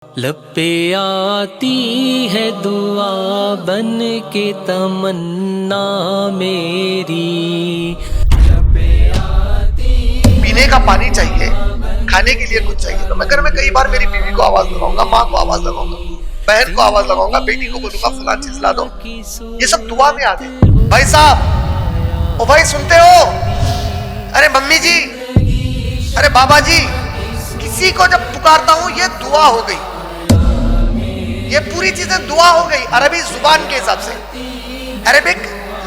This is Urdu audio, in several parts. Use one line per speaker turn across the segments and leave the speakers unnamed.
لب پہ آتی ہے دعا بن کے تمنا میری، لب پہ آتی
پینے کا پانی چاہیے، کھانے کے لیے کچھ چاہیے تو میں گھر میں کئی بار میری بیوی کو آواز لگاؤں گا، ماں کو آواز لگاؤں گا، بہن کو آواز لگاؤں گا، بیٹی کو بولوں گا فلاں چیز لا دو. یہ سب دعا میں آتے ہیں. بھائی صاحب، او بھائی سنتے ہو؟ ارے ممی جی، ارے بابا جی، کسی کو جب پکارتا ہوں یہ دعا ہو گئی. یہ پوری چیزیں دعا ہو گئی. عربی زبان کے حساب سے، عربک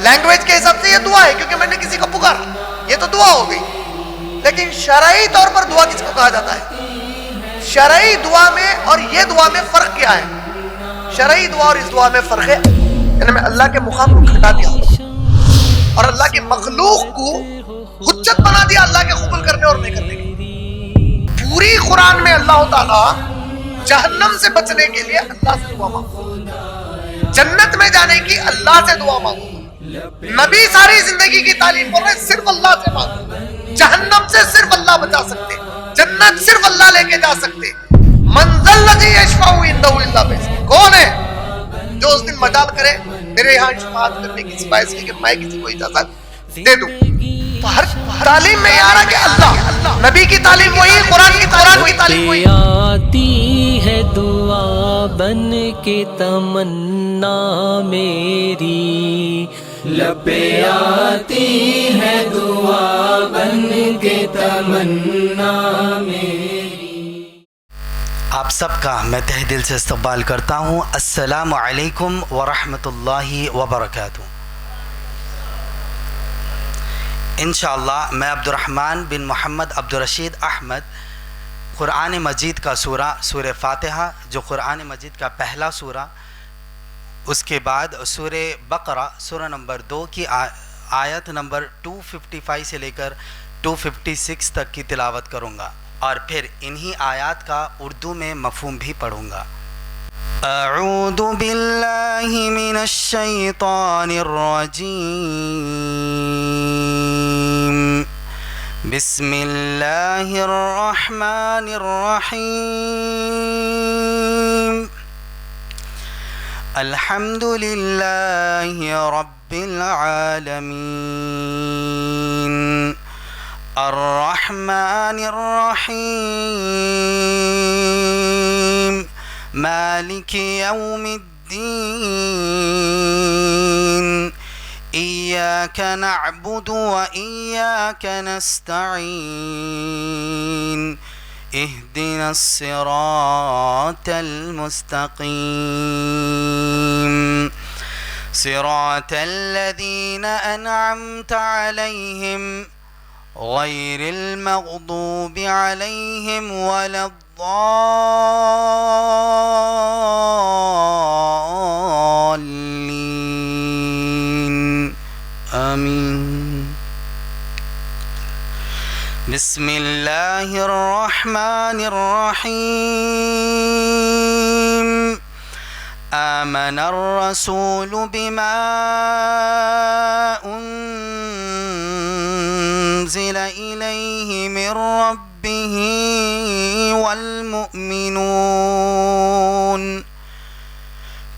لینگویج کے حساب سے یہ دعا ہے، کیونکہ میں نے کسی کو پکارا، یہ تو دعا ہو گئی. لیکن شرعی طور پر دعا کس کو کہا جاتا ہے؟ شرعی دعا میں اور یہ دعا میں فرق کیا ہے؟ شرعی دعا اور اس دعا میں فرق ہے، یعنی میں اللہ کے مقام کو گھٹا دیا اور اللہ کے مخلوق کو حجت بنا دیا اللہ کے قبول کرنے اور نہیں کرنے کی. پوری قرآن میں اللہ تعالیٰ جہنم سے بچنے کے لیے اللہ سے دعا مانگو، جنت میں جانے کی اللہ سے دعا مانگو. نبی ساری زندگی کی تعلیم بول رہے صرف اللہ سے مانگو. جہنم سے صرف اللہ بچا سکتے، جنت صرف اللہ لے کے جا سکتے. منزل الذی یشفع عنده الا باذنہ، کون ہے جو اس دن مجال کرے میرے یہاں شفاعت کرنے کی سوائے اس کہ میں کسی کو اجازت دے دوں. تو ہر تعلیم میں آ رہا کہ اللہ، نبی کی تعلیم وہی، قرآن کی تعلیم وہی.
آتی ہے دعا بن کے تمنا میری، لب پہ آتی ہے دعا بن کے تمنا میری.
آپ سب کا میں تہ دل سے استقبال کرتا ہوں. السلام علیکم ورحمۃ اللہ وبرکاتہ. انشاءاللہ میں عبدالرحمن بن محمد عبدالرشید احمد قرآن مجید کا سورہ فاتحہ، جو قرآن مجید کا پہلا سورہ، اس کے بعد سورہ بقرہ سورہ نمبر 2 کی آیت نمبر 255 سے لے کر 256 تک کی تلاوت کروں گا، اور پھر انہی آیات کا اردو میں مفہوم بھی پڑھوں گا. اعوذ باللہ من الشیطان الرجیم، بسم اللہ الرحمن الرحیم. الحمد للہ رب العالمین، الرحمن الرحیم، مالک یوم الدین، ایاک نعبد و ایاک نستعین، اہدنا الصراط المستقیم، صراط الذین انعمت علیہم غیر المغضوب علیہم ولا الضالین، آمین. بسم اللہ الرحمن الرحیم. آمن الرسول بما انزل الیہ من ربہ والمؤمنون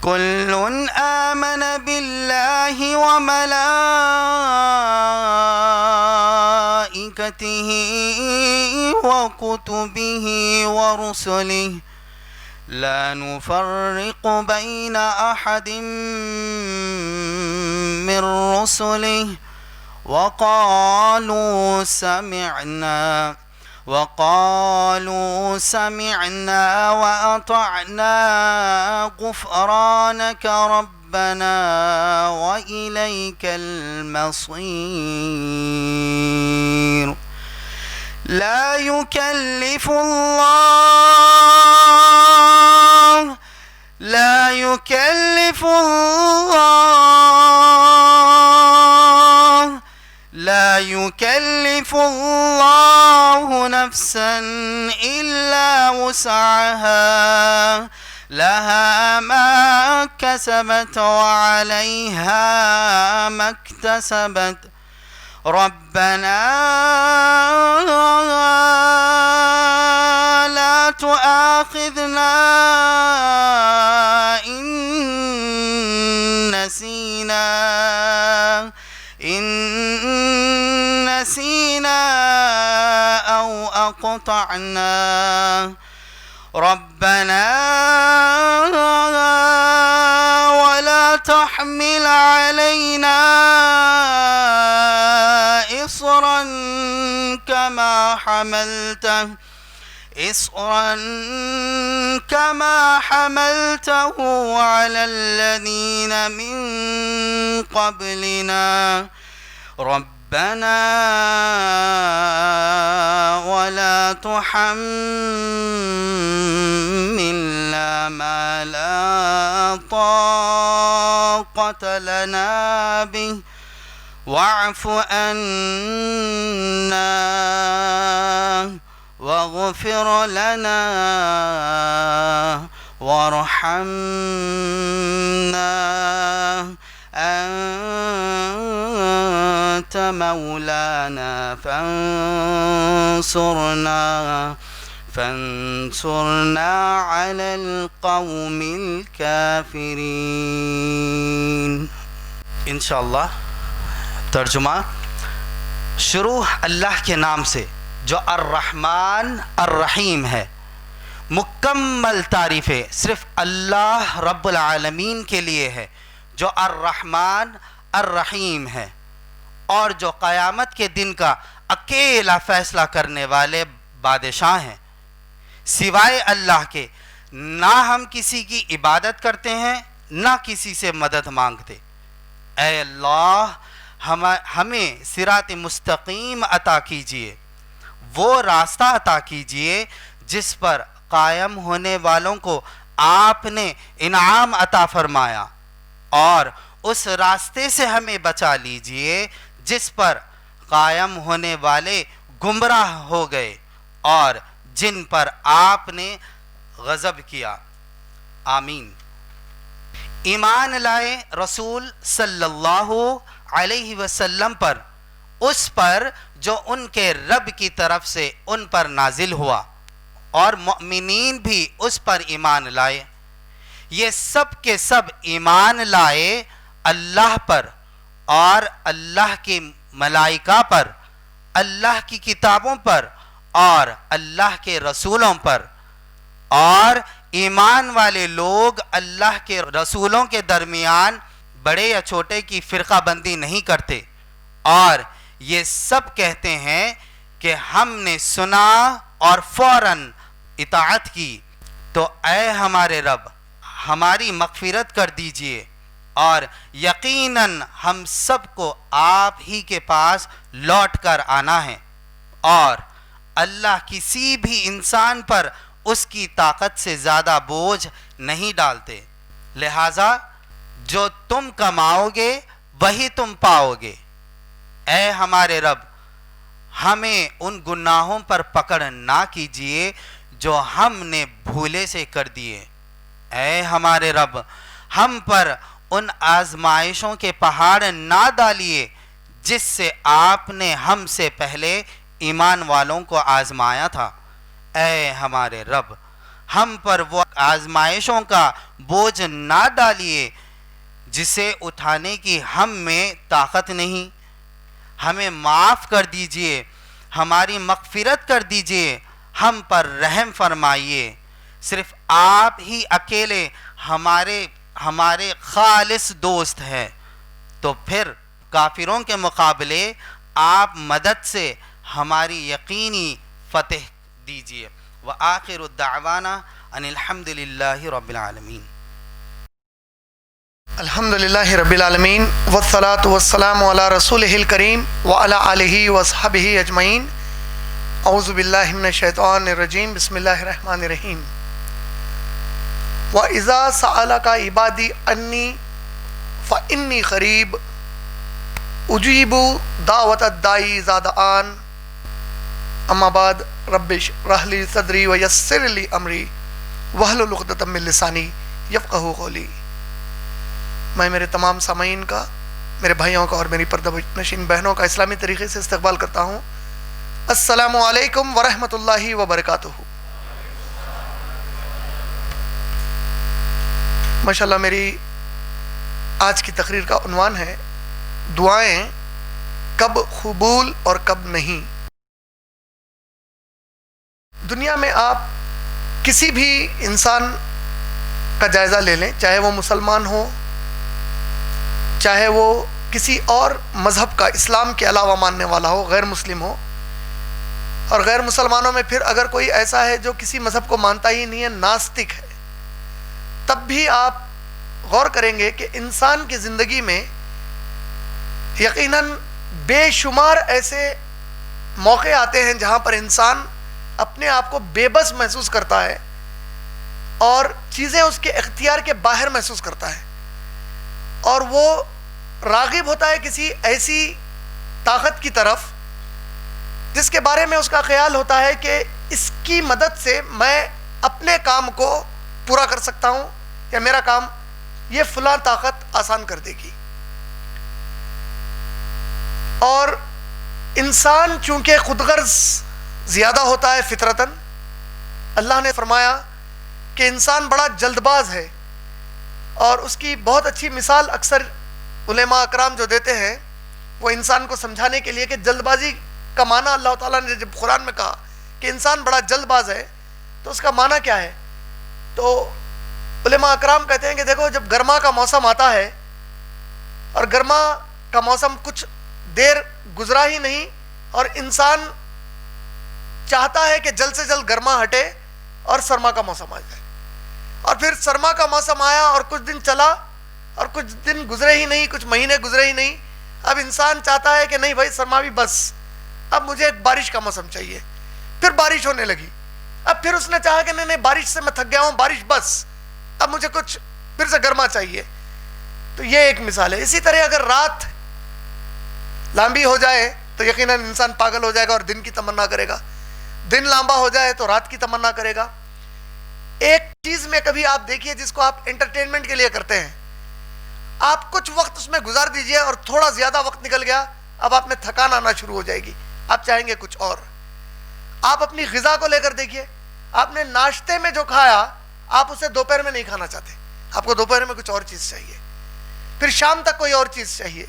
کل آمن باللہ وملائکتہ وکتبہ ورسلہ لا نفرق بین احد من رسلہ وقالوا سمعنا وأطعنا غفرانك ربنا وإليك المصير. لا يكلف الله نفسا إلا وسعها، لها ما كسبت وعليها ما اكتسبت. ربنا لا تؤاخذنا إن نسينا أو أقطعنا ربنا ولا تحمل علينا إصرا كما حملته على الذين من قبلنا ربنا ولا تحملنا ما لا طاقة لنا به واعف عنا واغفر لنا وارحمنا أنت مولانا فانصرنا على القوم الكافرين. انشاءاللہ ترجمہ. شروع اللہ کے نام سے جو الرحمن الرحیم ہے. مکمل تعریفیں صرف اللہ رب العالمین کے لیے ہے جو الرحمن الرحیم ہے اور جو قیامت کے دن کا اکیلا فیصلہ کرنے والے بادشاہ ہیں. سوائے اللہ کے نہ ہم کسی کی عبادت کرتے ہیں نہ کسی سے مدد مانگتے. اے اللہ ہمیں صراط مستقیم عطا کیجئے، وہ راستہ عطا کیجئے جس پر قائم ہونے والوں کو آپ نے انعام عطا فرمایا، اور اس راستے سے ہمیں بچا لیجئے جس پر قائم ہونے والے گمراہ ہو گئے اور جن پر آپ نے غضب کیا. آمین. ایمان لائے رسول صلی اللہ علیہ وسلم پر، اس پر جو ان کے رب کی طرف سے ان پر نازل ہوا، اور مؤمنین بھی اس پر ایمان لائے. یہ سب کے سب ایمان لائے اللہ پر اور اللہ کی ملائکہ پر، اللہ کی کتابوں پر اور اللہ کے رسولوں پر. اور ایمان والے لوگ اللہ کے رسولوں کے درمیان بڑے یا چھوٹے کی فرقہ بندی نہیں کرتے، اور یہ سب کہتے ہیں کہ ہم نے سنا اور فوراً اطاعت کی. تو اے ہمارے رب ہماری مغفرت کر دیجئے، اور یقیناً ہم سب کو آپ ہی کے پاس لوٹ کر آنا ہے، اور اللہ کسی بھی انسان پر اس کی طاقت سے زیادہ بوجھ نہیں ڈالتے. لہٰذا جو تم کماؤ گے وہی تم پاؤ گے. اے ہمارے رب ہمیں ان گناہوں پر پکڑ نہ کیجئے جو ہم نے بھولے سے کر دیے. اے ہمارے رب ہم پر ان آزمائشوں کے پہاڑ نہ ڈالیے جس سے آپ نے ہم سے پہلے ایمان والوں کو آزمایا تھا. اے ہمارے رب ہم پر وہ آزمائشوں کا بوجھ نہ ڈالیے جسے اٹھانے کی ہم میں طاقت نہیں. ہمیں معاف کر دیجئے، ہماری مغفرت کر دیجئے، ہم پر رحم فرمائیے. صرف آپ ہی اکیلے ہمارے خالص دوست ہیں، تو پھر کافروں کے مقابلے آپ مدد سے ہماری یقینی فتح دیجئے. وآخر الدعوانا ان الحمد للہ رب العالمین.
الحمدللہ رب العالمین والصلاة والسلام علی رسولہ الکریم وعلی آلہ وصحبہ اجمعین. اعوذ باللہ من الشیطان الرجیم. بسم اللہ الرحمن الرحیم. وَإِذَا سَأَلَكَ عِبَادِي عَنِّي فَإِنِّي قَرِيبٌ أُجِيبُ دَعْوَةَ الدَّاعِ إِذَا دَعَانِ. اما بعد رب اشرح لي صدری ویسر لي امری واحلل عقدۃ من لسانی یفقہوا قولی. میں میرے تمام سامعین کا، میرے بھائیوں کا اور میری پردہ نشین بہنوں کا اسلامی طریقے سے استقبال کرتا ہوں. السلام علیکم ورحمۃ اللہ وبرکاتہ. ماشاءاللہ میری آج کی تقریر کا عنوان ہے دعائیں کب قبول اور کب نہیں۔ دنیا میں آپ کسی بھی انسان کا جائزہ لے لیں، چاہے وہ مسلمان ہو، چاہے وہ کسی اور مذہب کا اسلام کے علاوہ ماننے والا ہو، غیر مسلم ہو، اور غیر مسلمانوں میں پھر اگر کوئی ایسا ہے جو کسی مذہب کو مانتا ہی نہیں ہے، ناستک ہے، تب بھی آپ غور کریں گے کہ انسان کی زندگی میں یقیناً بے شمار ایسے موقع آتے ہیں جہاں پر انسان اپنے آپ کو بے بس محسوس کرتا ہے اور چیزیں اس کے اختیار کے باہر محسوس کرتا ہے، اور وہ راغب ہوتا ہے کسی ایسی طاقت کی طرف جس کے بارے میں اس کا خیال ہوتا ہے کہ اس کی مدد سے میں اپنے کام کو پورا کر سکتا ہوں، یا میرا کام یہ فلاں طاقت آسان کر دے گی۔ اور انسان چونکہ خود غرض زیادہ ہوتا ہے فطرتاً، اللہ نے فرمایا کہ انسان بڑا جلد باز ہے، اور اس کی بہت اچھی مثال اکثر علماء اکرام جو دیتے ہیں وہ انسان کو سمجھانے کے لیے کہ جلد بازی کا معنی اللہ تعالیٰ نے جب قرآن میں کہا کہ انسان بڑا جلد باز ہے تو اس کا معنی کیا ہے؟ تو علماء اکرام کہتے ہیں کہ دیکھو، جب گرما کا موسم آتا ہے اور گرما کا موسم کچھ دیر گزرا ہی نہیں اور انسان چاہتا ہے کہ جلد سے جلد گرما ہٹے اور سرما کا موسم آ جائے، اور پھر سرما کا موسم آیا اور کچھ دن چلا اور کچھ دن گزرے ہی نہیں، کچھ مہینے گزرے ہی نہیں، اب انسان چاہتا ہے کہ نہیں بھائی سرما بھی بس، اب مجھے ایک بارش کا موسم چاہیے، پھر بارش ہونے لگی، اب پھر اس نے چاہا کہ نہیں بارش سے میں تھک گیا ہوں، بارش بس، اب مجھے کچھ پھر سے گرما چاہیے۔ تو یہ ایک مثال ہے۔ اسی طرح اگر رات لمبی ہو جائے تو یقیناً انسان پاگل ہو جائے گا اور دن کی تمنا کرے گا، دن لمبا ہو جائے تو رات کی تمنا کرے گا۔ ایک چیز میں کبھی آپ دیکھیے جس کو آپ انٹرٹینمنٹ کے لیے کرتے ہیں، آپ کچھ وقت اس میں گزار دیجئے اور تھوڑا زیادہ وقت نکل گیا، اب آپ میں تھکان آنا شروع ہو جائے گی، آپ چاہیں گے کچھ اور۔ آپ اپنی غذا کو لے کر دیکھیے، آپ نے ناشتے میں جو کھایا آپ اسے دوپہر میں نہیں کھانا چاہتے، آپ کو دوپہر میں کچھ اور چیز چاہیے، پھر شام تک کوئی اور چیز چاہیے،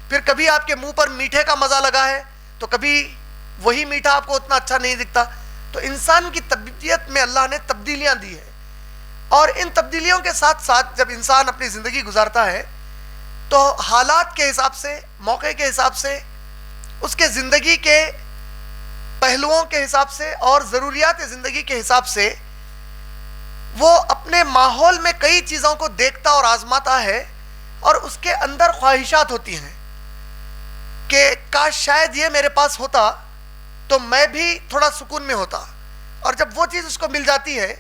پھر کبھی آپ کے منہ پر میٹھے کا مزہ لگا ہے تو کبھی وہی میٹھا آپ کو اتنا اچھا نہیں دکھتا۔ تو انسان کی طبیعت میں اللہ نے تبدیلیاں دی ہیں، اور ان تبدیلیوں کے ساتھ ساتھ جب انسان اپنی زندگی گزارتا ہے تو حالات کے حساب سے، موقع کے حساب سے، اس کے زندگی کے پہلوؤں کے حساب سے اور ضروریات زندگی کے حساب سے وہ اپنے ماحول میں کئی چیزوں کو دیکھتا اور آزماتا ہے، اور اس کے اندر خواہشات ہوتی ہیں کہ کاش شاید یہ میرے پاس ہوتا تو میں بھی تھوڑا سکون میں ہوتا، اور جب وہ چیز اس کو مل جاتی ہے،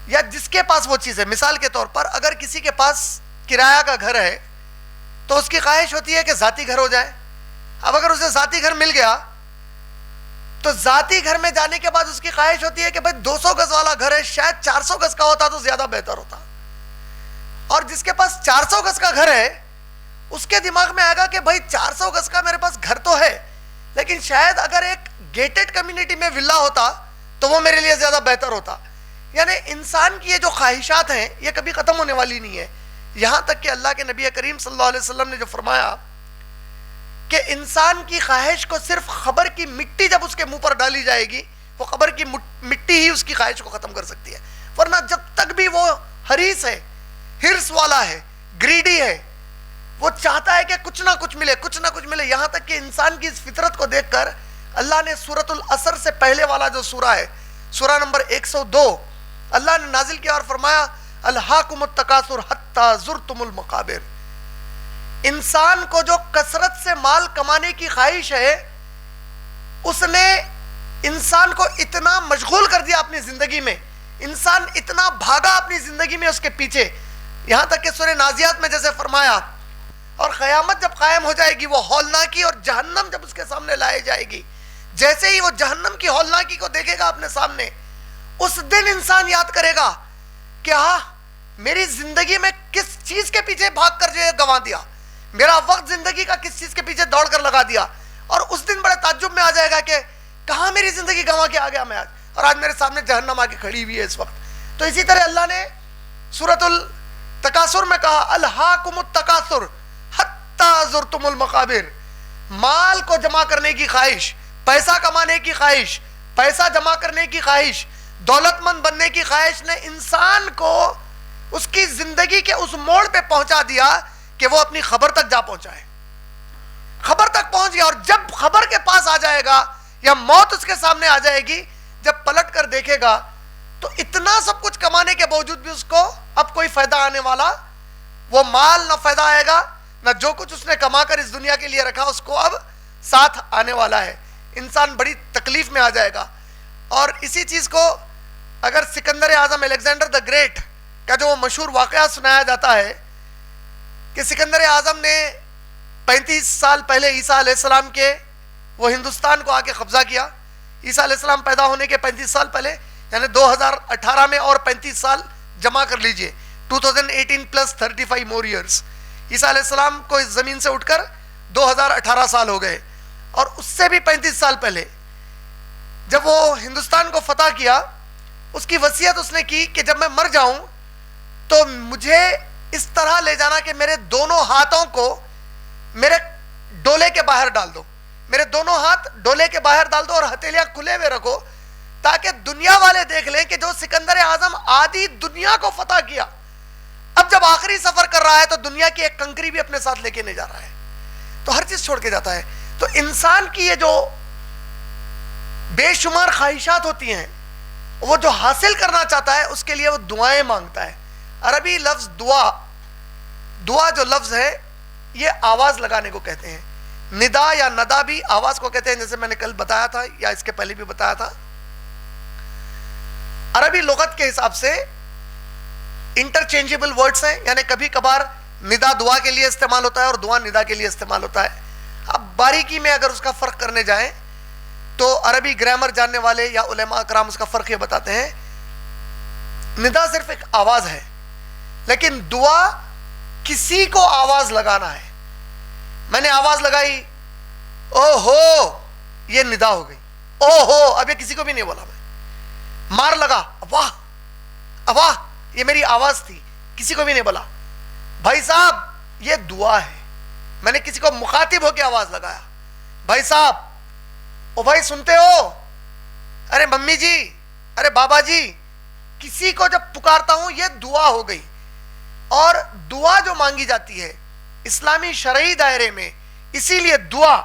یا جس کے پاس وہ چیز ہے، مثال کے طور پر اگر کسی کے پاس کرایہ کا گھر ہے تو اس کی خواہش ہوتی ہے کہ ذاتی گھر ہو جائے۔ اب اگر اسے ذاتی گھر مل گیا تو ذاتی گھر میں جانے کے بعد اس کی خواہش ہوتی ہے کہ بھائی 200 گز والا گھر ہے، شاید 400 گز کا ہوتا تو زیادہ بہتر ہوتا، اور جس کے پاس 400 گز کا گھر ہے اس کے دماغ میں آئے گا کہ بھائی 400 گز کا میرے پاس گھر تو ہے، لیکن شاید اگر ایک گیٹڈ کمیونٹی میں ولا ہوتا تو وہ میرے لیے زیادہ بہتر ہوتا۔ یعنی انسان کی یہ جو خواہشات ہیں یہ کبھی ختم ہونے والی نہیں ہے، یہاں تک کہ اللہ کے نبی کریم صلی اللہ علیہ وسلم نے جو فرمایا کہ انسان کی خواہش کو صرف خبر کی مٹی جب اس کے منہ پر ڈالی جائے گی، وہ خبر کی مٹی ہی اس کی خواہش کو ختم کر سکتی ہے، ورنہ جب تک بھی وہ حریص ہے، ہرس والا ہے، گریڈی ہے، وہ چاہتا ہے کہ کچھ نہ کچھ ملے، کچھ نہ کچھ ملے، یہاں تک کہ انسان کی اس فطرت کو دیکھ کر اللہ نے سورۃ العصر سے پہلے والا جو سورہ ہے، سورہ نمبر 102، اللہ نے نازل کیا اور فرمایا الہاکم التکاثر حتی زرتم المقابر۔ انسان کو جو کثرت سے مال کمانے کی خواہش ہے، اس نے انسان کو اتنا مشغول کر دیا اپنی زندگی میں، انسان اتنا بھاگا اپنی زندگی میں اس کے پیچھے، یہاں تک کہ سورہ نازیات میں جیسے فرمایا اور قیامت جب قائم ہو جائے گی وہ ہولناکی اور جہنم جب اس کے سامنے لائے جائے گی، جیسے ہی وہ جہنم کی ہولناکی کو دیکھے گا اپنے سامنے، اس دن انسان یاد کرے گا کہ ہاں میری زندگی میں کس چیز کے پیچھے بھاگ کر جو گنوا دیا، میرا وقت زندگی کا کس چیز کے پیچھے دوڑ کر لگا دیا، اور اس دن بڑے تعجب میں آ جائے گا کہ کہاں میری زندگی گنوا کے آ گیا میں آج، اور آج میرے سامنے جہنم آ کے کھڑی ہوئی ہے اس وقت۔ تو اسی طرح اللہ نے سورۃ التکاثر میں کہا الہاکم التکاثر حتی زرتم المقابر، مال کو جمع کرنے کی خواہش، پیسہ کمانے کی خواہش، پیسہ جمع کرنے کی خواہش، دولت مند بننے کی خواہش نے انسان کو اس کی زندگی کے اس موڑ پہ پہنچا دیا کہ وہ اپنی خبر تک جا پہنچا ہے، خبر تک پہنچ گیا. اور جب خبر کے پاس آ جائے گا یا موت اس کے سامنے آ جائے گی، جب پلٹ کر دیکھے گا تو اتنا سب کچھ کمانے کے باوجود بھی اس کو اب کوئی فائدہ آنے والا، وہ مال نہ فائدہ آئے گا، نہ جو کچھ اس نے کما کر اس دنیا کے لیے رکھا اس کو اب ساتھ آنے والا ہے. انسان بڑی تکلیف میں آ جائے گا. اور اسی چیز کو اگر سکندر اعظم الیگزینڈر دا گریٹ کا جو وہ مشہور واقعہ سنایا جاتا ہے کہ سکندر اعظم نے 35 سال پہلے عیسیٰ علیہ السلام کے وہ ہندوستان کو آ کے قبضہ کیا. عیسیٰ علیہ السلام پیدا ہونے کے 35 سال پہلے، یعنی 2018 میں اور 35 سال جمع کر لیجئے، 2018 پلس 35 more years. عیسیٰ علیہ السلام کو اس زمین سے اٹھ کر 2018 سال ہو گئے. اور اس سے بھی 35 سال پہلے جب وہ ہندوستان کو فتح کیا، اس کی وصیت اس نے کی کہ جب میں مر جاؤں تو مجھے اس طرح لے جانا کہ میرے دونوں ہاتھوں کو میرے ڈولے کے باہر ڈال دو، میرے دونوں ہاتھ ڈولے کے باہر ڈال دو اور ہتھیلیاں کھلے ہوئے رکھو، تاکہ دنیا والے دیکھ لیں کہ جو سکندر اعظم آدھی دنیا کو فتح کیا، اب جب آخری سفر کر رہا ہے تو دنیا کی ایک کنکری بھی اپنے ساتھ لے کے نہیں جا رہا ہے، تو ہر چیز چھوڑ کے جاتا ہے. تو انسان کی یہ جو بے شمار خواہشات ہوتی ہیں، وہ جو حاصل کرنا چاہتا ہے اس کے لیے وہ دعائیں مانگتا ہے. عربی لفظ دعا، دعا جو لفظ ہے یہ آواز لگانے کو کہتے ہیں. ندا یا ندا بھی آواز کو کہتے ہیں، جیسے میں نے کل بتایا تھا یا اس کے پہلے بھی بتایا تھا. عربی لغت کے حساب سے انٹرچینجیبل ورڈز ہیں، یعنی کبھی کبھار ندا دعا کے لیے استعمال ہوتا ہے اور دعا ندا کے لیے استعمال ہوتا ہے. اب باریکی میں اگر اس کا فرق کرنے جائیں تو عربی گرامر جاننے والے یا علماء اکرام اس کا فرق یہ بتاتے ہیں، ندا صرف ایک آواز ہے، لیکن دعا کسی کو آواز لگانا ہے. میں نے آواز لگائی، او ہو، یہ ندا ہو گئی. او ہو، اب یہ کسی کو بھی نہیں بولا. میں مار لگا، واہ واہ، یہ میری آواز تھی، کسی کو بھی نہیں بولا. بھائی صاحب یہ دعا ہے، میں نے کسی کو مخاطب ہو کے آواز لگایا، بھائی صاحب، او بھائی سنتے ہو، ارے ممی جی، ارے بابا جی، کسی کو جب پکارتا ہوں یہ دعا ہو گئی. اور دعا جو مانگی جاتی ہے اسلامی شرعی دائرے میں، اسی لیے دعا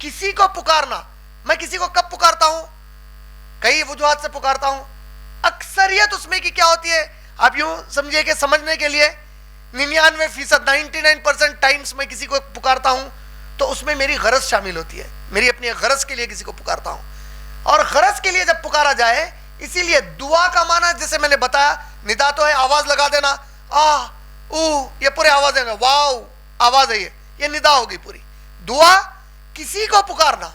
کسی کو پکارنا، میں کسی کو کب پکارتا ہوں؟ کئی وجوہات سے پکارتا ہوں. اکثریت اس میں کی کیا ہوتی ہے؟ آپ یوں سمجھئے کہ سمجھنے کے لیے 99% 99% ٹائمز میں کسی کو پکارتا ہوں تو اس میں میری غرض شامل ہوتی ہے، میری اپنی غرض کے لیے کسی کو پکارتا ہوں. اور غرض کے لیے جب پکارا جائے، اسی لیے دعا کا معنی جیسے میں نے بتایا، ندا تو ہے آواز لگا دینا، آہ او، یہ پورے آواز ہے، واو آواز ہے، یہ ندا ہوگی پوری. دعا کسی کو پکارنا،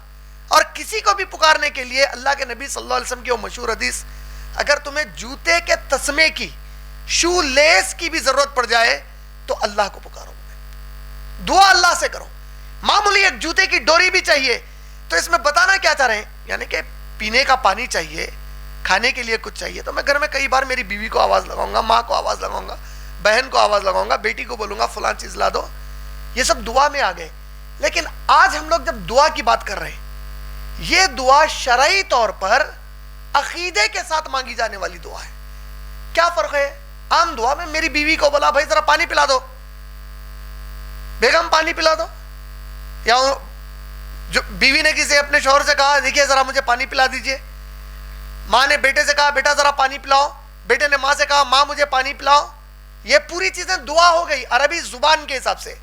اور کسی کو بھی پکارنے کے لیے اللہ کے نبی صلی اللہ علیہ وسلم کی وہ مشہور حدیث، اگر تمہیں جوتے کے تسمے کی، شو لیس کی بھی ضرورت پڑ جائے تو اللہ کو پکارو، دعا اللہ سے کرو. معمولی ایک جوتے کی ڈوری بھی چاہیے. تو اس میں بتانا کیا چاہ رہے ہیں؟ یعنی کہ پینے کا پانی چاہیے، کھانے کے لیے کچھ چاہیے، تو میں گھر میں کئی بار میری بیوی کو آواز لگاؤں گا، ماں کو آواز لگاؤں گا، بہن کو آواز لگاؤں گا، بیٹی کو بولوں گا فلاں چیز لا دو. یہ سب دعا میں آ گئے. لیکن آج ہم لوگ جب دعا کی بات کر رہے ہیں، یہ دعا شرعی طور پر عقیدے کے ساتھ مانگی جانے والی دعا ہے. کیا فرق ہے؟ عام دعا میں میری بیوی کو بولا بھائی ذرا پانی پلا دو، بیگم پانی پلا دو، یا جو بیوی نے کسی اپنے شوہر سے کہا دیکھیے ذرا مجھے پانی پلا دیجئے، ماں نے بیٹے سے کہا بیٹا ذرا پانی پلاؤ، بیٹے نے ماں سے کہا ماں مجھے پانی پلاؤ. یہ پوری چیزیں دعا ہو گئی. عربی زبان کے حساب سے،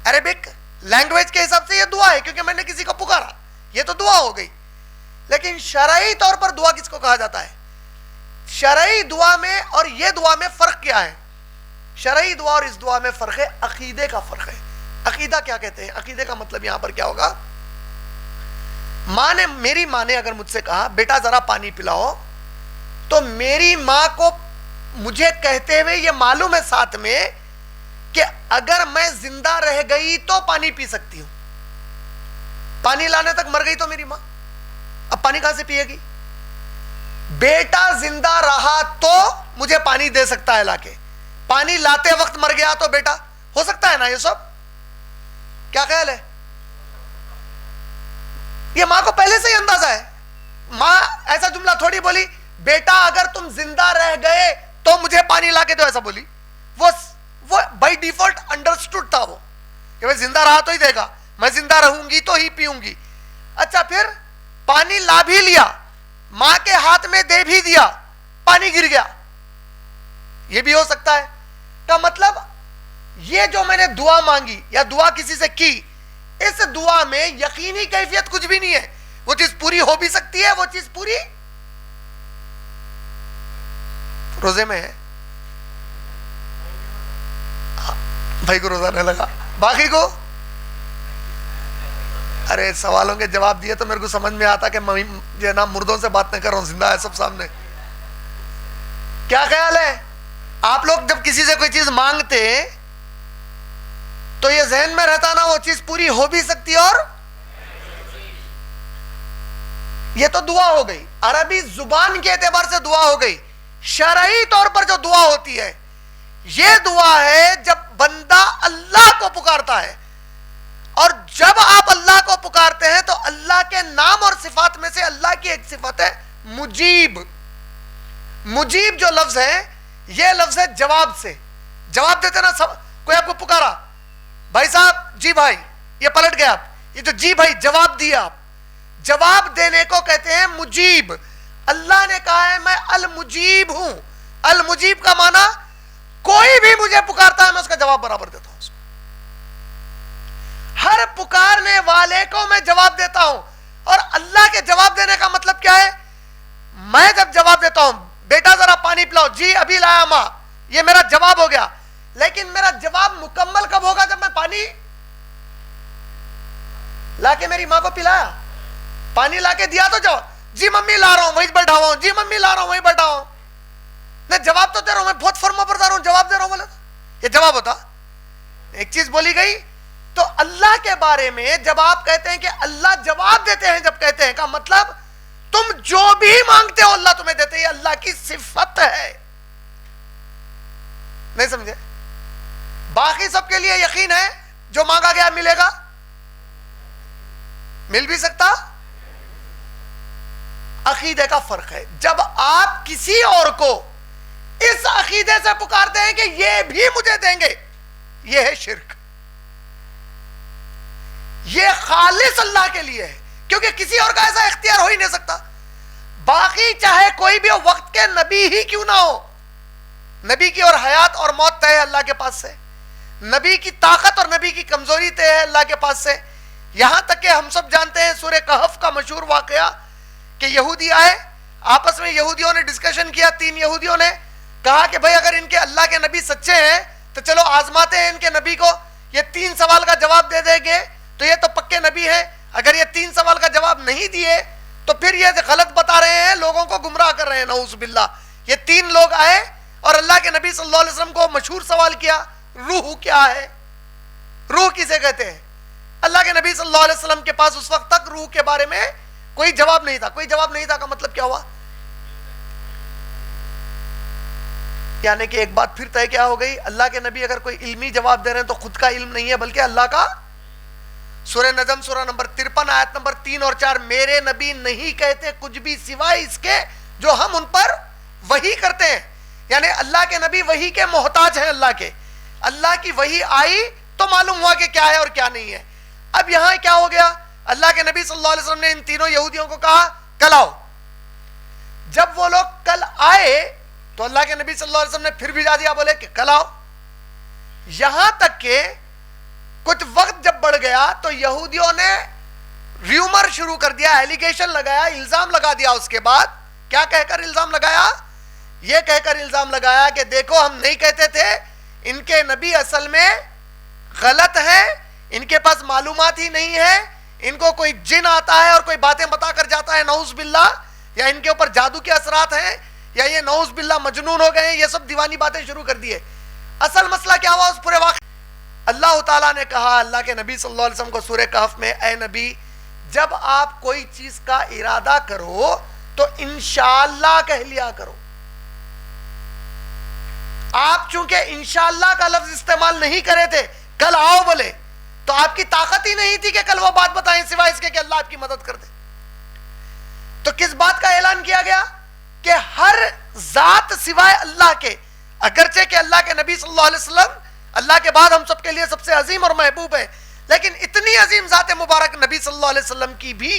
عربک لینگویج کے حساب سے یہ دعا ہے، کیونکہ میں نے کسی کو پکارا، یہ تو دعا ہو گئی. لیکن شرعی طور پر دعا کس کو کہا جاتا ہے؟ شرعی دعا میں اور یہ دعا میں فرق کیا ہے؟ شرعی دعا اور اس دعا میں فرق ہے، عقیدے کا فرق ہے. عقیدہ کیا کہتے ہیں؟ عقیدے کا مطلب یہاں پر کیا ہوگا؟ میری ماں نے اگر مجھ سے کہا بیٹا ذرا پانی پلاؤ، تو میری ماں کو مجھے کہتے ہوئے یہ معلوم ہے ساتھ میں کہ اگر میں زندہ رہ گئی تو پانی پی سکتی ہوں. پانی لانے تک مر گئی تو میری ماں، اب پانی کہاں سے پیے گی؟ بیٹا زندہ رہا تو مجھے پانی دے سکتا ہے لا کے، پانی لاتے وقت مر گیا تو بیٹا ہو سکتا ہے نا یہ سب؟ کیا خیال ہے؟ یہ ماں کو پہلے سے ہی اندازہ ہے. ماں ایسا جملہ تھوڑی بولی بیٹا اگر تم زندہ رہ گئے تو مجھے پانی لا کے دو, ایسا بولی. وہ بائی ڈیفالٹ انڈرسٹوڈ تھا وہ کہ میں زندہ رہا تو ہی دے گا, میں زندہ رہوں گی تو ہی پیوں گی. اچھا پھر پانی لا بھی لیا, ماں کے ہاتھ میں دے بھی دیا, پانی گر گیا, یہ بھی ہو سکتا ہے. کا مطلب یہ جو میں نے دعا مانگی یا دعا کسی سے کی, اس دعا میں یقینی کیفیت کچھ بھی نہیں ہے. وہ چیز پوری ہو بھی سکتی ہے, وہ چیز پوری روزے میں ہے. بھائی کو روزہ نہیں لگا, باقی کو ارے سوالوں کے جواب دیے تو میرے کو سمجھ میں آتا کہ میں جو ہے نا مردوں سے بات نہیں کر رہا ہوں, زندہ ہے سب سامنے. کیا خیال ہے آپ لوگ جب کسی سے کوئی چیز مانگتے تو یہ ذہن میں رہتا نا وہ چیز پوری ہو بھی سکتی ہے, اور یہ تو دعا ہو گئی, عربی زبان کے اعتبار سے دعا ہو گئی. شرعی طور پر جو دعا ہوتی ہے یہ دعا ہے جب بندہ اللہ کو پکارتا ہے, اور جب آپ اللہ کو پکارتے ہیں تو اللہ کے نام اور صفات میں سے اللہ کی ایک صفت ہے مجیب. مجیب جو لفظ ہے یہ لفظ ہے جواب سے, جواب دیتے نا. سب کوئی آپ کو پکارا, بھائی صاحب جی بھائی, یہ پلٹ گیا, یہ جو جی بھائی جواب دیا, آپ جواب دینے کو کہتے ہیں مجیب. اللہ نے کہا ہے میں المجیب ہوں. المجیب کا معنی کوئی بھی مجھے پکارتا ہے میں اس کا جواب برابر دیتا ہوں. ہر پکارنے والے کو میں جواب دیتا ہوں. اور اللہ کے جواب دینے کا مطلب کیا ہے؟ میں جب جواب دیتا ہوں بیٹا ذرا پانی پلاؤ, جی ابھی لایا ماں, یہ میرا جواب ہو گیا. لیکن میرا جواب مکمل کب ہوگا؟ جب میں پانی لا کے میری ماں کو پلایا, پانی لا کے دیا تو جواب, جی ممی لا رہا ہوں وہیں بیٹھا ہوں, جی ممی لا رہا ہوں وہیں بیٹھا ہوں. میں جواب تو دے رہا ہوں, میں بہت فرما بردار ہوں, جواب دے رہا ہوں, بولے یہ جواب ہوتا. ایک چیز بولی گئی. تو اللہ کے بارے میں جب آپ کہتے ہیں کہ اللہ جواب دیتے ہیں, جب کہتے ہیں کا مطلب تم جو بھی مانگتے ہو اللہ تمہیں دیتے, یہ اللہ کی صفت ہے. نہیں سمجھے؟ باقی سب کے لیے یقین ہے جو مانگا گیا ملے گا, مل بھی سکتا. عقیدے کا فرق ہے. جب آپ کسی اور کو اس عقیدے سے پکارتے ہیں کہ یہ بھی مجھے دیں گے, یہ ہے شرک. یہ خالص اللہ کے لیے ہے, کیونکہ کسی اور کا ایسا اختیار ہو ہی نہیں سکتا. باقی چاہے کوئی بھی وقت کے نبی ہی کیوں نہ ہو, نبی کی اور حیات اور موت طے ہے اللہ کے پاس سے, نبی کی طاقت اور نبی کی کمزوری طے ہے اللہ کے پاس سے. یہاں تک کہ ہم سب جانتے ہیں سورہ کہف کا مشہور واقعہ کہ یہودی آئے, آپس میں یہودیوں نے ڈسکشن کیا. 3 یہودیوں نے کہا کہ بھائی اگر ان کے اللہ کے نبی سچے ہیں تو چلو آزماتے ہیں ان کے نبی کو, یہ 3 سوال کا جواب دے دیں گے تو یہ تو پکے نبی ہیں. اگر یہ 3 سوال کا جواب نہیں دیے تو پھر یہ غلط بتا رہے ہیں, لوگوں کو گمراہ کر رہے ہیں, نعوذ باللہ. یہ 3 لوگ آئے اور اللہ کے نبی صلی اللہ علیہ وسلم کو مشہور سوال کیا, روح کیا ہے, روح کسے کہتے ہیں؟ اللہ کے نبی صلی اللہ علیہ وسلم کے پاس اس وقت تک روح کے بارے میں کوئی جواب نہیں تھا. کوئی جواب نہیں تھا کا مطلب کیا ہوا؟ یعنی کہ ایک بات پھر طے کیا ہو گئی, اللہ کے نبی اگر کوئی علمی جواب دے رہے ہیں تو خود کا علم نہیں ہے بلکہ اللہ کا. سورہ نجم سورہ نمبر 53 آیت نمبر 3 اور 4, میرے نبی نہیں کہتے کچھ بھی سوائے اس کے جو ہم ان پر وحی کرتے ہیں. یعنی اللہ کے نبی وحی کے محتاج ہیں اللہ کے. اللہ کی وحی آئی تو معلوم ہوا کہ کیا ہے اور کیا نہیں ہے. اب یہاں کیا ہو گیا, اللہ کے نبی صلی اللہ علیہ وسلم نے ان تینوں یہودیوں کو کہا کل آؤ. جب وہ لوگ کل آئے تو اللہ کے نبی صلی اللہ علیہ وسلم نے پھر بھیجا دیا, بولے کہ کل آؤ. یہاں تک کہ کچھ وقت جب بڑھ گیا تو یہودیوں نے ریومر شروع کر دیا, ایلیگیشن لگایا, الزام لگا دیا. اس کے بعد کیا کہہ کر الزام لگایا؟ یہ کہہ کر الزام لگایا کہ دیکھو ہم نہیں کہتے تھے, ان کے نبی اصل میں غلط ہیں, ان کے پاس معلومات ہی نہیں ہے, ان کو کوئی جن آتا ہے اور کوئی باتیں بتا کر جاتا ہے نعوذ باللہ, یا ان کے اوپر جادو کے اثرات ہیں, یا یہ نعوذ باللہ مجنون ہو گئے ہیں. یہ سب دیوانی باتیں شروع کر دیے. اصل مسئلہ کیا ہوا اس پورے واقعے؟ اللہ تعالیٰ نے کہا اللہ کے نبی صلی اللہ علیہ وسلم کو سورہ کہف میں, اے نبی جب آپ کوئی چیز کا ارادہ کرو تو انشاءاللہ کہہ لیا کرو. آپ آپ چونکہ انشاءاللہ کا لفظ استعمال نہیں کرے تھے، کل آؤ بولے، تو آپ کی طاقت ہی نہیں تھی کہ کل وہ بات بتائیں سوائے اس کے کہ اللہ آپ کی مدد کر دے. تو کس بات کا اعلان کیا گیا کہ ہر ذات سوائے اللہ کے، اگرچہ کہ اللہ کے نبی صلی اللہ علیہ وسلم اللہ کے بعد ہم سب کے لیے سب سے عظیم اور محبوب ہے، لیکن اتنی عظیم ذات مبارک نبی صلی اللہ علیہ وسلم کی بھی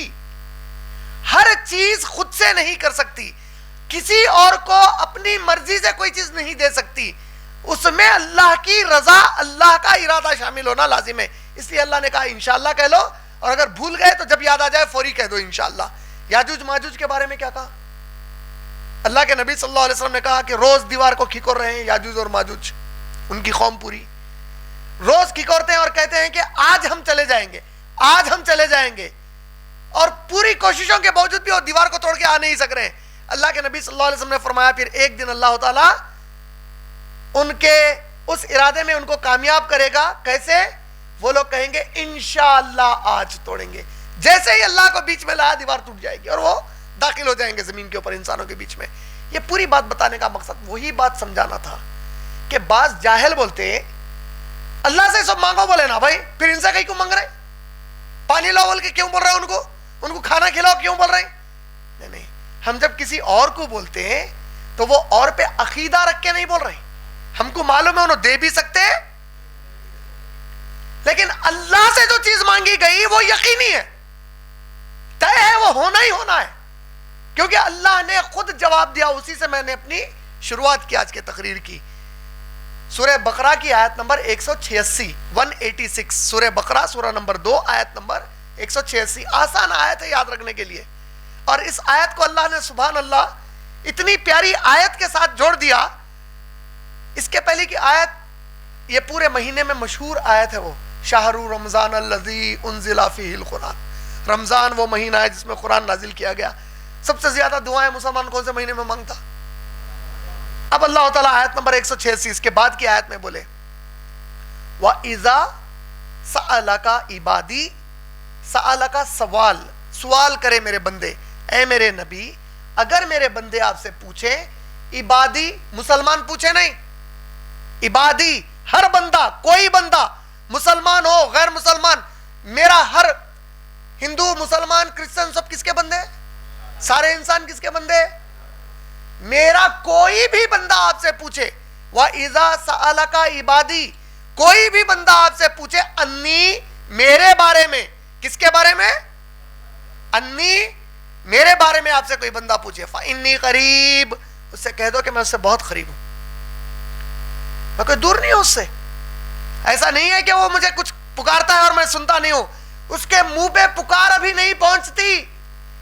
ہر چیز خود سے نہیں کر سکتی، کسی اور کو اپنی مرضی سے کوئی چیز نہیں دے سکتی، اس میں اللہ کی رضا، اللہ کا ارادہ شامل ہونا لازم ہے. اس لیے اللہ نے کہا انشاءاللہ کہہ لو، اور اگر بھول گئے تو جب یاد آ جائے فوری کہہ دو انشاءاللہ. یاجوج ماجوج کے بارے میں کیا کہا؟ اللہ کے نبی صلی اللہ علیہ وسلم نے کہا کہ روز دیوار کو کھکور رہے ہیں یاجوج اور ماجوج، ان کی قوم پوری روز کھکورتے ہیں اور کہتے ہیں کہ آج ہم چلے جائیں گے، آج ہم چلے جائیں گے، اور پوری کوششوں کے باوجود بھی وہ دیوار کو توڑ کے آ نہیں سک رہے ہیں. اللہ کے نبی صلی اللہ علیہ وسلم نے فرمایا پھر ایک دن اللہ تعالیٰ ان کے اس ارادے میں ان کو کامیاب کرے گا. کیسے؟ وہ لوگ کہیں گے انشاءاللہ آج توڑیں گے، جیسے ہی اللہ کو بیچ میں لایا دیوار ٹوٹ جائے گی اور وہ داخل ہو جائیں گے زمین کے اوپر انسانوں کے بیچ میں. یہ پوری بات بتانے کا مقصد وہی بات سمجھانا تھا کہ بعض جاہل بولتے ہیں اللہ سے سب مانگو، بولے نا بھائی پھر ان سے کہیں کیوں مانگ رہے؟ پانی لاؤ بول کے کیوں بول رہے ہیں؟ ان کو کھانا کھلاؤ کیوں بول رہے ہیں؟ نہیں، ہم جب کسی اور کو بولتے ہیں تو وہ اور پہ عقیدہ رکھ کے نہیں بول رہے. ہم کو معلوم ہے انہوں دے بھی سکتے ہیں، لیکن اللہ سے جو چیز مانگی گئی وہ یقینی ہے، طے ہے، وہ ہونا ہی ہونا ہے، کیونکہ اللہ نے خود جواب دیا. اسی سے میں نے اپنی شروعات کی آج کے تقریر کی. سورہ بقرہ کی آیت نمبر 186 سورہ بقرہ سورہ نمبر 2 آیت نمبر 186. آسان آیت ہے یاد رکھنے کے لیے، اور اس آیت کو اللہ نے سبحان اللہ اتنی پیاری آیت کے ساتھ جوڑ دیا. اس کے پہلے کی آیت یہ پورے مہینے میں مشہور آیت ہے، وہ شہر رمضان الذی انزل فیہ القرآن. رمضان وہ مہینہ ہے جس میں قرآن نازل کیا گیا. سب سے زیادہ دعائیں مسلمان کون سے مہینے میں مانگتا؟ اب اللہ تعالیٰ آیت نمبر 186 اس کے بعد کی آیت میں بولے وَإِذَا سَأَلَكَ عِبَادِي، سَأَلَكَ سوال کرے میرے بندے، اے میرے نبی اگر میرے بندے آپ سے پوچھیں، عبادی مسلمان پوچھے نہیں، عبادی ہر بندہ، کوئی بندہ مسلمان ہو غیر مسلمان، میرا ہر ہندو مسلمان کرسچن سب کس کے بندے؟ سارے انسان کس کے بندے؟ میرا کوئی بھی بندہ آپ سے پوچھے، وَإِذَا سَأَلَكَ عِبَادِي، کوئی بھی بندہ آپ سے پوچھے انی میرے بارے میں، کس کے بارے میں؟ انی میرے بارے میں آپ سے کوئی بندہ پوچھے، فَإِنِّي قریب، اس سے کہہ دو کہ میں اس سے بہت قریب ہوں، میں کوئی دور نہیں ہوں اس سے. ایسا نہیں ہے کہ وہ مجھے کچھ پکارتا ہے اور میں سنتا نہیں ہوں، اس کے منہ پہ پکار ابھی نہیں پہنچتی،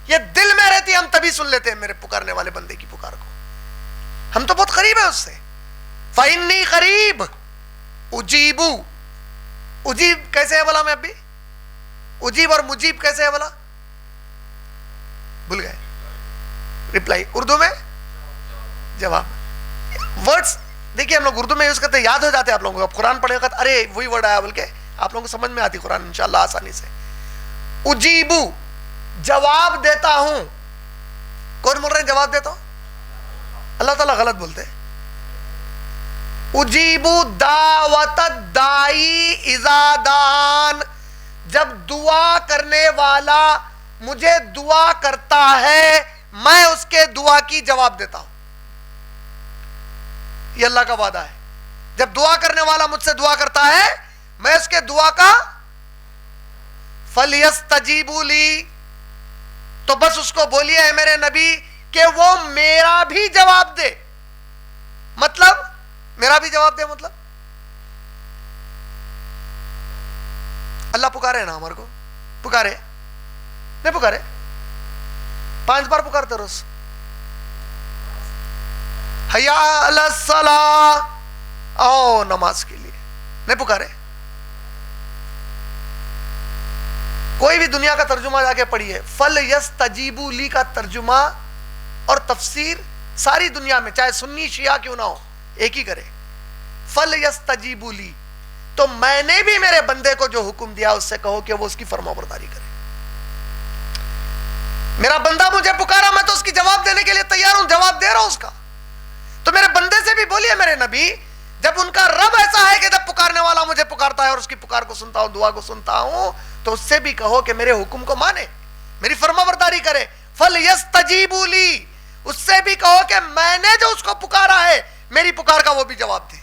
یہ دل میں رہتی، ہم تبھی سن لیتے ہیں میرے پکارنے والے بندے کی پکار کو. ہم تو بہت قریب ہیں اس سے. فَإِنِّي قریب اجیب، اجیب کیسے ہے بولا میں ابھی؟ اجیب اور مجیب کیسے ہے بولا؟ بھول گئے؟ ریپلائی اردو میں جواب. ورڈز دیکھیے ہم لوگ اردو میں یوز کرتے ہیں، یاد ہو جاتے ہیں آپ لوگوں کو. اب قرآن پڑھے وقت ارے وہی ورڈ آیا بول کے آپ لوگوں کو سمجھ میں آتی قرآن انشاءاللہ آسانی سے. اجیبو جواب دیتا ہوں. کون بول رہے ہیں جواب دیتا ہوں؟ اللہ تعالیٰ غلط بولتے ہیں. اجیبو دعوت الدائی اذا دعان، جب دعا کرنے والا مجھے دعا کرتا ہے میں اس کے دعا کی جواب دیتا ہوں. یہ اللہ کا وعدہ ہے. جب دعا کرنے والا مجھ سے دعا کرتا ہے میں اس کے دعا کا فَلْيَسْتَجِيبُوا لِي، تو بس اس کو بولیے اے میرے نبی کہ وہ میرا بھی جواب دے. مطلب میرا بھی جواب دے، مطلب اللہ پکارے نا ہمارے کو، پکارے نہیں پکارے؟ 5 بار پکارتے روز، حیا علی الصلاۃ، آؤ نماز کے لیے، نہیں پکارے؟ کوئی بھی دنیا کا ترجمہ جا کے پڑھیے، فَلْيَسْتَجِيبُوا لِي کا ترجمہ اور تفسیر ساری دنیا میں چاہے سنی شیعہ کیوں نہ ہو ایک ہی کرے، فَلْيَسْتَجِيبُوا لِي، تو میں نے بھی میرے بندے کو جو حکم دیا اس سے کہو کہ وہ اس کی فرما برداری کرے. میرا بندہ مجھے پکارا میں تو اس کی جواب دینے کے لیے تیار ہوں، جواب دے رہا ہوں اس کا. تو میرے بندے سے بھی بولیے میرے نبی جب ان کا رب ایسا ہے کہ جب پکارنے والا مجھے پکارتا ہے اور اس کی پکار کو سنتا ہوں، دعا کو سنتا ہوں، تو اس سے بھی کہو کہ میرے حکم کو مانے، میری فرما برداری کرے. فَلْيَسْتَجِيبُوا لِي، اس سے بھی کہو کہ میں نے جو اس کو پکارا ہے میری پکار کا وہ بھی جواب دے.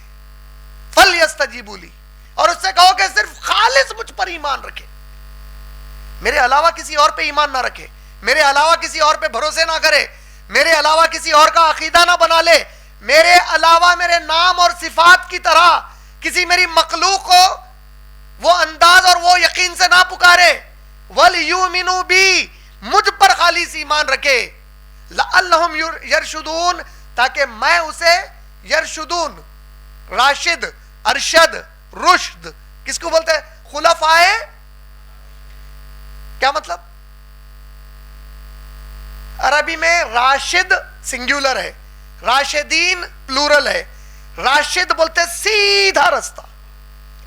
فَلْيَسْتَجِيبُوا لِي، اور اس سے کہو کہ صرف خالص مجھ پر ایمان رکھے، میرے علاوہ کسی اور پہ ایمان نہ رکھے، میرے علاوہ کسی اور پہ بھروسے نہ کرے، میرے علاوہ کسی اور کا عقیدہ نہ بنا لے، میرے علاوہ میرے نام اور صفات کی طرح کسی میری مخلوق کو وہ انداز اور وہ یقین سے نہ پکارے. وَلْيُؤْمِنُوا بِي، مجھ پر خالص ایمان رکھے. لَعَلَّهُمْ يَرْشُدُونَ، تاکہ میں اسے یرشدون، راشد، ارشد، رشد کس کو بولتے ہیں؟ خلفائے. کیا مطلب؟ عربی میں راشد سنگولر ہے، راشدین پلورل ہے. راشد بولتے سیدھا رستہ،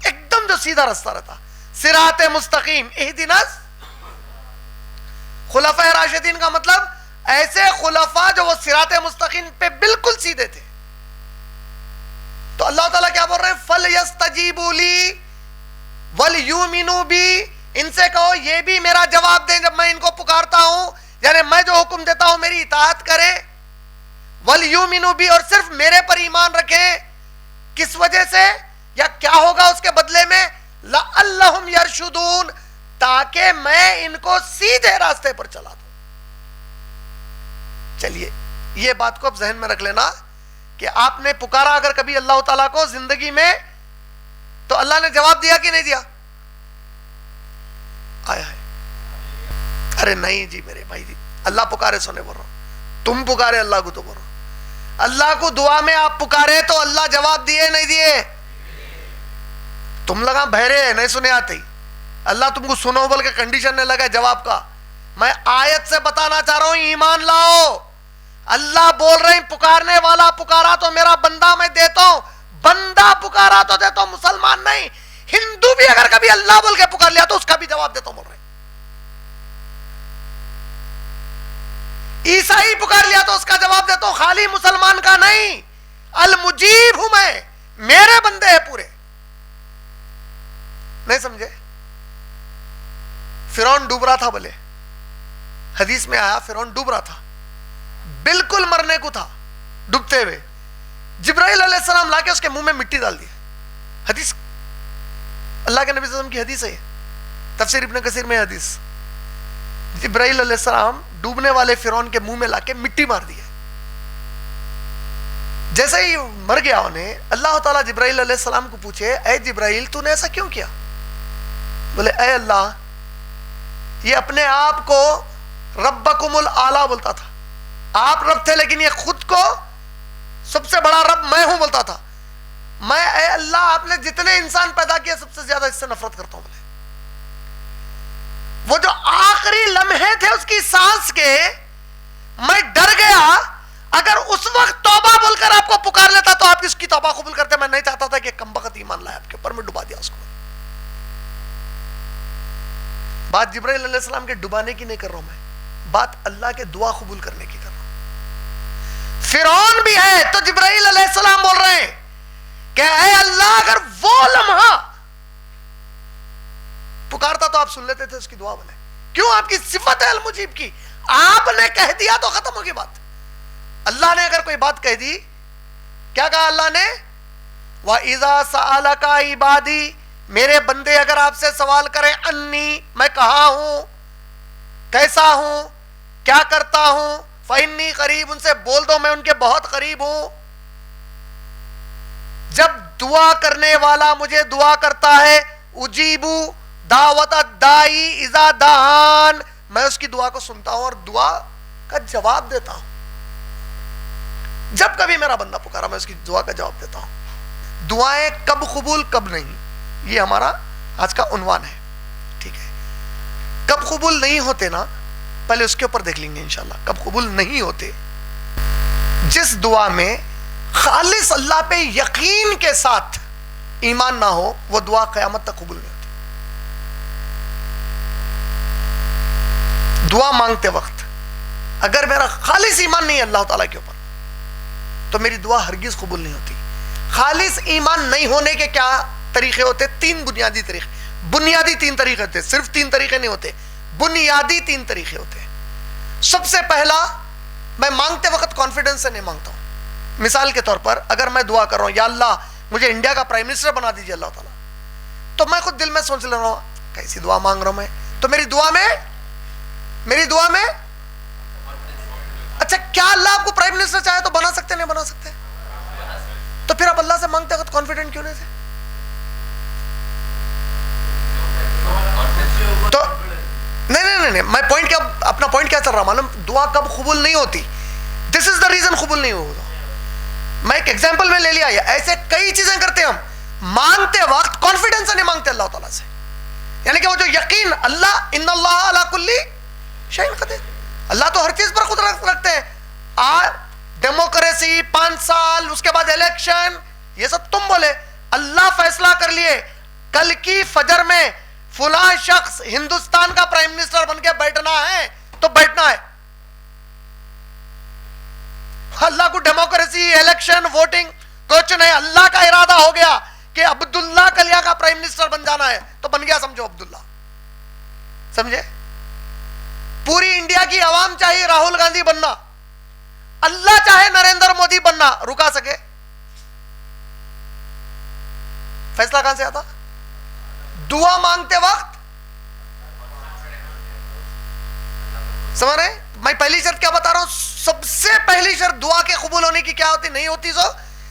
ایک دم جو سیدھا رستہ رہتا، صراط مستقیم. اہدنا. خلفاء راشدین کا مطلب ایسے خلفاء جو وہ صراط مستقیم پہ بالکل سیدھے تھے. تو اللہ تعالیٰ کیا بول رہے ہیں؟ فَلْيَسْتَجِيبُوا لِي وَلْيُؤْمِنُوا بِي، ان سے کہو یہ بھی میرا جواب دیں جب میں ان کو پکارتا ہوں، یعنی میں جو حکم دیتا ہوں میری اطاعت کرے. وَلْيُؤْمِنُوا بِي، اور صرف میرے پر ایمان رکھیں. کس وجہ سے یا کیا ہوگا اس کے بدلے میں؟ لَعَلَّهُمْ يَرْشُدُونَ، تاکہ میں ان کو سیدھے راستے پر چلا دوں. چلیے یہ بات کو اب ذہن میں رکھ لینا کہ آپ نے پکارا اگر کبھی اللہ تعالیٰ کو زندگی میں تو اللہ نے جواب دیا کہ نہیں دیا؟ آیا ہے؟ ارے نہیں جی میرے بھائی جی، اللہ پکارے سونے بول رہا ہوں، تم پکارے اللہ کو تو بول رہا ہوں. اللہ کو دعا میں آپ پکارے تو اللہ جواب دیے نہیں دیے؟ تم لگا بہرے نہیں سنے آتے ہی، اللہ تم کو سنو بول کے کنڈیشن نے لگا جواب کا. میں آیت سے بتانا چاہ رہا ہوں ایمان لاؤ. اللہ بول رہے ہیں پکارنے والا پکارا تو میرا بندہ میں دیتا ہوں، بندہ پکارا تو دیتا ہوں، مسلمان نہیں. ہندو بھی اگر کبھی اللہ بول کے پکار لیا تو اس کا بھی جواب دیتا ہوں بول رہے ہیں. عیسائی پکار لیا تو اس کا جواب دیتا ہوں، خالی مسلمان کا نہیں. المجیب ہوں میں، میرے بندے ہیں پورے. نہیں سمجھے؟ فرعون ڈوب رہا تھا، بولے حدیث میں آیا فرعون ڈوب رہا تھا، بالکل مرنے کو تھا ڈوبتے ہوئے. جبرائیل علیہ السلام لا کے اس کے منہ میں مٹی ڈال دی. حدیث اللہ کے نبی صلی اللہ علیہ وسلم کی حدیث ہے، تفسیر ابن کثیر میں حدیث. جبرائیل علیہ السلام ڈوبنے والے فرعون کے منہ میں لا کے مٹی مار دی. جیسے ہی مر گیا انہیں، اللہ تعالیٰ جبرائیل علیہ السلام کو پوچھے، اے جبرائیل تو نے ایسا کیوں کیا؟ بولے اے اللہ، یہ اپنے آپ کو ربکم الاعلی بولتا تھا، آپ رب تھے، لیکن یہ خود کو سب سے بڑا رب میں ہوں بولتا تھا. میں اے اللہ آپ نے جتنے انسان پیدا کیے سب سے زیادہ اس سے نفرت کرتا ہوں. بولے وہ جو آخری لمحے تھے اس کی سانس کے، میں ڈر گیا اگر اس وقت توبہ بول کر آپ کو پکار لیتا تو آپ اس کی توبہ قبول کرتے. میں نہیں چاہتا تھا کہ کم بخت ایمان لائے آپ کے اوپر، میں ڈبا دیا اس کو. بات جبرائیل علیہ السلام کے ڈبانے کی نہیں کر رہا ہوں میں، بات اللہ کے دعا قبول کرنے کی کر رہا ہوں. فرعون بھی ہے تو جبرائیل علیہ السلام بول رہے ہیں کہ اے اللہ اگر وہ لمحہ پکارتا تو آپ سن لیتے تھے اس کی دعا. بولے کیوں؟ آپ کی صفت ہے المجیب کی، آپ نے کہہ دیا تو ختم ہوگی بات. اللہ نے اگر کوئی بات کہہ دی، کیا کہا اللہ نے؟ وَإِذَا سَأَلَكَ عِبَادِي، میرے بندے اگر آپ سے سوال کریں، انی، میں کہاں ہوں، کیسا ہوں، کیا کرتا ہوں، فَإِنِّي قریب، ان سے بول دو میں ان کے بہت قریب ہوں. جب دعا کرنے والا مجھے دعا کرتا ہے، اجیبو دعوت الدائی اذا دعان، میں اس کی دعا کو سنتا ہوں اور دعا کا جواب دیتا ہوں. جب کبھی میرا بندہ پکارا میں اس کی دعا کا جواب دیتا ہوں. دعائیں کب قبول کب نہیں، یہ ہمارا آج کا عنوان ہے. ٹھیک ہے، کب قبول نہیں ہوتے نا، پہلے اس کے اوپر دیکھ لیں گے انشاءاللہ. کب قبول نہیں ہوتے؟ جس دعا میں خالص اللہ پہ یقین کے ساتھ ایمان نہ ہو، وہ دعا قیامت تک قبول نہیں ہوتی. دعا مانگتے وقت اگر میرا خالص ایمان نہیں ہے اللہ تعالیٰ کے اوپر تو میری دعا ہرگز قبول نہیں ہوتی. خالص ایمان نہیں ہونے کے کیا طریقے ہوتے؟ تین بنیادی طریقے، بنیادی تین طریقے ہوتے، صرف تین طریقے نہیں ہوتے، بنیادی تین طریقے ہوتے ہیں۔ سب سے پہلا، میں مانگتے وقت کانفیڈنس سے نہیں مانگتا ہوں۔ مثال کے طور پر اگر میں دعا کر رہا ہوں یا اللہ مجھے انڈیا کا پرائم منسٹر بنا دیجیے اللہ تعالیٰ، تو میں خود دل میں سوچ لے رہا ہوں کیسی دعا مانگ رہا ہوں میں، تو میری دعا میں اچھا کیا اللہ آپ کو پرائم منسٹر چاہے تو بنا سکتے نہیں بنا سکتے؟ تو پھر آپ اللہ سے مانگتے وقت کانفیڈنٹ کیوں نہیں تھے؟ تو نہیں میں پوائنٹ کیا، اپنا پوائنٹ کیا چل رہا معلوم؟ دعا کب قبول نہیں ہوتی، دس از دا ریزن قبول نہیں ہوگا۔ میں ایک ایگزامپل میں لے لیا، ایسے کئی چیزیں کرتے ہیں ہم، مانگتے وقت کانفیڈنس سے نہیں مانگتے اللہ تعالیٰ سے، یعنی کہ وہ جو یقین، اللہ ان اللہ علی کل شیء قدیر، اللہ تو ہر چیز پر قدرت رکھتے ہیں۔ ڈیموکریسی 5 سال، اس کے بعد الیکشن، یہ سب تم بولے، اللہ فیصلہ کر لیے کل کی فجر میں فلاں شخص ہندوستان کا پرائم منسٹر بن کے بیٹھنا ہے تو بیٹھنا ہے۔ اللہ کو ڈیموکریسی، الیکشن، ووٹنگ کچھ نہیں، اللہ کا ارادہ ہو گیا کہ عبداللہ کلیا کا پرائم منسٹر بن جانا ہے تو بن گیا، سمجھو عبداللہ، سمجھے؟ پوری انڈیا کی عوام چاہیے راہل گاندھی بننا، اللہ چاہے نریندر مودی بننا، رکا سکے؟ فیصلہ کہاں سے آتا؟ دعا مانگتے وقت، سمجھ رہے؟ میں پہلی شرط کیا بتا رہا ہوں؟ سب سے پہلی شرط دعا کے قبول ہونے کی کیا ہوتی؟ نہیں ہوتی، سو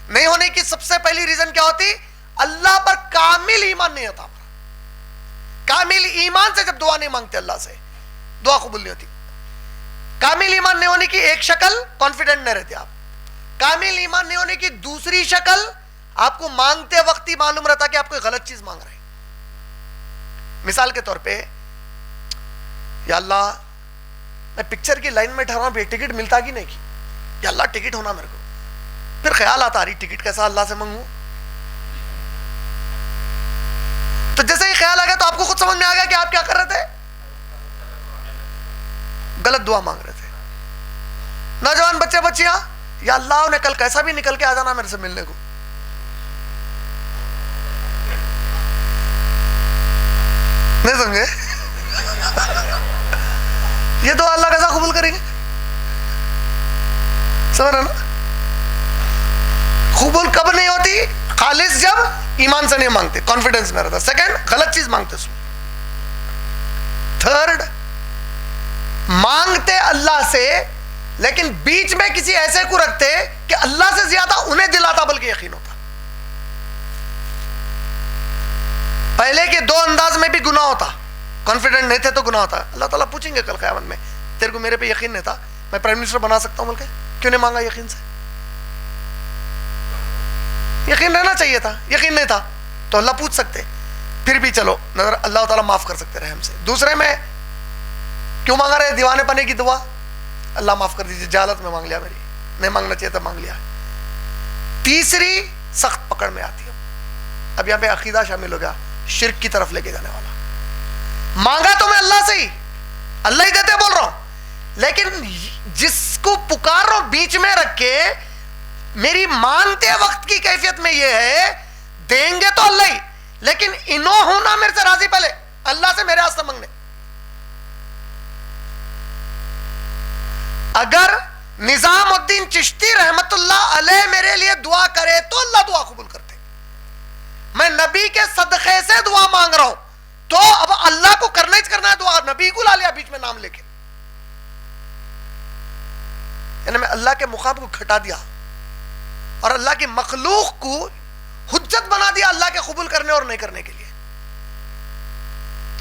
نہیں ہونے کی سب سے پہلی ریزن کیا ہوتی؟ اللہ پر کامل ایمان نہیں ہوتا۔ کامل ایمان سے جب دعا نہیں مانگتے اللہ سے، دعا قبول نہیں ہوتی۔ کامل ایمان نہیں ہونے کی ایک شکل، کانفیڈنٹ نہیں رہتے آپ۔ کامل ایمان نہیں ہونے کی دوسری شکل، آپ کو مانگتے وقت ہی معلوم رہتا کہ آپ کوئی غلط چیز مانگ رہے ہیں۔ مثال کے طور پہ، یا اللہ میں پکچر کی لائن میں ٹھہرا ہوں، ٹکٹ ملتا کہ نہیں کی، یا اللہ ٹکٹ ہونا میرے کو، پھر خیال آتا رہی ٹکٹ کیسا اللہ سے مانگوں، تو جیسے ہی خیال آ گیا تو آپ کو خود سمجھ میں آ گیا کہ آپ کیا کر رہے تھے؟ غلط دعا مانگ رہے تھے۔ نوجوان بچے بچیاں، یا اللہ انہیں کل کیسا بھی نکل کے آ جانا میرے سے ملنے کو، نہیں سمجھے؟ یہ تو اللہ کیسا قبول کریں گے؟ سمجھ رہے نا؟ قبول کب نہیں ہوتی؟ خالص جب ایمان سے نہیں مانگتے، کانفیڈنس میں رہتا۔ سیکنڈ، غلط چیز مانگتے اس میں۔ تھرڈ، مانگتے اللہ سے لیکن بیچ میں کسی ایسے کو رکھتے کہ اللہ سے زیادہ انہیں دل آتا بلکہ یقین ہوتا۔ پہلے کے دو انداز میں بھی گناہ ہوتا، کانفیڈنٹ نہیں تھے تو گناہ ہوتا۔ اللہ تعالیٰ پوچھیں گے کل قیامت میں، تیرے کو میرے پہ یقین نہیں تھا، میں پرائم منسٹر بنا سکتا ہوں بلکہ کیوں نہیں مانگا یقین سے؟ یقین رہنا چاہیے تھا، یقین نہیں تھا تو اللہ پوچھ سکتے، پھر بھی چلو نظر اللہ تعالیٰ معاف کر سکتے رہے ہم سے۔ دوسرے میں کیوں مانگا رہے؟ دیوانے پنے کی دعا، اللہ معاف کر دیجیے، جہالت میں مانگ لیا، میری نہیں مانگنا چاہیے تھا مانگ لیا۔ تیسری سخت پکڑ میں آتی ہے، اب یہاں پہ عقیدہ شامل ہو گیا، شرک کی طرف لے کے جانے والا۔ مانگا تو میں اللہ سے ہی، اللہ ہی دیتے بول رہا ہوں، لیکن جس کو پکار رہا ہوں بیچ میں رکھ کے، میری مانگتے وقت کی کیفیت میں یہ ہے، دیں گے تو اللہ ہی، لیکن انہوں ہونا میرے سے راضی، پہلے اللہ سے میرے واسطے مانگنے۔ اگر نظام الدین چشتی رحمت اللہ علیہ میرے لیے دعا کرے تو اللہ دعا قبول کرتے۔ میں نبی کے صدقے سے دعا مانگ رہا ہوں تو اب اللہ کو کرنا ہی کرنا ہے دعا، نبی کو لا لیا بیچ میں نام لے کے، یعنی میں اللہ کے مقام کو کھٹا دیا اور اللہ کی مخلوق کو حجت بنا دیا اللہ کے قبول کرنے اور نہیں کرنے کے لیے۔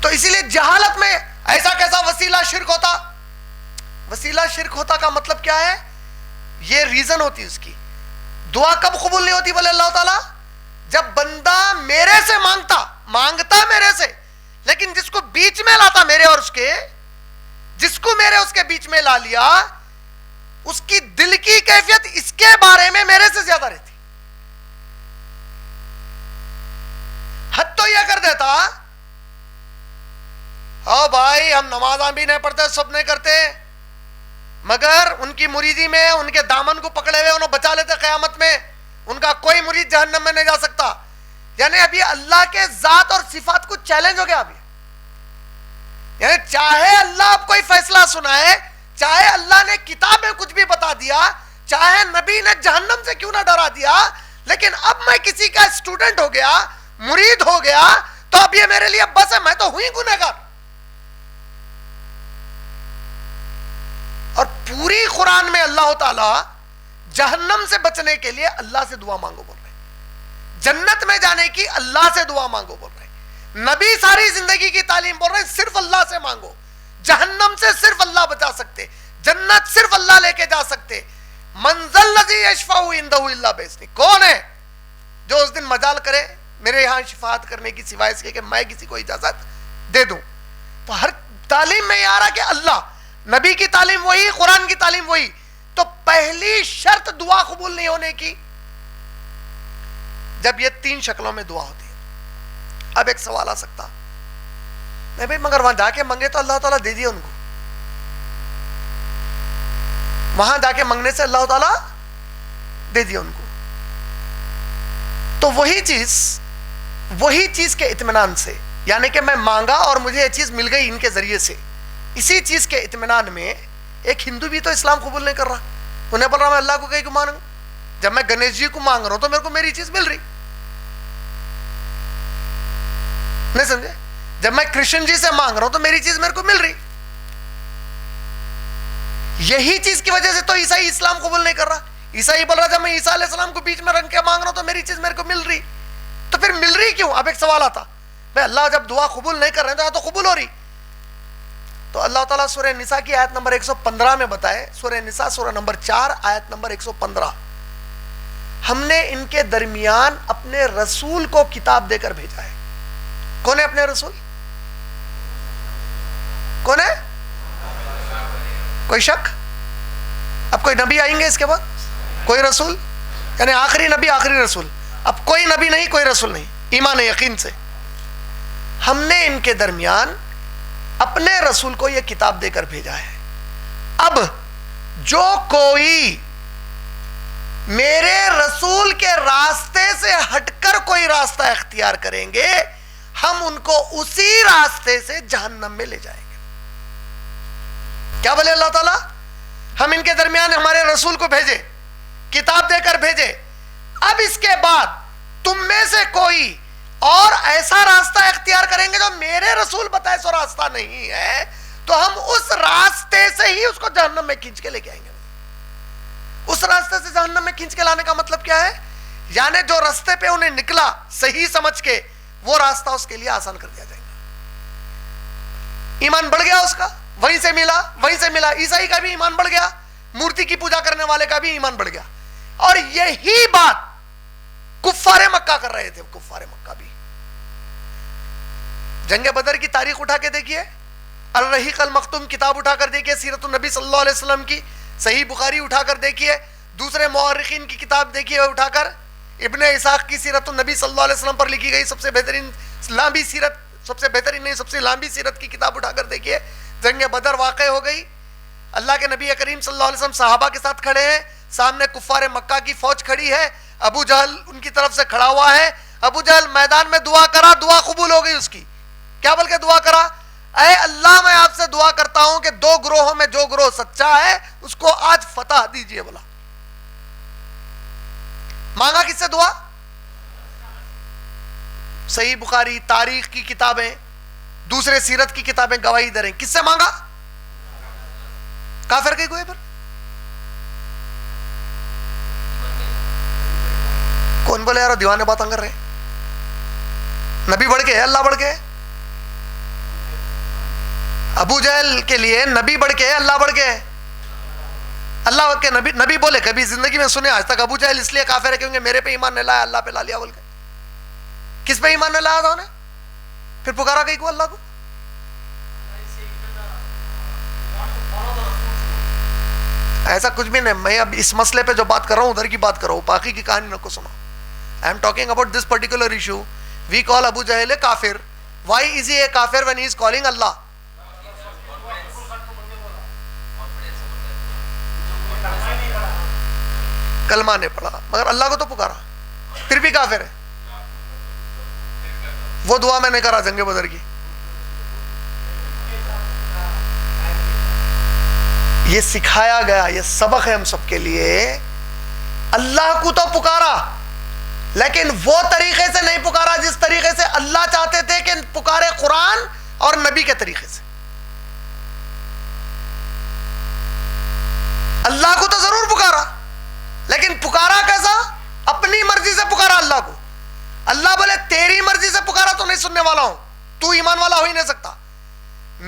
تو اسی لیے جہالت میں ایسا کیسا وسیلہ شرک ہوتا؟ وسیلہ شرک ہوتا کا مطلب کیا ہے؟ یہ ریزن ہوتی اس کی۔ دعا کب قبول نہیں ہوتی بولے اللہ تعالیٰ؟ جب بندہ میرے سے مانگتا میرے سے، لیکن جس کو بیچ میں لاتا میرے اور اس کے، جس کو میرے اس کے بیچ میں لا لیا، اس کی دل کی کیفیت اس کے بارے میں میرے سے زیادہ رہتی۔ حد تو یہ کر دیتا، او بھائی ہم نمازاں بھی نہیں پڑھتے، سب نہیں کرتے، مگر ان کی مریدی میں ان کے دامن کو پکڑے ہوئے انہوں بچا لیتے قیامت میں، ان کا کوئی مرید جہنم میں نہیں جا سکتا. یعنی ابھی اللہ کے ذات اور صفات کو چیلنج ہو گیا ابھی. یعنی چاہے اللہ آپ کوئی فیصلہ سنائے, چاہے اللہ نے کتاب میں کچھ بھی بتا دیا, چاہے نبی نے جہنم سے کیوں نہ ڈرا دیا, لیکن اب میں کسی کا اسٹوڈنٹ ہو گیا, مرید ہو گیا, تو اب یہ میرے لیے بس ہے, میں تو ہوئی گنہگار. اور پوری قرآن میں اللہ تعالی جہنم سے بچنے کے لیے اللہ سے دعا مانگو بول رہے ہیں, جنت میں جانے کی اللہ سے دعا مانگو بول رہے ہیں. نبی ساری زندگی کی تعلیم بول رہے ہیں صرف اللہ سے مانگو. جہنم سے صرف اللہ بچا سکتے, جنت صرف اللہ لے کے جا سکتے. منزل الذی یشفع عندہ الا باذنہ, کون ہے جو اس دن مجال کرے میرے یہاں شفاعت کرنے کی سوائے اس کے کہ میں کسی کو اجازت دے دوں. تو ہر تعلیم میں یہ آ رہا کہ اللہ, نبی کی تعلیم وہی, قرآن کی تعلیم وہی. تو پہلی شرط دعا قبول نہیں ہونے کی جب یہ 3 شکلوں میں دعا ہوتی ہے. اب ایک سوال آ سکتا, نہیں بھائی مگر وہاں جا کے منگے تو اللہ تعالیٰ دے دیا ان کو, وہاں جا کے منگنے سے اللہ تعالیٰ دے دیا ان کو. تو وہی چیز کے اطمینان سے, یعنی کہ میں مانگا اور مجھے یہ چیز مل گئی ان کے ذریعے سے, اسی چیز کے اطمینان میں ایک ہندو بھی تو اسلام قبول نہیں کر رہا. انہیں بول رہا میں اللہ کو کہیں کو مانگوں, جب میں گنیش جی کو مانگ رہا ہوں تو میرے کو میری چیز مل رہی, نہیں سمجھے؟ جب میں کرشن جی سے مانگ رہا ہوں تو میری چیز میرے کو مل رہی. یہی چیز کی وجہ سے تو عیسائی اسلام قبول نہیں کر رہا. عیسائی بول رہا جب میں عیسیٰ علیہ السلام کو بیچ میں رکھ کے مانگ رہا ہوں تو میری چیز میرے کو مل رہی. تو پھر مل رہی کیوں؟ اب ایک سوال آتا, بھائی اللہ جب دعا قبول نہیں کر رہے ہیں تو قبول ہو رہی. تو اللہ تعالیٰ سورہ نساء کی آیت نمبر 115 میں بتائے, سورہ نساء سورہ نمبر 4 آیت نمبر 115, ہم نے ان کے درمیان اپنے رسول کو کتاب دے کر بھیجا ہے. کون ہے اپنے رسول؟ کون ہے؟ کوئی شک؟ اب کوئی نبی آئیں گے اس کے بعد؟ کوئی رسول, یعنی آخری نبی آخری رسول. اب کوئی نبی نہیں, کوئی رسول نہیں, ایمان یقین سے. ہم نے ان کے درمیان اپنے رسول کو یہ کتاب دے کر بھیجا ہے. اب جو کوئی میرے رسول کے راستے سے ہٹ کر کوئی راستہ اختیار کریں گے, ہم ان کو اسی راستے سے جہنم میں لے جائیں گے. کیا بولے اللہ تعالیٰ؟ ہم ان کے درمیان ہمارے رسول کو بھیجے, کتاب دے کر بھیجے, اب اس کے بعد تم میں سے کوئی اور ایسا راستہ اختیار کریں گے جو میرے رسول بتائے سو راستہ نہیں ہے, تو ہم اس راستے سے ہی اس کو جہنم میں کھینچ کے لے کے آئیں گے. اس راستے سے جہنم میں کھینچ کے لانے کا مطلب کیا ہے؟ یعنی جو راستے پہ انہیں نکلا صحیح سمجھ کے, وہ راستہ اس کے لیے آسان کر دیا جائے گا. ایمان بڑھ گیا اس کا, وہیں سے ملا. عیسائی کا بھی ایمان بڑھ گیا, مورتی کی پوجا کرنے والے کا بھی ایمان بڑھ گیا. اور یہی بات کفار مکہ کر رہے تھے. کفار مکہ بھی جنگ بدر کی تاریخ اٹھا کے دیکھیے, الرحیق المختوم کتاب اٹھا کر دیکھیے, سیرت النبی صلی اللہ علیہ وسلم کی صحیح بخاری اٹھا کر دیکھیے, دوسرے مورخین کی کتاب دیکھیے اٹھا کر, ابن اسحاق کی سیرت النبی صلی اللہ علیہ وسلم پر لکھی گئی سب سے بہترین لمبی سیرت, سب سے بہترین نہیں سب سے لمبی سیرت کی کتاب اٹھا کر دیکھیے. جنگ بدر واقع ہو گئی, اللہ کے نبی کریم صلی اللہ علیہ وسلم صحابہ کے ساتھ کھڑے ہیں, سامنے کفار مکہ کی فوج کھڑی ہے, ابو جہل ان کی طرف سے کھڑا ہوا ہے. ابو جہل میدان میں دعا کرا, دعا قبول ہو گئی اس کی. کیا بول کے دعا کرا؟ اے اللہ میں آپ سے دعا کرتا ہوں کہ 2 گروہوں میں جو گروہ سچا ہے اس کو آج فتح دیجئے. بولا مانگا کس سے دعا؟ صحیح بخاری, تاریخ کی کتابیں, دوسرے سیرت کی کتابیں گواہی دے رہے ہیں. کس سے مانگا؟ کافر کے گوئے پر. کون بولے یار دیوانے باتیں کر رہے ہیں؟ نبی بڑھ کے ہے, اللہ بڑھ کے ہے. ابو جہل کے لیے نبی بڑھ کے ہے, اللہ بڑھ کے ہے. اللہ کے نبی بولے کبھی زندگی میں سنے آج تک ابو جہل اس لیے کافر ہے کیونکہ میرے پہ ایمان نہیں لایا, اللہ پہ لا لیا بول کے. کس پہ ایمان نہیں لایا تھا انہیں؟ پھر پکارا کہیں کو اللہ کو. ایسا کچھ بھی نہیں. میں اب اس مسئلے پہ جو بات کر رہا ہوں ادھر کی بات کر رہا ہوں, باقی کی کہانی نہ کو سنا. I am talking about this particular issue. We call Abu Jahl a kafir. Why is he a kafir when he is calling Allah? کلمہ نے پڑھا مگر اللہ کو تو پکارا پھر بھی کافر ہے. وہ دعا میں نے کرا جنگ بدر کی. یہ سکھایا گیا, یہ سبق ہے ہم سب کے لیے. اللہ کو تو پکارا لیکن وہ طریقے سے نہیں پکارا جس طریقے سے اللہ چاہتے تھے کہ پکارے قرآن اور نبی کے طریقے سے. اللہ کو تو ضرور پکارا لیکن پکارا کیسا؟ اپنی مرضی سے پکارا اللہ کو. اللہ بولے تیری مرضی سے پکارا تو نہیں سننے والا ہوں, تو ایمان والا ہو ہی نہیں سکتا.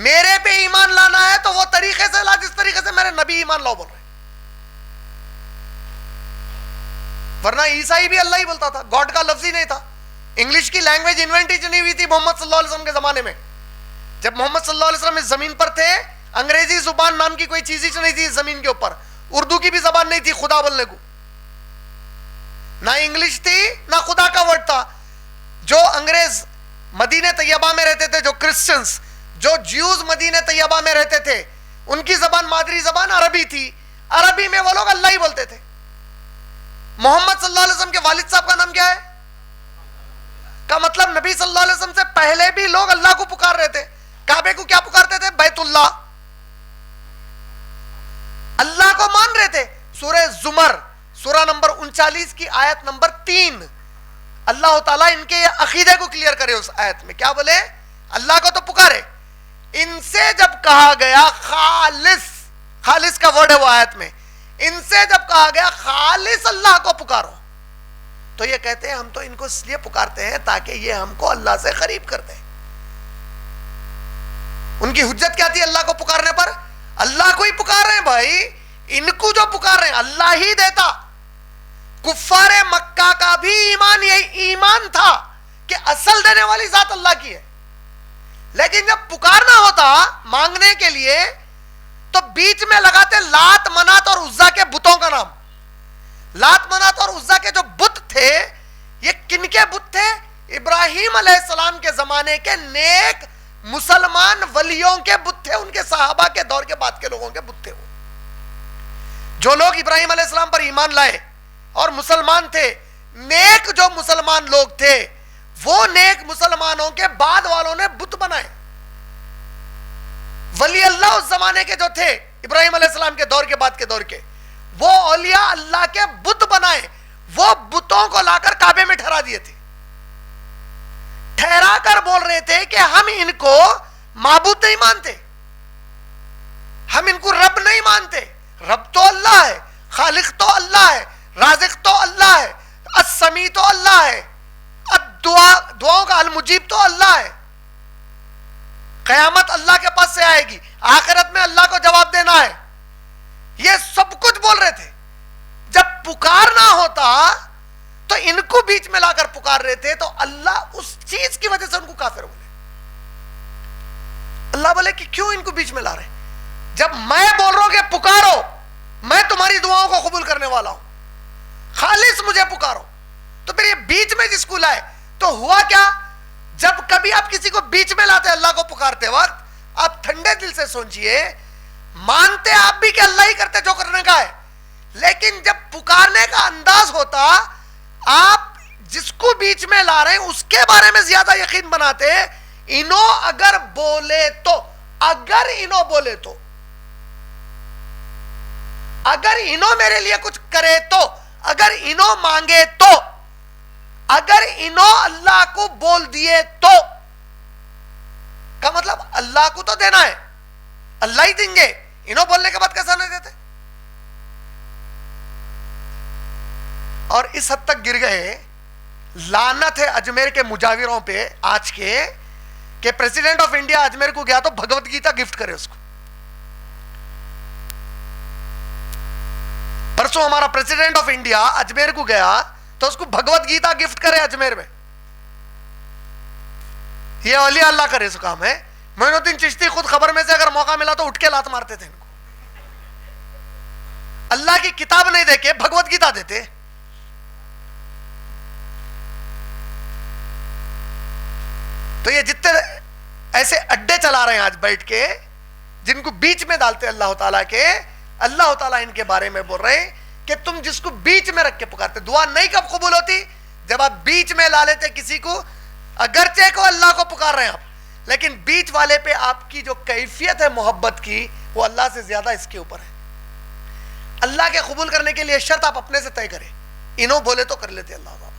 میرے پہ ایمان لانا ہے تو وہ طریقے سے لا جس طریقے سے میرے نبی ایمان لاؤ بول رہے. ورنہ عیسائی بھی اللہ ہی بولتا تھا, گاڈ کا لفظ ہی نہیں تھا. انگلش کی لینگویج انوینٹ ہی نہیں ہوئی تھی محمد صلی اللہ علیہ وسلم کے زمانے میں. جب محمد صلی اللہ علیہ وسلم اس زمین پر تھے انگریزی زبان نام کی کوئی چیز ہی نہیں تھی اس زمین کے اوپر. اردو کی بھی زبان نہیں تھی خدا بولنے کو, نہ انگلش تھی نہ خدا کا ورڈ تھا. جو انگریز مدینہ طیبہ میں رہتے تھے, جو کرسچنز, جو جیوز مدینہ طیبہ میں رہتے تھے, ان کی زبان مادری زبان عربی تھی. عربی میں وہ لوگ اللہ ہی بولتے تھے. محمد صلی اللہ علیہ وسلم کے والد صاحب کا نام کیا ہے؟ کا مطلب نبی صلی اللہ علیہ وسلم سے پہلے بھی لوگ اللہ کو پکار رہے تھے. کعبے کو کیا پکارتے تھے؟ بیت اللہ. اللہ کو مان رہے تھے. سورہ زمر سورہ نمبر 39 کی آیت نمبر 3, اللہ تعالیٰ ان کے عقیدے کو کلیئر کرے. اس آیت میں کیا بولے؟ اللہ کو تو پکارے. ان سے جب کہا گیا خالص, خالص کا ورڈ ہے وہ آیت میں, ان سے جب کہا گیا خالص اللہ کو پکارو تو یہ کہتے ہیں ہم تو ان کو اس لیے پکارتے ہیں تاکہ یہ ہم کو اللہ سے قریب کر دیں. ان کی حجت کیا تھی اللہ کو پکارنے پر؟ اللہ کو ہی پکار رہے ہیں بھائی, ان کو جو پکار رہے ہیں اللہ ہی دیتا. کفار مکہ کا بھی ایمان یہی ایمان تھا کہ اصل دینے والی ذات اللہ کی ہے. لیکن جب پکارنا ہوتا مانگنے کے لیے تو بیچ میں لگاتے لات منات اور عزا کے بتوں کا نام. لات منات اور عزا کے جو بت تھے یہ کن کے بت تھے؟ ابراہیم علیہ السلام کے زمانے کے نیک مسلمان ولیوں کے بت تھے. ان کے صحابہ کے دور کے بعد کے لوگوں کے بت تھے. وہ جو لوگ ابراہیم علیہ السلام پر ایمان لائے اور مسلمان تھے, نیک جو مسلمان لوگ تھے, وہ نیک مسلمانوں کے بعد والوں نے بت بنائے. ولی اللہ اس زمانے کے جو تھے ابراہیم علیہ السلام کے دور کے بعد کے دور کے, وہ اولیاء اللہ کے بت بنائے. وہ بتوں کو لا کر کعبے میں ٹھہرا دیے تھے. ٹھہرا کر بول رہے تھے کہ ہم ان کو معبود نہیں مانتے, ہم ان کو رب نہیں مانتے. رب تو اللہ ہے, خالق تو اللہ ہے, رازق تو اللہ ہے, السمیع تو اللہ ہے, دعاؤں کا المجیب تو اللہ ہے. قیامت اللہ کے پاس سے آئے گی, آخرت میں اللہ کو جواب دینا ہے. یہ سب کچھ بول رہے تھے. جب پکارنا ہوتا تو ان کو بیچ میں لا کر پکار رہے تھے تو اللہ اس چیز کی وجہ سے ان کو کافر بولے. اللہ بولے کہ کیوں ان کو بیچ میں لا رہے؟ جب میں بول رہا ہوں کہ پکارو, میں تمہاری دعاؤں کو قبول کرنے والا ہوں, خالص مجھے پکارو, تو پھر یہ بیچ میں جس کو لائے تو ہوا کیا؟ جب کبھی آپ کسی کو بیچ میں لاتے اللہ کو پکارتے وقت, آپ ٹھنڈے دل سے سوچئے, مانتے آپ بھی کہ اللہ ہی کرتے جو کرنے کا ہے, لیکن جب پکارنے کا انداز ہوتا آپ جس کو بیچ میں لا رہے ہیں اس کے بارے میں زیادہ یقین بناتے. انہوں اگر بولے تو, اگر انہوں بولے تو, اگر انہوں میرے لیے کچھ کرے تو, اگر انہوں مانگے تو, اگر انہوں اللہ کو بول دیے تو, کا مطلب اللہ کو تو دینا ہے, اللہ ہی دیں گے. انہوں بولنے کے بعد کیسا نہیں دیتے؟ اور اس حد تک گر گئے, لعنت ہے اجمیر کے مجاوروں پہ آج کے, کہ پریزیڈنٹ آف انڈیا اجمیر کو گیا تو بھگوت گیتا گفٹ کرے اس کو. پرسوں ہمارا پریزیڈنٹ آف انڈیا اجمیر کو گیا تو اس کو بھگوت گیتا گفٹ کرے اجمیر میں. یہ اولیاء اللہ کرے اس کام ہے. معین الدین چشتی خود خبر میں سے اگر موقع ملا تو اٹھ کے لات مارتے تھے ان کو. اللہ کی کتاب نہیں دے کے بھگوت گیتا دیتے. تو یہ جتنے ایسے اڈے چلا رہے ہیں آج بیٹھ کے, جن کو بیچ میں ڈالتے اللہ تعالیٰ کے, اللہ تعالیٰ ان کے بارے میں بول رہے ہیں کہ تم جس کو بیچ میں رکھ کے پکارتے. دعا نہیں کب قبول ہوتی؟ جب آپ بیچ میں لا لیتے کسی کو, اگرچہ کو اللہ کو پکار رہے ہیں آپ, لیکن بیچ والے پہ آپ کی جو کیفیت ہے محبت کی وہ اللہ سے زیادہ اس کے اوپر ہے. اللہ کے قبول کرنے کے لیے شرط آپ اپنے سے طے کریں, انہوں بولے تو کر لیتے اللہ تعالیٰ.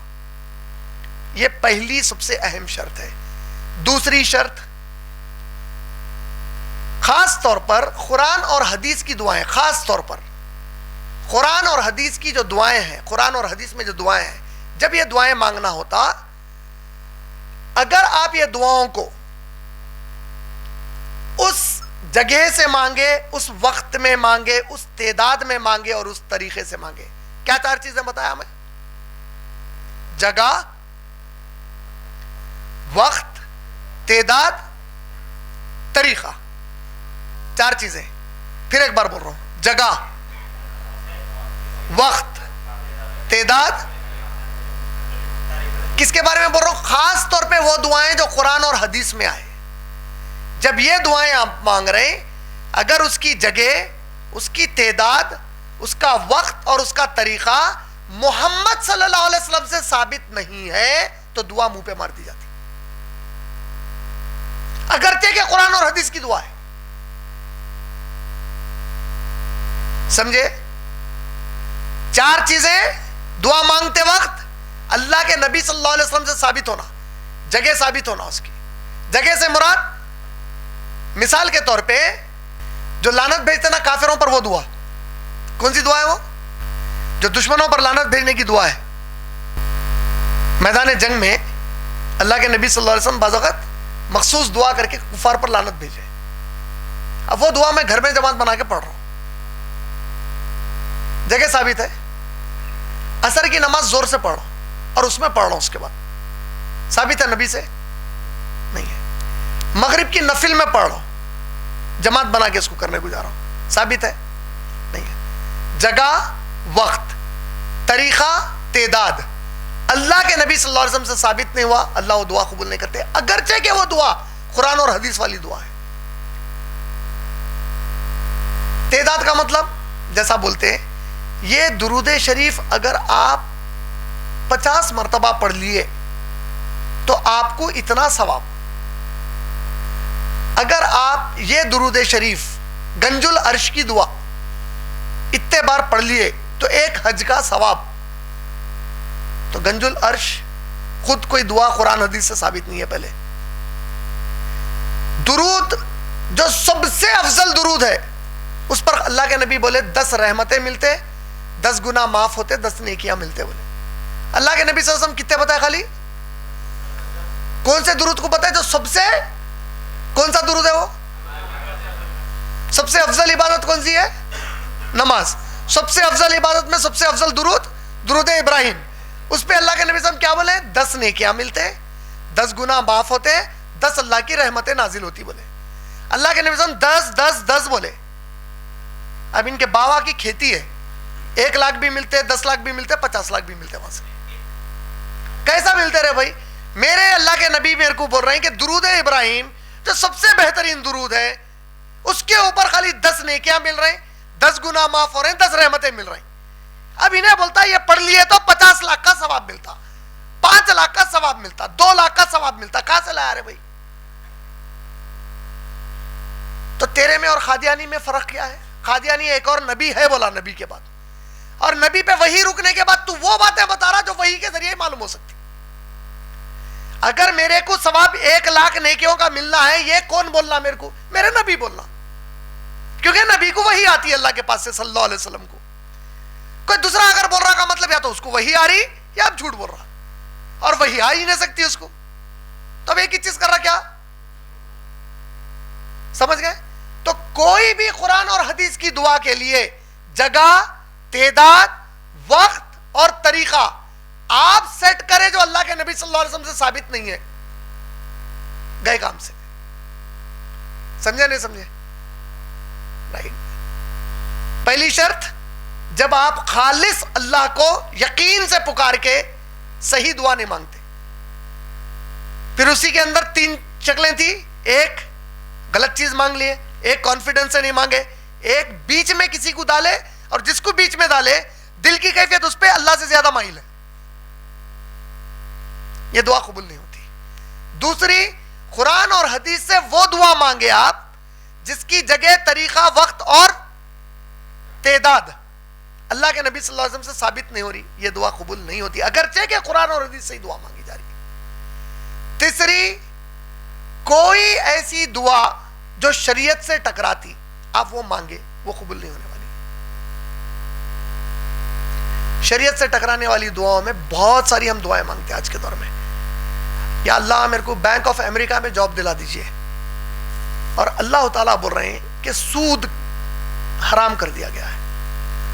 یہ پہلی سب سے اہم شرط ہے. دوسری شرط, خاص طور پر قرآن اور حدیث کی دعائیں, خاص طور پر قرآن اور حدیث کی جو دعائیں ہیں, قرآن اور حدیث میں جو دعائیں ہیں, جب یہ دعائیں مانگنا ہوتا, اگر آپ یہ دعاؤں کو اس جگہ سے مانگے, اس وقت میں مانگے, اس تعداد میں مانگے اور اس طریقے سے مانگے. کیا 4 چیزیں بتایا ہمیں؟ جگہ, وقت, تعداد, طریقہ. 4 چیزیں. پھر ایک بار بول رہا ہوں, جگہ, وقت, تعداد. کس کے بارے میں بول رہا ہوں؟ خاص طور پہ وہ دعائیں جو قرآن اور حدیث میں آئے. جب یہ دعائیں آپ مانگ رہے ہیں, اگر اس کی جگہ, اس کی تعداد, اس کا وقت اور اس کا طریقہ محمد صلی اللہ علیہ وسلم سے ثابت نہیں ہے تو دعا منہ پہ مار دی جاتی, اگرچہ کہ قرآن اور حدیث کی دعا ہے. سمجھے؟ 4 چیزیں دعا مانگتے وقت اللہ کے نبی صلی اللہ علیہ وسلم سے ثابت ہونا, جگہ ثابت ہونا. اس کی جگہ سے مراد مثال کے طور پہ جو لعنت بھیجتے نا کافروں پر, وہ دعا کون سی دعا ہے؟ وہ جو دشمنوں پر لعنت بھیجنے کی دعا ہے. میدان جنگ میں اللہ کے نبی صلی اللہ علیہ وسلم بعض وقت مخصوص دعا کر کے کفار پر لعنت بھیجے. اب وہ دعا میں گھر میں جماعت بنا کے پڑھ رہا ہوں, جگہ ثابت ہے. عصر کی نماز زور سے پڑھ رہا ہوں اور اس میں پڑھ رہا ہوں, اس کے بعد ثابت ہے نبی سے نہیں ہے. مغرب کی نفل میں پڑھ رہا ہوں, جماعت بنا کے اس کو کرنے کو جا رہا ہوں, ثابت ہے نہیں ہے. جگہ, وقت, طریقہ, تعداد اللہ کے نبی صلی اللہ علیہ وسلم سے ثابت نہیں ہوا, اللہ وہ دعا قبول نہیں کرتے, اگرچہ کہ وہ دعا قرآن اور حدیث والی دعا ہے. تعداد کا مطلب جیسا بولتے ہیں, یہ درود شریف اگر آپ 50 مرتبہ پڑھ لیے تو آپ کو اتنا ثواب. اگر آپ یہ درود شریف گنج العرش کی دعا اتنے بار پڑھ لیے تو ایک حج کا ثواب. تو گنج العرش خود کوئی دعا قرآن حدیث سے ثابت نہیں ہے. پہلے درود جو سب سے افضل درود ہے, اس پر اللہ کے نبی بولے 10 رحمتیں ملتے, 10 گناہ معاف ہوتے, 10 نیکیاں ملتے. بولے اللہ کے نبی صلی اللہ علیہ وسلم کتنے بتائے؟ خالی کون سے درود کو بتائے جو سب سے, کون سا درود ہے وہ؟ سب سے افضل عبادت کون سی ہے؟ نماز. سب سے افضل عبادت میں سب سے افضل درود درود ابراہیم. اس پہ اللہ کے نبی صلی اللہ علیہ وسلم کیا بولے؟ 10 نیکیاں ملتے, 10 گناہ معاف ہوتے, 10 اللہ کی رحمتیں نازل ہوتی. بولے اللہ کے نبی صلی اللہ علیہ وسلم 10 10 10 بولے. اب ان کے باوا کی کھیتی ہے, 1 لاکھ بھی ملتے, 10 لاکھ بھی ملتے, 50 لاکھ بھی ملتے. وہاں سے کیسا ملتے رہے بھائی؟ میرے اللہ کے نبی میرے کو بول رہے ہیں کہ درود ابراہیم جو سب سے بہترین درود ہے, اس کے اوپر خالی 10 نیکیاں مل رہے ہیں, 10 گناہ معاف ہو رہے ہیں, 10 رحمتیں مل رہی. اب انہیں بولتا ہے یہ پڑھ لیے تو 50 لاکھ کا ثواب ملتا, 5 لاکھ کا ثواب ملتا, 2 لاکھ کا ثواب ملتا. کہاں سے لایا رہے بھائی؟ تو تیرے میں اور قادیانی میں فرق کیا ہے؟ قادیانی ایک اور نبی ہے بولا نبی کے بعد, اور نبی پہ وحی رکنے کے بعد تو وہ باتیں بتا رہا جو وحی کے ذریعے معلوم ہو سکتی. اگر میرے کو ثواب 1 لاکھ نیکیوں کا ملنا ہے, یہ کون بولنا میرے کو؟ میرے نبی بولنا, کیونکہ نبی کو وحی آتی ہے اللہ کے پاس سے صلی اللہ علیہ وسلم کو. کوئی دوسرا اگر بول رہا کا مطلب یا تو اس کو وحی آ رہی یا آپ جھوٹ بول رہا, اور وحی آ ہی نہیں سکتی اس کو, تو اب ایک ہی چیز کر رہا. کیا سمجھ گئے؟ تو کوئی بھی قرآن اور حدیث کی دعا کے لیے جگہ, تعداد, وقت اور طریقہ آپ سیٹ کرے جو اللہ کے نبی صلی اللہ علیہ وسلم سے ثابت نہیں ہے, گئے کام سے. سمجھے نہیں سمجھے؟ رائٹ. پہلی شرط, جب آپ خالص اللہ کو یقین سے پکار کے صحیح دعا نہیں مانگتے. پھر اسی کے اندر 3 شکلیں تھی, ایک غلط چیز مانگ لیے, ایک کانفیڈنس سے نہیں مانگے, ایک بیچ میں کسی کو ڈالے, اور جس کو بیچ میں ڈالے دل کی کیفیت اس پہ اللہ سے زیادہ مائل ہے، یہ دعا قبول نہیں ہوتی۔ دوسری، قرآن اور حدیث سے وہ دعا مانگے آپ جس کی جگہ، طریقہ، وقت اور تعداد اللہ کے نبی صلی اللہ علیہ وسلم سے ثابت نہیں ہو رہی، یہ دعا قبول نہیں ہوتی، اگرچہ کہ قرآن اور حدیث سے ہی دعا مانگی جا رہی ہے۔ تیسری، کوئی ایسی دعا جو شریعت سے ٹکراتی آپ وہ مانگے، وہ قبول نہیں ہونے والی۔ شریعت سے ٹکرانے والی دعاؤں میں بہت ساری ہم دعائیں مانگتے ہیں آج کے دور میں، یا اللہ میرے کو بینک آف امریکہ میں جاب دلا دیجئے، اور اللہ تعالیٰ بول رہے ہیں کہ سود حرام کر دیا گیا ہے۔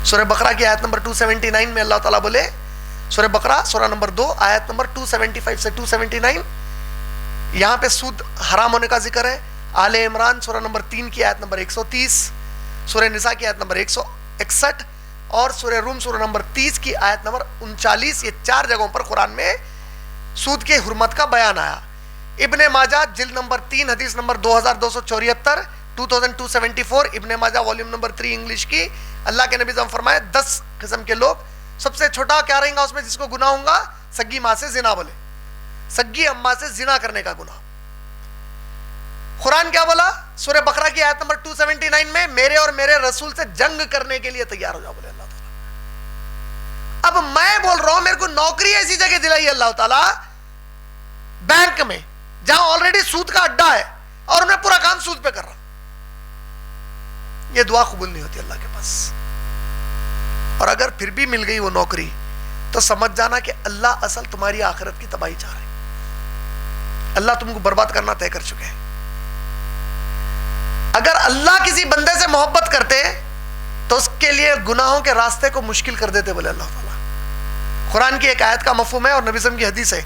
سورہ بقرہ کی آیت نمبر 279 میں اللہ تعالیٰ بولے، سورہ بقرہ سورہ نمبر 2 آیت نمبر 275 سے 279، یہاں پہ سود حرام ہونے کا ذکر ہے۔ آل عمران سورہ نمبر 3 کی آیت نمبر 130، سورہ نساء کی آیت نمبر 161 اور سورہ روم سورہ نمبر 30 کی آیت نمبر 39، یہ 4 جگہوں پر قرآن میں سود کے حرمت کا بیان آیا۔ ابن ماجہ جلد نمبر 3 حدیث نمبر 2274، 2274، ابن ماجہ والیوم نمبر 3 انگلش کی، اللہ کے نبی صلی اللہ علیہ وسلم فرمائے 10 قسم کے لوگ، سب سے چھوٹا کیا رہیں گا اس میں جس کو گناہ ہوں گا؟ سگی ماں سے زنا، بولے سگی اماں سے زنا کرنے کا گناہ۔ قرآن کیا بولا؟ سورہ بقرہ کی آیت نمبر 279 میں میرے اور میرے رسول سے جنگ کرنے کے لیے تیار ہو جاؤ، بولے اللہ تعالیٰ۔ اب میں بول رہا ہوں میرے کو نوکری ایسی جگہ دلائی اللہ تعالیٰ بینک میں جہاں آلریڈی سود کا اڈا ہے اور میں پورا کام سود پہ کر رہا ہوں، یہ دعا قبول نہیں ہوتی اللہ کے پاس۔ اور اگر پھر بھی مل گئی وہ نوکری تو سمجھ جانا کہ اللہ اصل تمہاری آخرت کی تباہی چاہ رہے ہیں، اللہ تم کو برباد کرنا طے کر چکے ہیں۔ اگر اللہ کسی بندے سے محبت کرتے تو اس کے لیے گناہوں کے راستے کو مشکل کر دیتے، بولے اللہ تعالیٰ۔ قرآن کی ایک آیت کا مفہوم ہے اور نبی صلی اللہ علیہ وسلم کی حدیث ہے،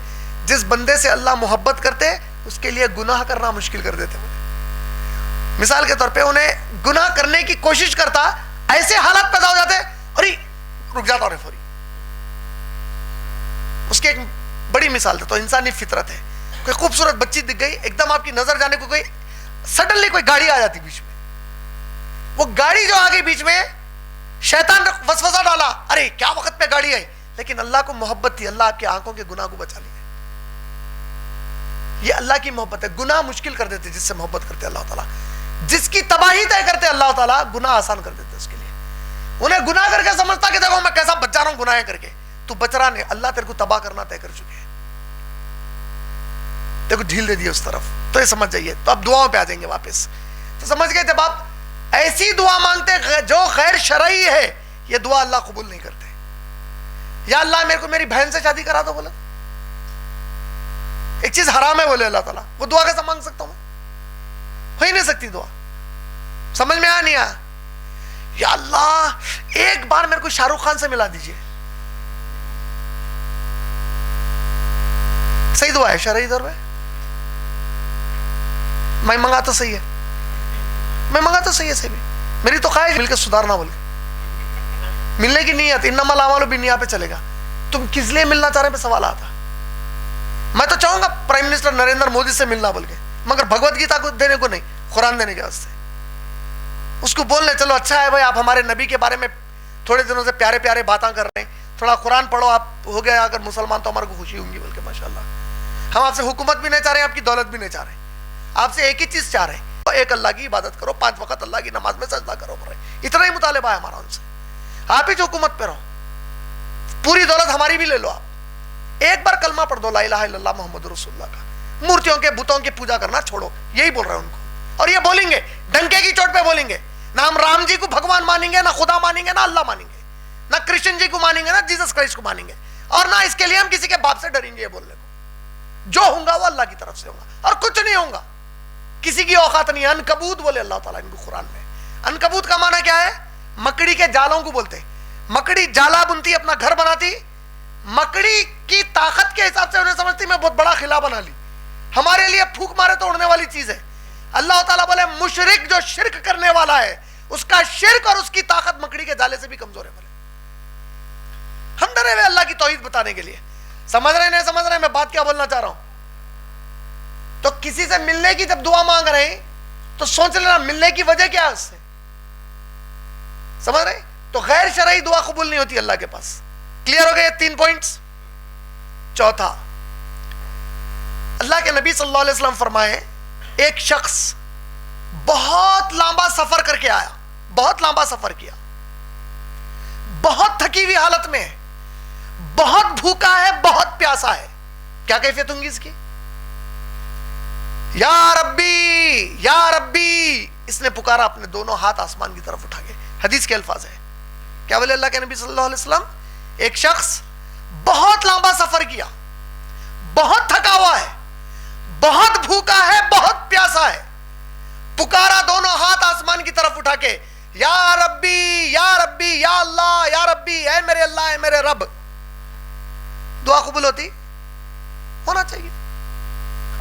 جس بندے سے اللہ محبت کرتے اس کے لیے گناہ کرنا مشکل کر دیتے، بولے۔ مثال کے طور پہ انہیں گناہ کرنے کی کوشش کرتا، ایسے حالات پیدا ہو جاتے اور رک جاتا اور فوری۔ اس کی ایک بڑی مثال ہے، تو انسانی فطرت ہے، کوئی خوبصورت بچی دکھ گئی، ایک دم آپ کی نظر جانے کو گئی، سڈنلی کوئی گاڑی آ جاتی بیچ میں، وہ گاڑی جو آ گئی بیچ میں، شیطان نے وسوسہ ڈالا، ارے کیا وقت پہ گاڑی آئی، لیکن اللہ کو محبت تھی، اللہ آپ کی آنکھوں کے گناہ کو بچا لیا۔ یہ اللہ کی محبت ہے، گناہ مشکل کر دیتے جس سے محبت کرتے اللہ تعالیٰ، جس کی تباہی طے کرتے اللہ تعالیٰ گناہ آسان کر دیتے اس کے لیے۔ انہیں گناہ کر کے سمجھتا کہ دیکھو میں کیسا بچ جا رہا ہوں گناہ کر کے، تو بچ رہا نہیں، اللہ تیرے کو تباہ کرنا طے کر چکے ہیں، دیکھو ڈھیل دے دی اس طرف۔ تو یہ سمجھ جائیے، تو اب دعاؤں پہ آ جائیں گے واپس۔ تو سمجھ گئے جب آپ ایسی دعا مانگتے جو غیر شرعی ہے، یہ دعا اللہ قبول نہیں کرتے۔ یا اللہ میرے کو میری بہن سے شادی کرا دو، بولا ایک چیز حرام ہے، بولے اللہ تعالیٰ، وہ دعا کیسا مانگ سکتا ہوں میں؟ ہو ہی نہیں سکتی دعا۔ سمجھ میں آیا نہیں آیا؟ یا اللہ ایک بار میرے کو شاہ رخ خان سے ملا دیجئے، صحیح دعا ہے شرعی طور پہ، میں منگا تو صحیح ہے، میں منگا تو صحیح ہے، صحیح بھی میری تو خواہش مل کے سدھارنا، بول کے ملنے کی نیت، انما الاعمال بالنیات پہ چلے گا۔ تم کس لیے ملنا چاہ رہے ہیں پہ سوال آتا۔ میں تو چاہوں گا پرائم منسٹر نریندر مودی سے ملنا بول کے، مگر بھگوت گیتا کو دینے کو نہیں، قرآن دینے کے واسطے اس کو بولنے چلو اچھا ہے بھائی آپ ہمارے نبی کے بارے میں تھوڑے دنوں سے پیارے پیارے باتیں کر رہے ہیں، تھوڑا قرآن پڑھو، آپ ہو گیا اگر مسلمان تو ہمارے کو خوشی ہوں گی، بلکہ ماشاءاللہ ہم آپ سے حکومت بھی نہیں چاہ رہے ہیں، آپ کی دولت بھی نہیں چاہ رہے، آپ سے ایک ہی چیز چاہ رہے ہیں، ایک اللہ کی عبادت کرو، 5 وقت اللہ کی نماز میں سجدہ کرو، اتنا ہی مطالبہ ہے ہمارا ان سے۔ آپ ہی جو حکومت پہ رہو، پوری دولت ہماری بھی لے لو، آپ ایک بار کلمہ پڑھ دو لا الہ الا اللہ محمد رسول اللہ کا، مورتیوں کے بتوں کی پوجا کرنا چھوڑو، یہی بول رہے ہیں ان کو۔ اور یہ بولیں گے ڈنکے کی چوٹ پہ بولیں گے، نہ ہم رام جی کو بھگوان مانیں گے، نہ خدا مانیں گے، نہ اللہ مانیں گے، نہ کرشن جی کو مانیں گے، نہ جیسس کرائسٹ کو مانیں گے، اور نہ اس کے لیے ہم کسی کے باپ سے ڈریں گے یہ بولنے کو۔ جو ہوں گا وہ اللہ کی طرف سے ہوگا اور کچھ نہیں ہوگا، کسی کی اوقات نہیں ہے۔ عنکبوت بولے اللہ تعالیٰ ان کو قرآن میں۔ عنکبوت کا معنی کیا ہے؟ مکڑی کے جالوں کو بولتے۔ مکڑی جالا بنتی، اپنا گھر بناتی، مکڑی کی طاقت کے حساب سے انہیں سمجھتی میں بہت بڑا خلا بنا لی، ہمارے لیے پھونک مارے تو اڑنے والی چیز ہے۔ اللہ تعالیٰ بولے مشرک جو شرک کرنے والا ہے اس کا شرک اور اس کی طاقت مکڑی کے جالے سے بھی کمزور ہے۔ بولے ہم ڈرے ہوئے اللہ کی توحید بتانے کے لیے، سمجھ رہے نہیں سمجھ رہے میں بات کیا بولنا چاہ رہا ہوں؟ تو کسی سے ملنے کی جب دعا مانگ رہے ہیں تو سوچ لینا ملنے کی وجہ کیا ہے اس سے، سمجھ رہے؟ تو غیر شرعی دعا قبول نہیں ہوتی اللہ کے پاس. کلیئر ہو گئے 3 پوائنٹس. چوتھا, اللہ کے نبی صلی اللہ علیہ وسلم فرمائے ایک شخص بہت لمبا سفر کر کے آیا, بہت لمبا سفر کیا, بہت تھکی ہوئی حالت میں ہے, بہت بھوکا ہے, بہت پیاسا ہے. کیا کیفیت ہوں گی اس کی؟ یا ربی یا ربی, اس نے پکارا اپنے دونوں ہاتھ آسمان کی طرف اٹھا کے. حدیث کے الفاظ ہے. کیا بولے اللہ کے نبی صلی اللہ علیہ وسلم؟ ایک شخص بہت لمبا سفر کیا, بہت تھکا ہوا ہے, بہت بھوکا ہے, بہت پیاسا ہے, پکارا دونوں ہاتھ آسمان کی طرف اٹھا کے, یا ربی یا ربی, یا اللہ یا ربی, اے میرے اللہ اے میرے رب. دعا قبول ہوتی؟ ہونا چاہیے.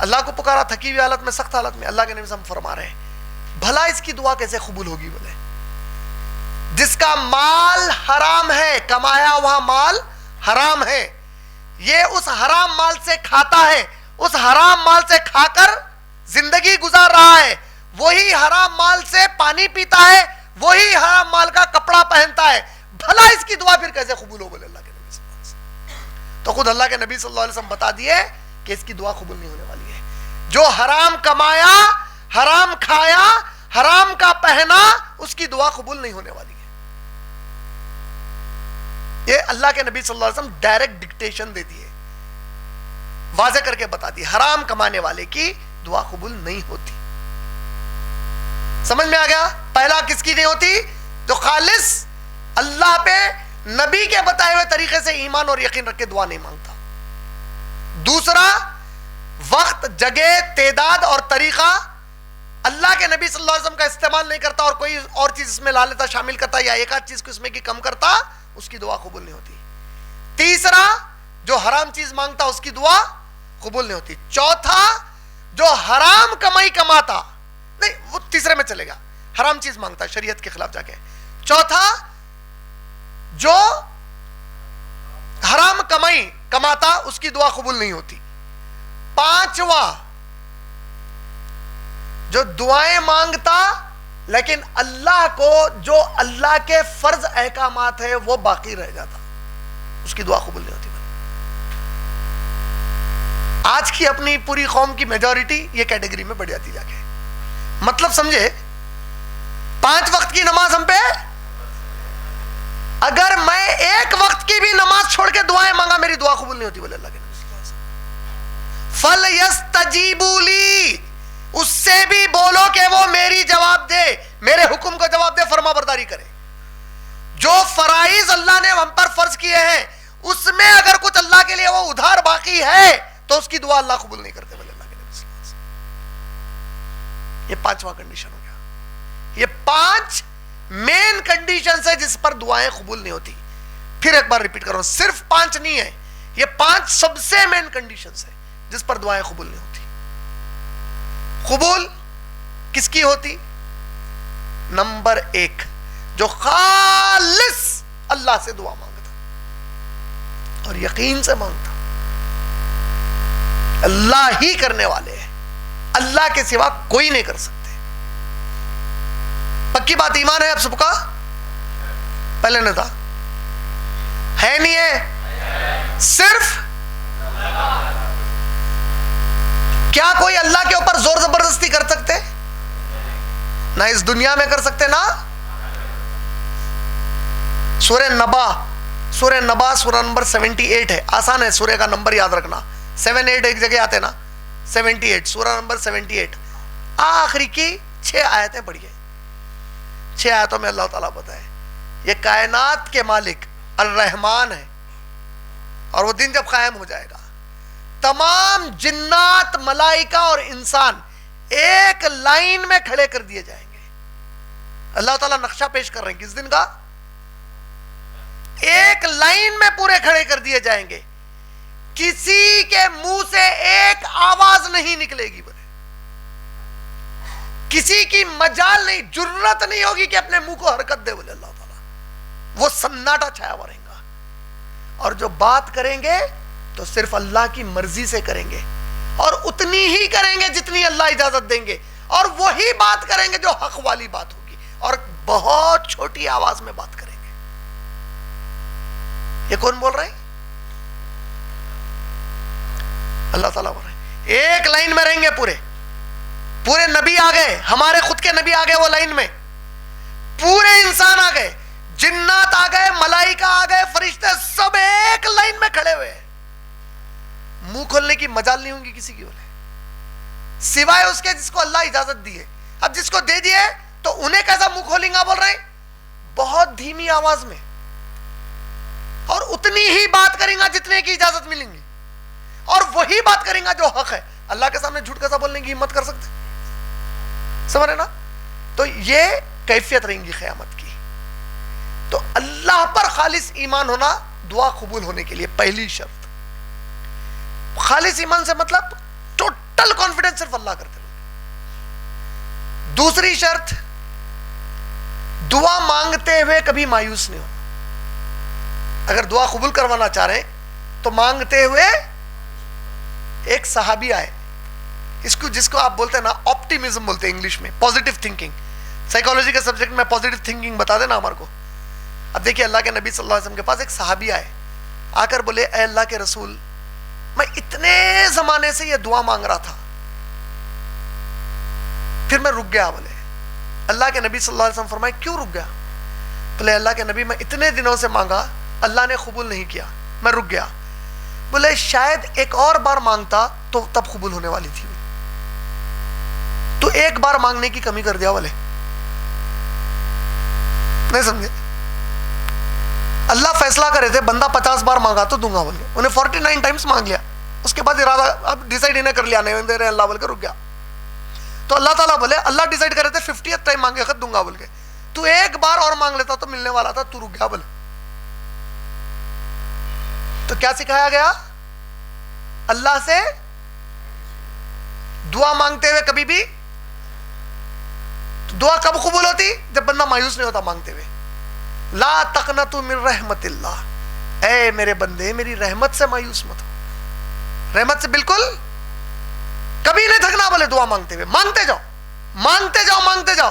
اللہ کو پکارا تھکی ہوئی حالت میں, سخت حالت میں. اللہ کے نبی صلی اللہ علیہ وسلم فرما رہے ہیں بھلا اس کی دعا کیسے قبول ہوگی؟ بولے جس کا مال حرام ہے, کمایا ہوا مال حرام ہے, یہ اس حرام مال سے کھاتا ہے, اس حرام مال سے کھا کر زندگی گزار رہا ہے, وہی حرام مال سے پانی پیتا ہے, وہی حرام مال کا کپڑا پہنتا ہے, بھلا اس کی دعا پھر کیسے قبول ہو؟ بولے اللہ کے نبی صلی اللہ علیہ وسلم. تو خود اللہ کے نبی صلی اللہ علیہ وسلم بتا دیے کہ اس کی دعا قبول نہیں ہونے والی ہے. جو حرام کمایا, حرام کھایا, حرام کا پہنا, اس کی دعا قبول نہیں ہونے والی ہے. یہ اللہ کے نبی صلی اللہ علیہ وسلم ڈائریکٹ ڈکٹیشن دیتی ہے, واضح کر کے بتا دی حرام کمانے والے کی دعا قبول نہیں ہوتی. سمجھ میں آ گیا؟ پہلا کس کی نہیں ہوتی؟ جو خالص اللہ پہ نبی کے بتائے ہوئے طریقے سے ایمان اور یقین رکھ کے دعا نہیں مانگتا. دوسرا, وقت, جگہ, تعداد اور طریقہ اللہ کے نبی صلی اللہ علیہ وسلم کا استعمال نہیں کرتا اور کوئی اور چیز اس میں لا لیتا, شامل کرتا, یا ایک آدھ چیز کو اس میں کی کم کرتا, اس کی دعا قبول نہیں ہوتی. تیسرا, جو حرام چیز مانگتا اس کی دعا قبول نہیں ہوتی. چوتھا, جو حرام کمائی کماتا, نہیں وہ تیسرے میں چلے گا, حرام چیز مانگتا شریعت کے خلاف جا کے. چوتھا, جو حرام کمائی کماتا اس کی دعا قبول نہیں ہوتی. پانچواں, جو دعائیں مانگتا لیکن اللہ کو جو اللہ کے فرض احکامات ہے وہ باقی رہ جاتا, اس کی دعا قبول نہیں ہوتی. آج کی اپنی پوری قوم کی میجورٹی یہ کیٹیگری میں بڑھ جاتی جا کے. مطلب سمجھے, 5 وقت کی نماز ہم پہ, اگر میں ایک وقت کی بھی نماز چھوڑ کے دعائیں مانگا میری دعا قبول نہیں ہوتی. بولے اللہ کے نبی صلی اللہ علیہ وسلم فَلْيَسْتَجِيبُوا لِي, اس سے بھی بولو کہ وہ میری جواب دے, میرے حکم کو جواب دے, فرما برداری کرے. جو فرائض اللہ نے ہم پر فرض کیے ہیں اس میں اگر کچھ اللہ کے لیے وہ ادھار باقی ہے تو اس کی دعا اللہ قبول نہیں کرتے. بولے اللہ کے نبی صلی اللہ علیہ وسلم. یہ 5واں کنڈیشن ہو گیا. یہ 5 مین کنڈیشن ہے جس پر دعائیں قبول نہیں ہوتی. پھر ایک بار ریپیٹ کرو, صرف 5 نہیں ہے, یہ 5 سب سے مین کنڈیشن ہے جس پر دعائیں قبول نہیں ہوتی. قبول کس کی ہوتی؟ نمبر 1, جو خالص اللہ سے دعا مانگتا اور یقین سے مانگتا, اللہ ہی کرنے والے ہیں, اللہ کے سوا کوئی نہیں کر سکتے. پکی بات ایمان ہے آپ سب کا؟ پہلے نہ تھا, ہے نہیں ہے, صرف کیا کوئی اللہ کے اوپر زور زبردستی کر سکتے؟ نہ اس دنیا میں کر سکتے, نہ سورہ نبا سورہ نمبر 78 ہے, آسان ہے سورہ کا نمبر یاد رکھنا. 7-8 ایک جگہ آتے نا, 78 سورہ نمبر 78, آخری کی 6 آیتیں پڑھیے. 6 آیتوں میں اللہ تعالیٰ بتائے یہ کائنات کے مالک الرحمن ہے, اور وہ دن جب قائم ہو جائے گا تمام جنات, ملائکہ اور انسان ایک لائن میں کھڑے کر دیے جائیں گے. اللہ تعالیٰ نقشہ پیش کر رہے ہیں کس دن کا, ایک لائن میں پورے کھڑے کر دیے جائیں گے, کسی کے منہ سے ایک آواز نہیں نکلے گی. بولے کسی کی مجال نہیں, جرت نہیں ہوگی کہ اپنے منہ کو حرکت دے. بولے اللہ تعالیٰ وہ سناٹا چھایا ہوا رہے گا, اور جو بات کریں گے تو صرف اللہ کی مرضی سے کریں گے, اور اتنی ہی کریں گے جتنی اللہ اجازت دیں گے, اور وہی بات کریں گے جو حق والی بات ہوگی, اور بہت چھوٹی آواز میں بات کریں گے. یہ کون بول رہے ہیں؟ اللہ تعالیٰ بول رہے ہیں ایک لائن میں رہیں گے پورے پورے نبی آ گئے, ہمارے خود کے نبی آ گئے وہ لائن میں, پورے انسان آ گئے, جنات آ گئے, ملائکہ آ گئے, فرشتے سب ایک لائن میں کھڑے ہوئے, منہ کھولنے کی مجال نہیں ہوں گی کسی کی بولے سوائے اس کے جس کو اللہ اجازت دی ہے. اب جس کو دے دیے تو انہیں کیسا منہ کھولیں گا بول رہے ہیں, بہت دھیمی آواز میں اور اتنی ہی بات کریں گا جتنے کی اجازت ملیں گی, اور وہی بات کریں گا جو حق ہے. اللہ کے سامنے جھوٹ کیسا بولنے کی ہمت کر سکتے, سمجھ رہے نا؟ تو یہ کیفیت رہیں گی قیامت کی. تو اللہ پر خالص ایمان ہونا دعا قبول ہونے کے لیے پہلی شرط. خالص ایمان سے مطلب ٹوٹل کانفیڈنس صرف اللہ کرتے رہو. دوسری شرط, دعا مانگتے ہوئے کبھی مایوس نہیں ہونا. اگر دعا قبول کروانا چاہ رہے ہیں تو مانگتے ہوئے, ایک صحابی آئے, اس کو جس کو آپ بولتے ہیں نا آپٹیمزم بولتے ہیں انگلش میں, پازیٹیو تھنکنگ. سائیکالوجی کے سبجیکٹ میں پازیٹیو تھنکنگ بتا دینا ہمارے کو. اب دیکھیے اللہ کے نبی صلی اللہ علیہ وسلم کے پاس ایک صحابی آئے, آ کر بولے اے اللہ کے رسول, میں اتنے زمانے سے یہ دعا مانگ رہا تھا, پھر میں رک گیا. بولے اللہ کے نبی صلی اللہ علیہ وسلم فرمائے کیوں رک گیا؟ بولے اللہ کے نبی میں اتنے دنوں سے مانگا, اللہ نے قبول نہیں کیا, میں رک گیا. بولے شاید ایک اور بار مانگتا تو تب قبول ہونے والی تھی, تو ایک بار مانگنے کی کمی کر دیا. بولے نہیں سمجھے, اللہ فیصلہ کرے تھے بندہ 50 بار مانگا تو دوں گا بول کے, انہیں 49 ٹائمز مانگ لیا, اس کے بعد ارادہ اب ڈیسائیڈ انہیں کر لیا نہیں دے رہے اللہ بول کے رک گیا. تو اللہ تعالیٰ بولے اللہ ڈیسائیڈ کرے تھے 50th ٹائم مانگے خط دوں گا بول کے, تو ایک بار اور مانگ لیتا تو ملنے والا تھا, تو رک گیا. بولے تو کیا سکھایا گیا؟ اللہ سے دعا مانگتے ہوئے کبھی بھی, دعا کب قبول ہوتی؟ جب بندہ مایوس نہیں ہوتا مانگتے ہوئے. لا تقنطوا من رحمت اللہ, اے میرے بندے میری رحمت سے مایوس مت ہو, رحمت سے بالکل کبھی نہیں تھکنا. بولے دعا مانگتے ہوئے مانگتے جاؤ, مانگتے جاؤ, مانگتے جاؤ.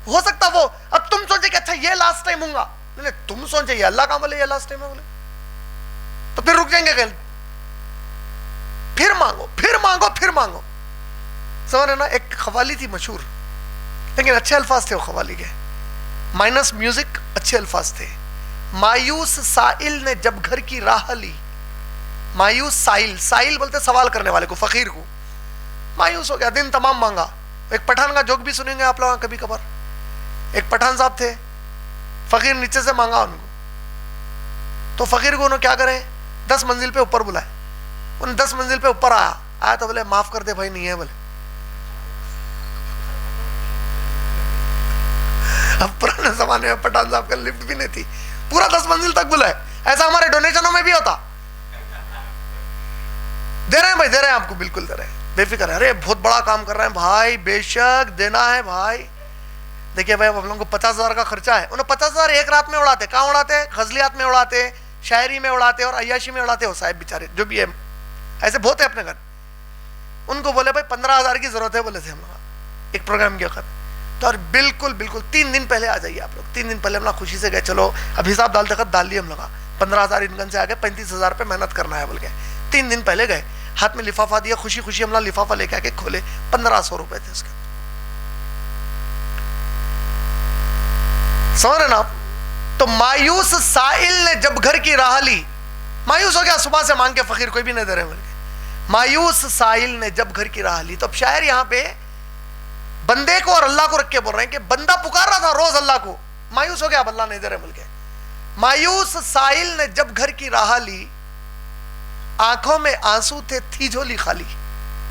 ہو سکتا وہ اب تم سوچے کہ اچھا یہ لاسٹ ٹائم ہوں گا, نہیں تم سوچے یہ اللہ کا بولے یہ لاسٹ ٹائم ہے, بولے تو پھر رک جائیں گے, پھر مانگو, پھر مانگو, پھر مانگو. سمجھ رہے نا؟ ایک قوالی تھی مشہور, لیکن اچھے الفاظ تھے وہ قوالی کے, مائنس میوزک, اچھے الفاظ تھے. مایوس سائل نے جب گھر کی راہ لی, مایوس سائل, سائل بولتے سوال کرنے والے کو, فقیر کو. مایوس ہو گیا, دن تمام مانگا. ایک پٹھان کا جوک بھی سنیں گے آپ لوگ کبھی کبھار. ایک پٹھان صاحب تھے, فقیر نیچے سے مانگا ان کو, تو فقیر کو انہوں کیا کرے 10 منزل پہ اوپر بلائے. انہیں 10 منزل پہ اوپر آیا تو بولے معاف کر دے بھائی نہیں ہے. بولے اب پرانے زمانے میں پٹھان صاحب کا لفٹ بھی نہیں تھی, پورا 10 منزل تک بلائے. ایسا ہمارے ڈونیشنوں میں بھی ہوتا, دے رہے ہیں بھائی, دے رہے ہیں آپ کو, بالکل دے رہے ہیں, بے فکر ہے. ارے بہت بڑا کام کر رہے ہیں بھائی, بے شک دینا ہے بھائی. دیکھیے بھائی ہم لوگوں کو 50,000 کا خرچہ ہے, انہیں 50,000 ایک رات میں اڑاتے. کہاں اڑاتے؟ غزلیات میں اڑاتے, شاعری میں اڑاتے اور عیاشی میں اڑاتے. ہو صاحب بیچارے جو بھی ہے, ایسے بہت ہے اپنے گھر. ان کو بولے بھائی 15,000 کی ضرورت ہے, بولے تھے ہم لوگ ایک پروگرام کے وقت. تو اور بالکل 3 دن پہلے آ جائیے آپ لوگ. 3 دن پہلے ہم لوگ خوشی سے گئے, چلو اب حساب ڈالتے خط ڈال لیے ہم لوگ. 15,000 انکم سے آگے 35,000 پہ محنت کرنا ہے بول کے 3 دن پہلے گئے, ہاتھ میں لفافہ دیا, خوشی خوشی ہم لوگ لفافہ لے کے آ کے کھولے, 1,500 روپے تھے اس کے. سمجھ رہے نا آپ؟ تو مایوس سائل نے جب گھر کی راہ لی, مایوس ہو گیا, صبح سے مانگ کے فقیر کوئی بھی نہیں دے رہے بول کے. مایوس سائل نے جب گھر کی راہ لی, تو اب شاعر یہاں پہ بندے کو اور اللہ کو رکھ کے بول رہے ہیں کہ بندہ پکار رہا تھا روز اللہ کو, مایوس ہو گیا اب اللہ نہیں دے رہے بول کے. مایوس سائل نے جب گھر کی راہ لی, آنکھوں میں آنسو تھے, تھی جھولی خالی.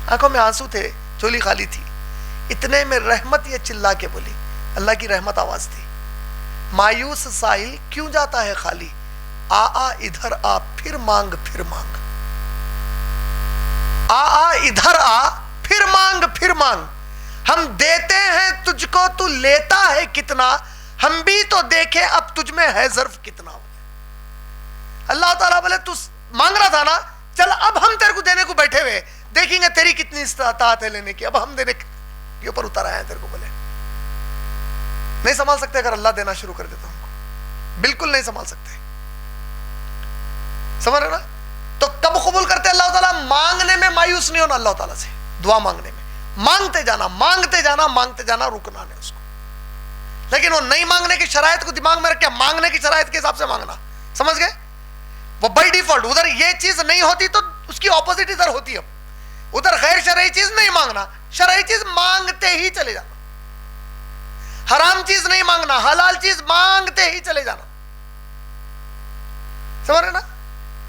آنکھوں میں آنسو تھے, جھولی خالی تھی. اتنے میں رحمت یہ چلا کے بولی, اللہ کی رحمت آواز تھی. مایوس سائل کیوں جاتا ہے خالی, آ ادھر آ پھر مانگ, پھر مانگ. آ ادھر آ پھر مانگ, پھر مانگ. ہم دیتے ہیں تجھ کو, تو لیتا ہے کتنا, ہم بھی تو دیکھے اب تجھ میں ہے ظرف کتنا. اللہ تعالیٰ بولے تو مانگ رہا تھا نا, چل اب ہم تیرے کو دینے کو بیٹھے ہوئے, دیکھیں گے تیری کتنی استطاعت ہے لینے کی, اب ہم دینے کے اوپر اتر آئے ہیں تیرے کو. بولے نہیں سنبھال سکتے اگر اللہ دینا شروع کر دیتا ہم کو, بالکل نہیں سنبھال سکتے. سمجھ رہے نا؟ تو کب قبول کرتے اللہ تعالیٰ؟ مانگنے میں مایوس نہیں ہونا اللہ تعالیٰ سے، دعا مانگنے میں مانگتے جانا مانگتے جانا مانگتے جانا، رکنا نہیں اس کو. لیکن وہ نہیں مانگنے کی شرائط کو دماغ میں رکھ کے مانگنے کی شرائط کے حساب سے مانگنا، سمجھ گئے؟ وہ بائی ڈیفالٹ ادھر یہ چیز نہیں ہوتی تو اس کی اپوزٹ ادھر ہوتی ہے. ادھر غیر شرعی چیز نہیں مانگنا، شرعی چیز مانگتے ہی چلے جانا. حرام چیز نہیں مانگنا، حلال چیز مانگتے ہی چلے جانا. سمجھ رہے نا؟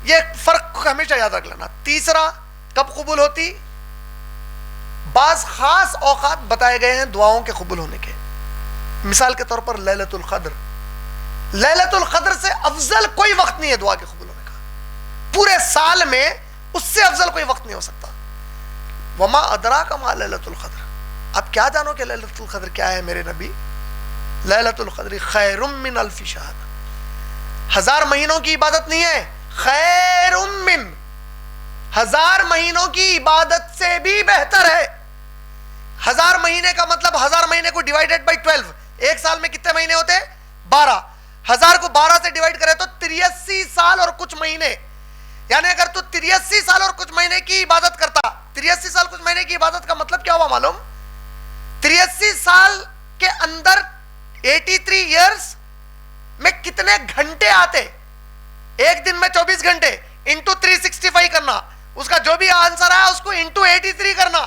یہ فرق ہمیشہ یاد رکھ لینا. تیسرا کب قبول ہوتی؟ بعض خاص اوقات بتائے گئے ہیں دعاؤں کے قبول ہونے کے. مثال کے طور پر لیلۃ القدر. لیلۃ القدر سے افضل کوئی وقت نہیں ہے دعا کے قبول ہونے کا. پورے سال میں اس سے افضل کوئی وقت نہیں ہو سکتا. وما ادراک ما لیلۃ القدر. اب کیا جانو کہ لیلۃ القدر کیا ہے میرے نبی؟ لیلۃ القدر خیر من الف شہر. 1000 مہینوں کی عبادت نہیں ہے، خیر من، 1000 مہینوں کی عبادت سے بھی بہتر ہے. 1000 مہینے کا مطلب 1000 مہینے کو ڈیوائیڈڈ بائی 12. ایک سال میں کتنے مہینے ہوتے؟ 12. 1000 کو 12 سے ڈیوائیڈ کرے تو 83 سال اور کچھ مہینے. یعنی اگر تو 83 سال اور کچھ مہینے کی عبادت کرتا، 83 سال کچھ مہینے کی عبادت کا مطلب کیا ہوا معلوم؟ 83 سال کے اندر 83 ایئرز میں کتنے گھنٹے آتے؟ ایک دن میں 24 گھنٹے انٹو 365 کرنا، اس کا جو بھی آنسر آیا اس کو انٹو 83 کرنا.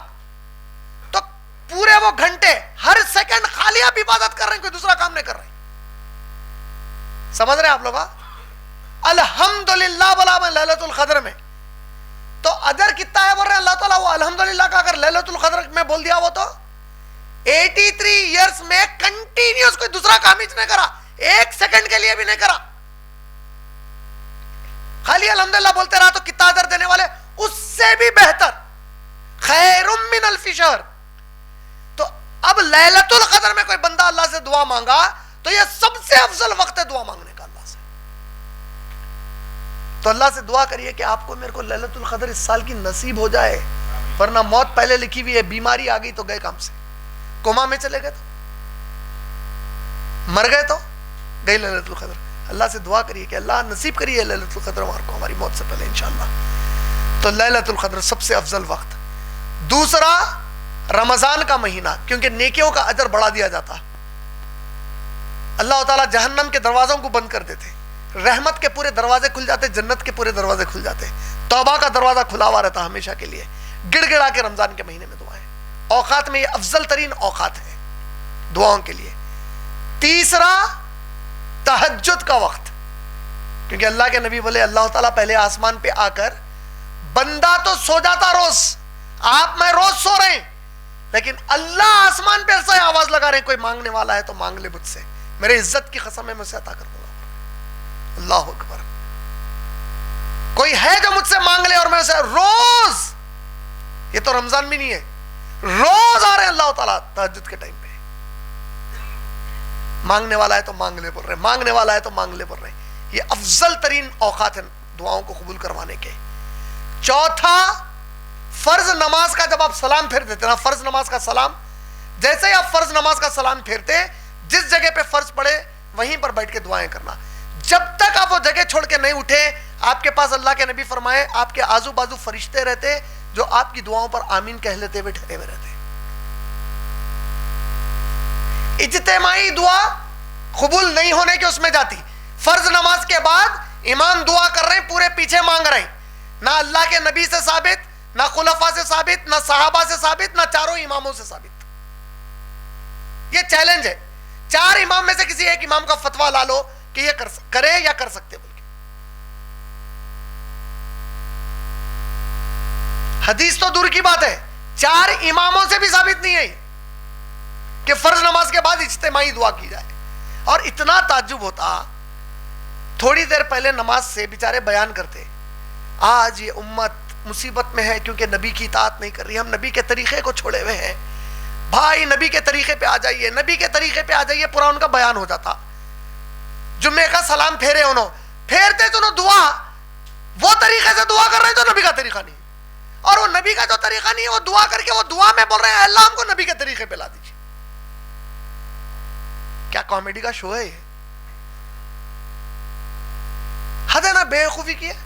تو پورے وہ گھنٹے ہر سیکنڈ خالی آپ عبادت کر رہے ہیں، کوئی دوسرا کام نہیں کر رہے. سمجھ رہے ہیں آپ لوگ؟ الحمدللہ بولا میں لیلۃ القدر میں، تو اجر کتنا ہے بول رہے ہیں اللہ تعالیٰ؟ وہ الحمدللہ کا اگر لیلۃ القدر میں بول دیا وہ تو 83 ایئرز میں کنٹینیوس کوئی دوسرا کام ہی نہیں کرا، ایک سیکنڈ کے لیے بھی نہیں کرا، خالی الحمدللہ بولتے رہا، تو کتنا اجر دینے والے؟ اس سے بھی بہتر، خیر من الف شہر. تو اب لیلۃ القدر میں کوئی بندہ اللہ سے دعا مانگا تو یہ سب سے افضل وقت ہے دعا مانگنے کا اللہ سے. تو اللہ سے دعا کریے کہ آپ کو میرے کو لیلۃ القدر اس سال کی نصیب ہو جائے، ورنہ موت پہلے لکھی ہوئی ہے، بیماری آ گئی تو گئے کام سے، کوما میں چلے گئے تو مر گئے تو گئی لیلۃ القدر. اللہ سے دعا کریے کہ اللہ نصیب کریے لیلۃ القدر ہمارے کو ہماری موت سے پہلے انشاءاللہ. تو لیلۃ القدر سب سے افضل وقت. دوسرا رمضان کا مہینہ، کیونکہ نیکیوں کا اجر بڑھا دیا جاتا. اللہ تعالیٰ جہنم کے دروازوں کو بند کر دیتے، رحمت کے پورے دروازے کھل جاتے، جنت کے پورے دروازے کھل جاتے، توبہ کا دروازہ کھلا ہوا رہتا ہمیشہ کے لیے. گڑ گڑا کے رمضان کے مہینے میں دعائیں، اوقات میں یہ افضل ترین اوقات ہیں دعاؤں کے لیے. تیسرا تہجد کا وقت، کیونکہ اللہ کے نبی بولے اللہ تعالیٰ پہلے آسمان پہ آ کر بندہ تو سو جاتا روز، آپ میں روز سو رہے ہیں، لیکن اللہ آسمان پہ ایسا آواز لگا رہے ہیں کوئی مانگنے والا ہے تو مانگ لے مجھ سے، میرے عزت کی قسم ہے میں اسے عطا کر دوں گا. اللہ اکبر. کوئی ہے جو مجھ سے مانگ لے اور میں اسے روز، یہ تو رمضان بھی نہیں ہے، روز آ رہے ہیں اللہ تعالیٰ تہجد کے ٹائم پہ. مانگنے والا ہے تو مانگ لے بول رہے ہیں، مانگنے والا ہے تو مانگ لے بول رہے ہیں. یہ افضل ترین اوقات ہیں دعاؤں کو قبول کروانے کے. چوتھا فرض نماز کا جب آپ سلام پھیر دیتے نا، فرض نماز کا سلام، جیسے ہی آپ فرض نماز کا سلام پھیرتے، جس جگہ پہ فرض پڑے وہیں پر بیٹھ کے دعائیں کرنا. جب تک آپ وہ جگہ چھوڑ کے نہیں اٹھے، آپ کے پاس اللہ کے نبی فرمائے آپ کے آزو بازو فرشتے رہتے جو آپ کی دعاؤں پر آمین کہہ لیتے ہوئے ٹھہرے ہوئے رہتے. اجتماعی دعا قبول نہیں ہونے کے اس میں جاتی. فرض نماز کے بعد امام دعا کر رہے ہیں، پورے پیچھے مانگ رہے ہیں، نہ اللہ کے نبی سے ثابت، نہ خلفاء سے ثابت، نہ صحابہ سے ثابت، نہ چاروں اماموں سے ثابت. یہ چیلنج ہے. 4 امام میں سے کسی ایک امام کا فتویٰ لا لو کہ یہ کرے یا کر سکتے بول کے. حدیث تو دور کی بات ہے، 4 اماموں سے بھی ثابت نہیں ہے کہ فرض نماز کے بعد اجتماعی دعا کی جائے. اور اتنا تعجب ہوتا، تھوڑی دیر پہلے نماز سے بیچارے بیان کرتے آج یہ امت مصیبت میں ہے کیونکہ نبی کی اطاعت نہیں کر رہی، ہم نبی کے طریقے کو چھوڑے ہوئے ہیں، بھائی نبی کے طریقے پہ آ جائیے، نبی کے طریقے پہ آ جائیے. پورا ان کا بیان ہو جاتا. جمعے کا سلام پھیرے انہوں پھیرتے تو دعا وہ طریقے سے دعا کر رہے ہیں جو نبی کا طریقہ نہیں، اور وہ نبی کا جو طریقہ نہیں ہے وہ دعا کر کے وہ دعا میں بول رہے ہیں اللہ ہم کو نبی کے طریقے پہ لا دیجیے. کیا کامیڈی کا شو ہے یہ؟ حد ہے نا بے وقوفی کی ہے.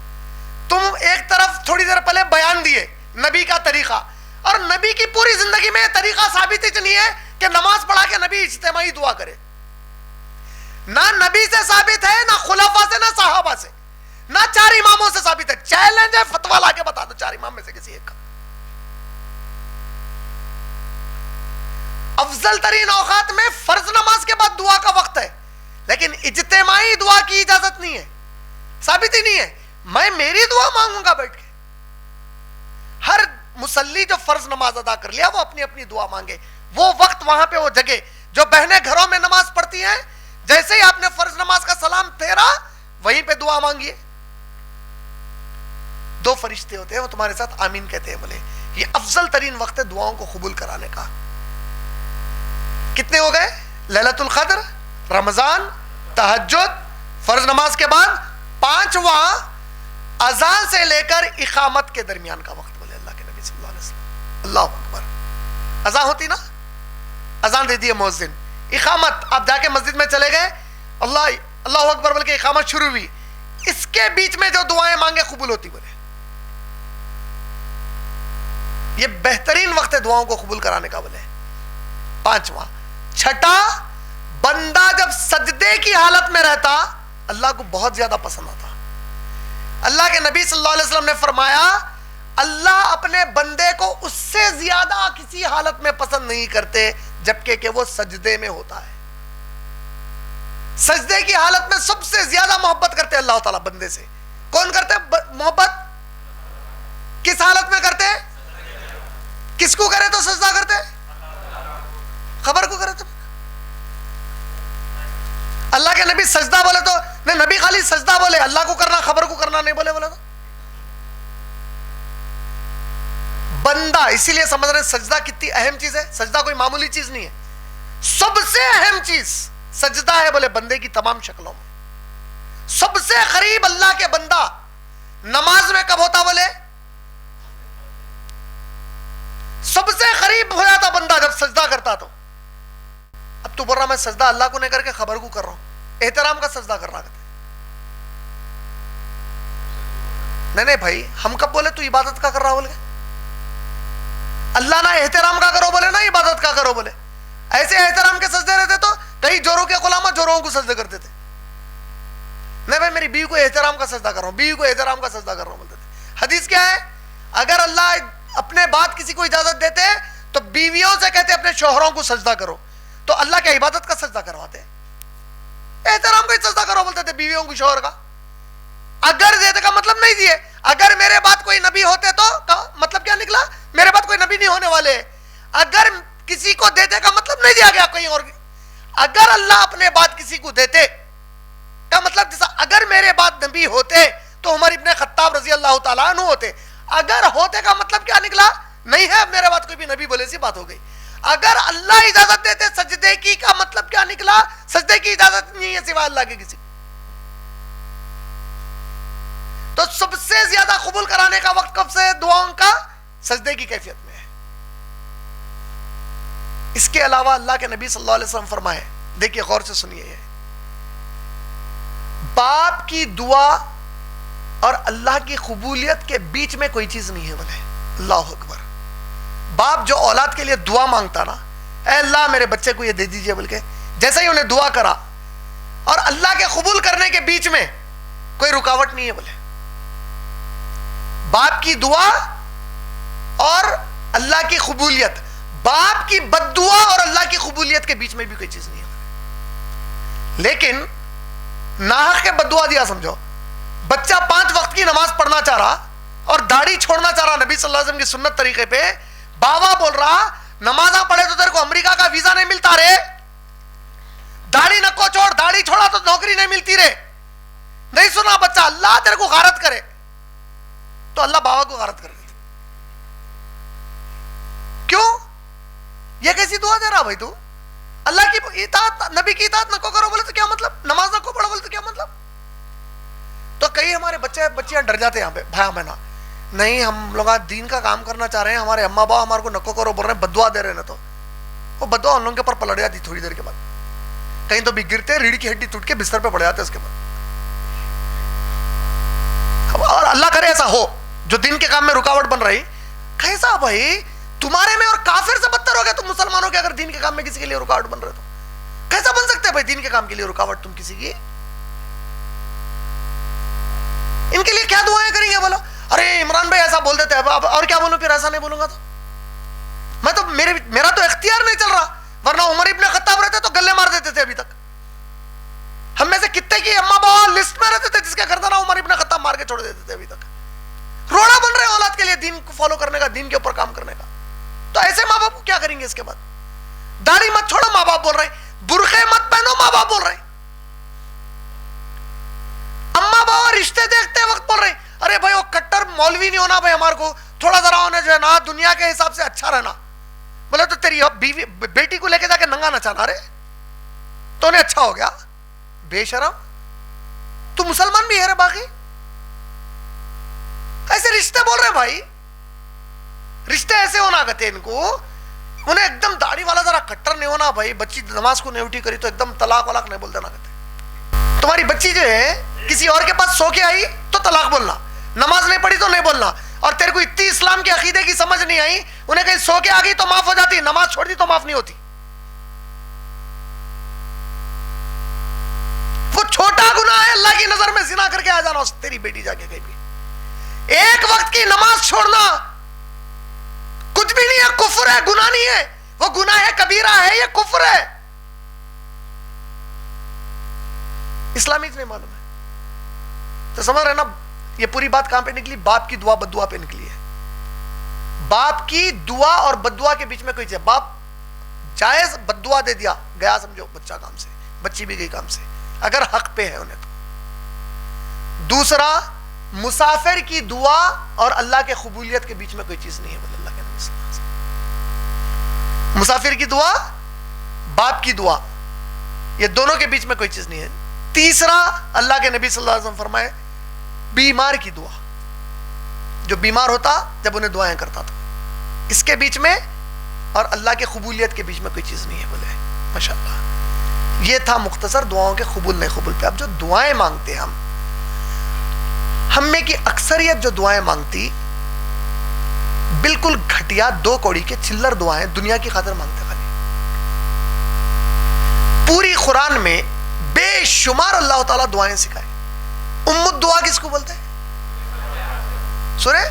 تم ایک طرف تھوڑی دیر پہلے بیان دیے نبی کا طریقہ, اور نبی کی پوری زندگی میں طریقہ ثابت ہی نہیں ہے کہ نماز پڑھا کے نبی اجتماعی دعا کرے. نہ نبی سے ثابت ہے, نہ خلفاء سے, نہ صحابہ سے, نہ 4 اماموں سے ثابت ہے. چیلنج ہے, فتویٰ لا کے بتا دو 4 امام میں سے کسی ایک کا. افضل ترین اوقات میں فرض نماز کے بعد دعا کا وقت ہے, لیکن اجتماعی دعا کی اجازت نہیں ہے, ثابت ہی نہیں ہے. میں میری دعا مانگوں گا بیٹھ کے. ہر مصلی جو فرض نماز ادا کر لیا وہ اپنی اپنی دعا مانگے. وہ وقت, وہاں پہ وہ جگہ. جو بہنیں گھروں میں نماز پڑھتی ہیں, جیسے ہی آپ نے فرض نماز کا سلام پھیرا وہیں پہ دعا مانگیے. 2 فرشتے ہوتے ہیں, وہ تمہارے ساتھ آمین کہتے ہیں. بولے یہ افضل ترین وقت ہے دعاؤں کو قبول کرانے کا. کتنے ہو گئے؟ لیلۃ القدر, رمضان, تہجد, فرض نماز کے بعد 5واں اذان سے لے کر اقامت کے درمیان کا وقت. بولے اللہ کے نبی صلی اللہ علیہ وسلم. اللہ اکبر. اذان ہوتی نا, اذان دے دی مؤذن, اقامت آپ جا کے مسجد میں چلے گئے, اللہ اکبر بول کے اقامت شروع ہوئی, اس کے بیچ میں جو دعائیں مانگے قبول ہوتی. بولے یہ بہترین وقت ہے دعاؤں کو قبول کرانے کا. بولے 5واں. 6, بندہ جب سجدے کی حالت میں رہتا اللہ کو بہت زیادہ پسند آتا. اللہ کے نبی صلی اللہ علیہ وسلم نے فرمایا اللہ اپنے بندے کو اس سے زیادہ کسی حالت میں پسند نہیں کرتے جبکہ کہ وہ سجدے میں ہوتا ہے. سجدے کی حالت میں سب سے زیادہ محبت کرتے اللہ تعالیٰ بندے سے. کون کرتے محبت؟ کس حالت میں کرتے؟ کس کو کرے تو سجدہ کرتے؟ خبر کو کرے تو. اللہ کے نبی سجدہ بولے تو نہیں, نبی خالی سجدہ بولے, اللہ کو کرنا خبر کو کرنا نہیں بولے. بولے تو بندہ, اسی لیے سمجھ رہے ہیں سجدہ کتنی اہم چیز ہے. سجدہ کوئی معمولی چیز نہیں ہے, سب سے اہم چیز سجدہ ہے. بولے بندے کی تمام شکلوں میں سب سے قریب اللہ کے بندہ نماز میں کب ہوتا؟ بولے سب سے قریب ہو جاتا بندہ جب سجدہ کرتا. تو اب تو بول رہا میں سجدہ اللہ کو نہیں کر کے خبر کو کر رہا ہوں, احترام کا سجدہ کر رہا ہے. نہیں بھائی, ہم کب بولے تو عبادت کا کر رہا بولے؟ اللہ نہ احترام کا کرو بولے, نہ عبادت کا کرو بولے. ایسے احترام کے سجدے رہتے تو کئی جوروں کے غلامہ جوروں کو سجدے کرتے تھے. نہیں بھائی میری بیوی کو احترام کا سجدہ کر رہا ہوں, بیوی کو احترام کا سجدہ کر رہا ہوں بولتے تھے. حدیث کیا ہے؟ اگر اللہ اپنے بعد کسی کو اجازت دیتے تو بیویوں سے کہتے اپنے شوہروں کو سجدہ کرو, تو اللہ کے عبادت کا سجدہ کرواتے, احترام کا سجدہ کرو بولتے تھے بیویوں کو شوہر کا. اگر دیتے کا مطلب نہیں دیے, اگر میرے بعد کوئی نبی ہوتے تو مطلب کیا نکلا؟ میرے بعد کوئی نبی نہیں ہونے والے. اگر کسی کو دیتے کا مطلب نہیں دیا گیا کہیں اور. اگر اللہ اپنے بعد کسی کو دیتے کا مطلب جیسا اگر میرے بعد نبی ہوتے تو عمر ابن خطاب رضی اللہ تعالیٰ عنہ ہوتے. اگر ہوتے کا مطلب کیا نکلا؟ نہیں ہے میرے بعد کوئی بھی نبی, بولے سی بات ہو گئی. اگر اللہ اجازت دیتے سجدے کی کا مطلب کیا نکلا؟ سجدے کی اجازت نہیں ہے سوائے اللہ کے کسی. تو سب سے زیادہ قبول کرانے کا وقت کب سے دعاؤں کا؟ سجدے کی کیفیت میں ہے. اس کے علاوہ اللہ کے نبی صلی اللہ علیہ وسلم فرمائے, دیکھیے غور سے سنیے, یہ باپ کی دعا اور اللہ کی قبولیت کے بیچ میں کوئی چیز نہیں ہے. بولے اللہ اکبر. باپ جو اولاد کے لیے دعا مانگتا نا, اے اللہ میرے بچے کو یہ دے دیجئے بول کے, جیسے ہی انہیں دعا کرا اور اللہ کے قبول کرنے کے بیچ میں کوئی رکاوٹ نہیں ہے. بولے باپ کی دعا اور اللہ کی قبولیت, باپ کی بد دعا اور اللہ کی قبولیت کے بیچ میں بھی کوئی چیز نہیں ہے. لیکن ناحق کے بد دعا دیا سمجھو. بچہ 5 وقت کی نماز پڑھنا چاہ رہا اور داڑھی چھوڑنا چاہ رہا نبی صلی اللہ علیہ وسلم کی سنت طریقے پہ, بابا بول رہا نمازاں پڑھے تو تیرے کو امریکہ کا ویزا نہیں ملتا رے, داڑھی نکو چھوڑ, داڑھی چھوڑا تو نوکری نہیں ملتی رے. نہیں سنا بچہ, اللہ تیرے کو غارت کرے, تو اللہ بابا کو غارت کر دیتا. کیوں؟ یہ کیسی دعا دے رہا بھائی تو؟ اللہ کی اطاعت, نبی کی اطاعت نکو کرو بولے تو کیا مطلب؟ نماز نکو پڑھو بولے تو کیا مطلب؟ تو کئی ہمارے بچیاں ڈر جاتے ہیں یہاں پہ, بھائی بہنا نہیں ہم لوگ دین کا کام کرنا چاہ رہے ہیں, ہمارے اما باپ ہمارے کو نکو کرو بول رہے ہیں, بد دعا دے رہے ہیں. تو وہ بد دعا ان لوگوں کے اوپر پلٹ جاتی تھوڑی دیر کے بعد, کہیں تو بھی گرتے, ریڑھ کی ہڈی ٹوٹ کے بستر پہ پڑ جاتے اس کے بعد. اور اللہ کرے ایسا ہو جو دین کے کام میں رکاوٹ بن رہی. کیسا بھائی تمہارے میں اور کافر سے بدتر ہو گیا تم مسلمانوں کے اگر دین کے کام میں کسی کے لیے رکاوٹ بن رہے تو کیسا بن سکتے ہیں بھائی دین کے کام کے لیے رکاوٹ تم کسی کی. ان کے لیے کیا دعائیں کریں گے؟ بولا ارے عمران بھائی ایسا بول دیتے ہیں اور کیا بولوں پھر ایسا نہیں بولوں گا تو میں تو میرا تو اختیار نہیں چل رہا, ورنہ عمر ابن خطاب رہتے تو گلے مار دیتے تھے. ابھی تک ہم میں سے کتنے کی اما بابا لسٹ میں رہتے تھے جس کا گردن عمر ابن خطاب مار کے چھوڑ دیتے تھے. ابھی تک روڑا بن رہے ہیں اولاد کے لیے دین کو فالو کرنے کا, دین کے اوپر کام کرنے کا. تو ایسے ماں باپ کو کیا کریں گے اس کے بعد؟ داڑھی مت چھوڑو ماں باپ بول رہے ہیں, برقعے مت پہنو ماں باپ بول رہے ہیں, اما بابا رشتے دیکھتے وقت بول رہے ہیں ارے بھائی وہ کٹر مولوی نہیں ہونا بھائی, ہمارے کو تھوڑا ذرا انہیں جو ہے نا دنیا کے حساب سے اچھا رہنا. بولے تو تیری بیوی بیٹی کو لے کے جا کے ننگا نچانا رے تو انہیں اچھا ہو گیا. بے شرم, تو مسلمان بھی ہے رے باقی ایسے رشتے بول رہے بھائی. رشتے ایسے ہونا کہتے ان کو, انہیں ایک دم داڑھی والا ذرا کٹر نہیں ہونا بھائی. بچی نماز کو نہیں اٹھی کری تو ایک دم طلاق ولاق نہیں بول دینا کہتے. تمہاری بچی جو ہے کسی اور کے پاس سو کے آئی تو طلاق بولنا, نماز نہیں پڑھی تو نہیں بولنا. اور تیرے کو اتنی اسلام کے عقیدے کی سمجھ نہیں آئی, انہیں کہیں سو کے آ گئی تو معاف ہو جاتی, نماز چھوڑ دی تو معاف نہیں ہوتی. وہ چھوٹا گناہ ہے اللہ کی نظر میں زنا کر کے آ جانا تیری بیٹی جا کے کہیں بھی. ایک وقت کی نماز چھوڑنا کچھ بھی نہیں ہے, کفر ہے, گناہ نہیں ہے. وہ گناہ ہے کبیرہ ہے, یہ کفر ہے. اسلامی نہیں معلوم ہے تو سمجھ رہے نا. یہ پوری بات کہاں پہ نکلی؟ باپ کی دعا بد دعا پہ نکلی ہے. باپ کی دعا اور بد دعا کے بیچ میں کوئی چیز, باپ جائز بد دعا دے دیا گیا سمجھو بچہ کام سے, بچی بھی گئی کام سے اگر حق پہ ہے انہیں تو. دوسرا مسافر کی دعا اور اللہ کے قبولیت کے بیچ میں کوئی چیز نہیں ہے. بولے اللہ کے نبی صلی اللہ علیہ وسلم, مسافر کی دعا باپ کی دعا یہ دونوں کے بیچ میں کوئی چیز نہیں ہے. تیسرا اللہ کے نبی صلی اللہ علیہ وسلم فرمائے بیمار کی دعا, جو بیمار ہوتا جب انہیں دعائیں کرتا تھا, اس کے بیچ میں اور اللہ کے قبولیت کے بیچ میں کوئی چیز نہیں ہے. بولے ماشاءاللہ. یہ تھا مختصر دعاؤں کے قبول نہیں قبول پہ. اب جو دعائیں مانگتے ہیں ہم میں کی اکثریت جو دعائیں مانگتی بالکل گھٹیا دو کوڑی کے چلر دعائیں دنیا کی خاطر مانگتے. خالی پوری قرآن میں بے شمار اللہ تعالیٰ دعائیں سکھائے. ام الدعا کس کو بولتے ہیں؟ سورہ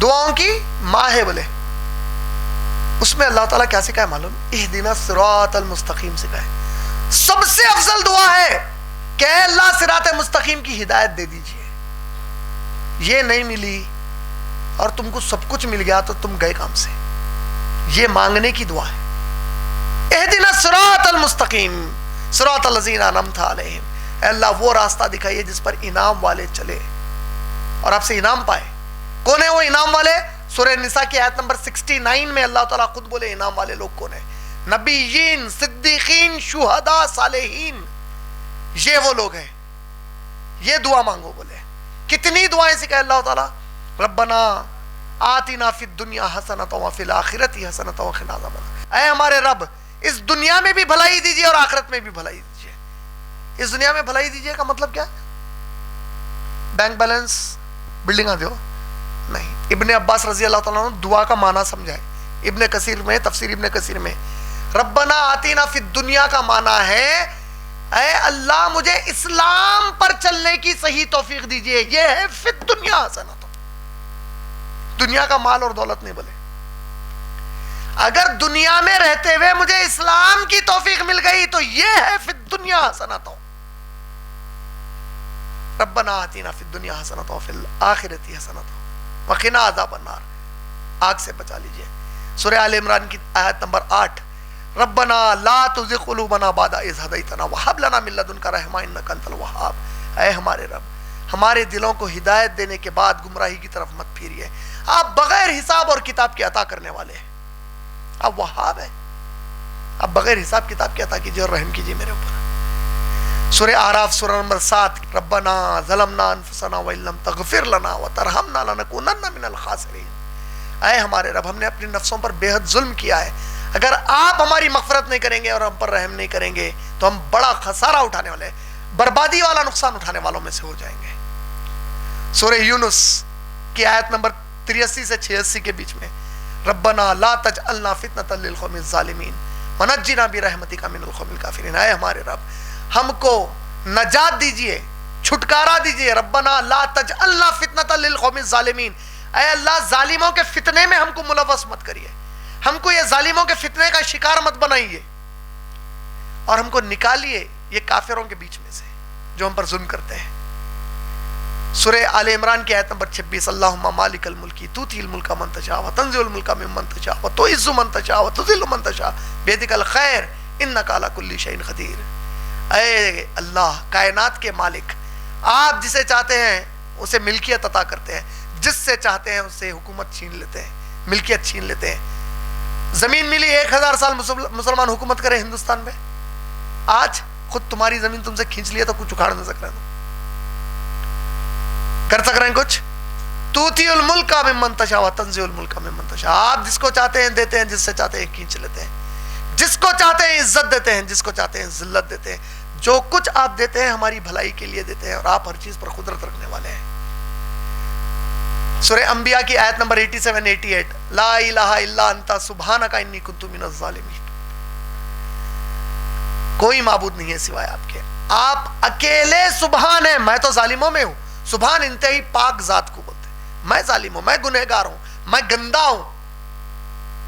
دعاؤں کی ماں ہے. بولے اس میں اللہ تعالیٰ کیا سکھائے معلوم؟ اہدنا الصراط المستقیم سکھائے. سب سے افضل دعا ہے کہ اے اللہ صراط مستقیم کی ہدایت دے دیجئے. یہ نہیں ملی اور تم کو سب کچھ مل گیا تو تم گئے کام سے. یہ مانگنے کی دعا ہے. اہدنا الصراط المستقیم صراط الذین انعمت علیہم, اے اللہ وہ راستہ دکھائیے جس پر انعام والے چلے اور آپ سے انعام پائے. کون ہے وہ انعام والے؟ سورہ نساء کی آیت نمبر 69 میں اللہ تعالیٰ خود بولے انعام والے لوگ کون ہیں. نبیین, صدیقین, شہداء, صالحین, یہ وہ لوگ ہیں. یہ دعا مانگو. بولے کتنی دعائیں سکھائے اللہ تعالیٰ. ربنا آتنا فی الدنیا حسنۃ وفی الآخرۃ حسنۃ وقنا عذاب النار. اے ہمارے رب اس دنیا میں بھی بھلائی دیجیے اور آخرت میں بھی بھلائی دیجیے. اس دنیا میں بھلائی دیجیے کا مطلب کیا؟ بینک بیلنس, بلڈنگاں دیو نہیں. ابن عباس رضی اللہ تعالیٰ عنہ دعا کا معنی سمجھائے. ابن کثیر میں, تفسیر ابن کثیر میں ربنا آتینا فی الدنیا کا معنی ہے اے اللہ مجھے اسلام پر چلنے کی صحیح توفیق دیجیے. یہ ہے فی الدنیا حسنۃ. دنیا کا مال اور دولت نہیں. بولے اگر دنیا میں رہتے ہوئے مجھے اسلام کی توفیق مل گئی تو یہ ہے فی الدنیا حسنۃ. ربنا آتینا فی الدنیا حسنۃ وفی الآخرۃ حسنۃ وقنا عذاب النار. آگ سے بچا لیجئے. سورہ آل عمران کی آیت نمبر 8 ربنا لا تزغ قلوبنا بعد اذ ہدیتنا وہب لنا من لدنک رحمۃ انک انت الوہاب. اے ہمارے رب ہمارے دلوں کو ہدایت دینے کے بعد گمراہی کی طرف مت پھیریے. آپ بغیر حساب اور کتاب کے عطا کرنے والے ہیں. آپ وہاب ہیں, آپ بغیر حساب کتاب کے عطا کیجیے اور رحم کیجیے میرے اوپر. سورہ اعراف سورہ نمبر 7 ربنا ظلمنا انفسنا وان لم تغفر لنا وترحمنا لنکونن من الخاسرین. اے ہمارے رب ہم نے اپنے نفسوں پر بے حد ظلم کیا ہے, اگر آپ ہماری مغفرت نہیں کریں گے اور ہم پر رحم نہیں کریں گے تو ہم بڑا خسارہ اٹھانے والے, بربادی والا نقصان اٹھانے والوں میں سے ہو جائیں گے. سورہ یونس کی آیت نمبر 83 سے 86 کے بیچ میں، ربنا لا تجعلنا فتنة للقوم الظالمین ونجنا برحمتک من القوم الکافرین، اے ہمارے رب ہم کو نجات دیجئے، چھٹکارا دیجئے، ربنا لا تجعلنا فتنة للقوم الظالمین، اے اللہ ظالموں کے فتنے میں ہم کو ملوث مت کریے، ہم کو یہ ظالموں کے فتنے کا شکار مت بنائیے، اور ہم کو نکالیے یہ کافروں کے بیچ میں سے جو ہم پر ظلم کرتے ہیں۔ سورہ آل عمران کی آیت نمبر 26، اللہم مالک الملکی توتی الملک من تشاء وتنزع الملک ممن تشاء وتعز من تشاء وتذل من تشاء بیدک الخیر انک علی کل شیء قدیر۔ اے اللہ کائنات کے مالک، آپ جسے چاہتے ہیں اسے ملکیت عطا کرتے ہیں، جس سے چاہتے ہیں اس سے حکومت چھین لیتے ہیں، ملکیت چھین لیتے ہیں۔ زمین ملی 1000 سال مسلمان حکومت کرے ہندوستان میں، آج خود تمہاری زمین تم سے کھینچ لیا تو کچھ اکھاڑ نہ سک رہے ہیں، کر سک رہے ہیں کچھ؟ توتی الملک ممن تشاء وتنزع الملک ممن تشاء، آپ جس کو چاہتے ہیں دیتے ہیں، جس سے چاہتے ہیں کھینچ لیتے ہیں، جس کو چاہتے ہیں عزت دیتے ہیں، جس کو چاہتے ہیں ذلت دیتے ہیں۔ جو کچھ آپ دیتے ہیں ہماری بھلائی کے لیے دیتے ہیں، اور آپ ہر چیز پر قدرت رکھنے والے ہیں۔ سورہ انبیاء کی آیت نمبر 87-88، لا الہ الا انت سبحانک انی کنت من الظالمین، کوئی معبود نہیں ہے سوائے آپ کے، آپ اکیلے سبحان ہیں، میں تو ظالموں میں ہوں۔ سبحان انتہائی پاک ذات کو بولتے ہیں، میں ظالم ہوں، میں گنہگار ہوں، میں گندا ہوں،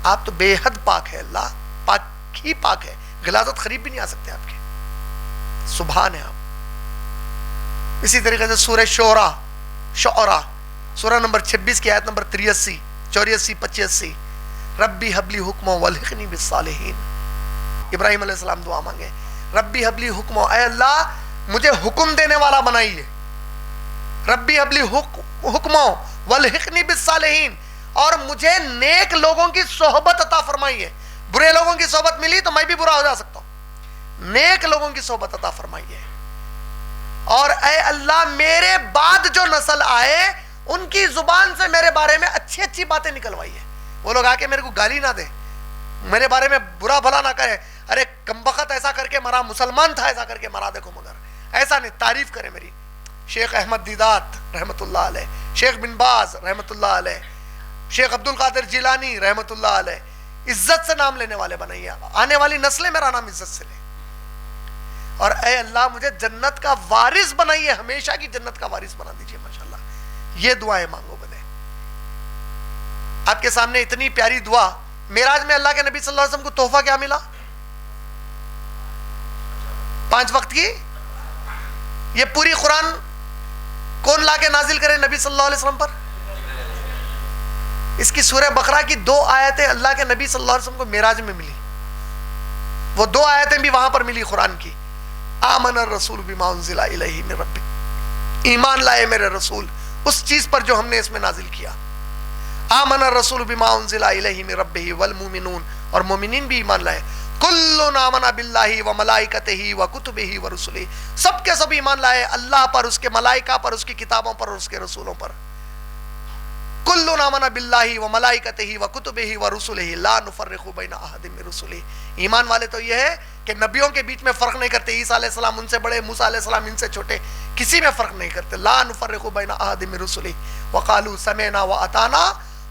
آپ تو بے حد پاک ہے، اللہ پاک ہی پاک ہے، غلاظت قریب بھی نہیں آ سکتے آپ کے، سبحان ہے آپ۔ اسی طریقے سے سورہ شعراء سورہ نمبر 26 کی آیت نمبر 83، 84، 85، ربی حبلی حکم والحقنی بالصالحین، ابراہیم علیہ السلام دعا مانگے، ربی حبلی حکم، اے اللہ مجھے حکم دینے والا بنائیے، ربی حبلی حکم والحقنی بالصالحین، اور مجھے نیک لوگوں کی صحبت عطا فرمائیے، برے لوگوں کی صحبت ملی تو میں بھی برا ہو جا سکتا ہوں، نیک لوگوں کی صحبت عطا فرمائیے، اور اے اللہ میرے بعد جو نسل آئے ان کی زبان سے میرے بارے میں اچھی اچھی باتیں نکلوائیے، وہ لوگ آ کے میرے کو گالی نہ دیں، میرے بارے میں برا بھلا نہ کرے، ارے کمبخت ایسا کر کے مرا، مسلمان تھا ایسا کر کے مرا، دیکھو مگر ایسا نہیں، تعریف کرے میری۔ شیخ احمد دیدات رحمت اللہ علیہ، شیخ بن باز رحمت اللہ علیہ، شیخ عبد القادر جیلانی رحمت اللہ علیہ، عزت سے نام لینے والے بنائیے، آنے والی نسلیں میرا نام عزت سے لیں، اور اے اللہ مجھے جنت کا وارث بنائیے، ہمیشہ کی جنت کا وارث بنا دیجئے، ماشاءاللہ یہ دعائیں مانگو بنے۔ آپ کے سامنے اتنی پیاری دعا، معراج میں اللہ کے نبی صلی اللہ علیہ وسلم کو تحفہ کیا ملا؟ 5 وقت کی، یہ پوری قرآن کون لا کے نازل کرے نبی صلی اللہ علیہ وسلم پر؟ اس کی سورہ بقرہ کی 2 آیتیں اللہ کے نبی صلی اللہ علیہ وسلم کو معراج میں ملی، وہ 2 آیتیں بھی وہاں پر ملی قرآن کی، آمن الرسول بما انزل الیہ من ربہ، ایمان لائے میرے رسول اس چیز پر جو ہم نے اس میں نازل کیا، آمن الرسول بما انزل الیہ من ربہ والمؤمنون، اور مومنین بھی ایمان لائے، کل آمن باللہ وملائکتہ وکتبہ ورسلہ، سب کے سب ایمان لائے اللہ پر، اس کے ملائکہ پر، اس کی کتابوں پر اور اس کے رسولوں پر، کل آمن باللہ وملائکتہ وکتبہ ورسلہ لا نفرق بین احد من رسلہ، ایمان والے تو یہ ہے کہ نبیوں کے بیچ میں فرق نہیں کرتے، عیسیٰ علیہ السلام ان سے بڑے، موسیٰ علیہ السلام ان سے چھوٹے، کسی میں فرق نہیں کرتے، لا نفرق بین احد من رسلہ وقالوا سمعنا واطعنا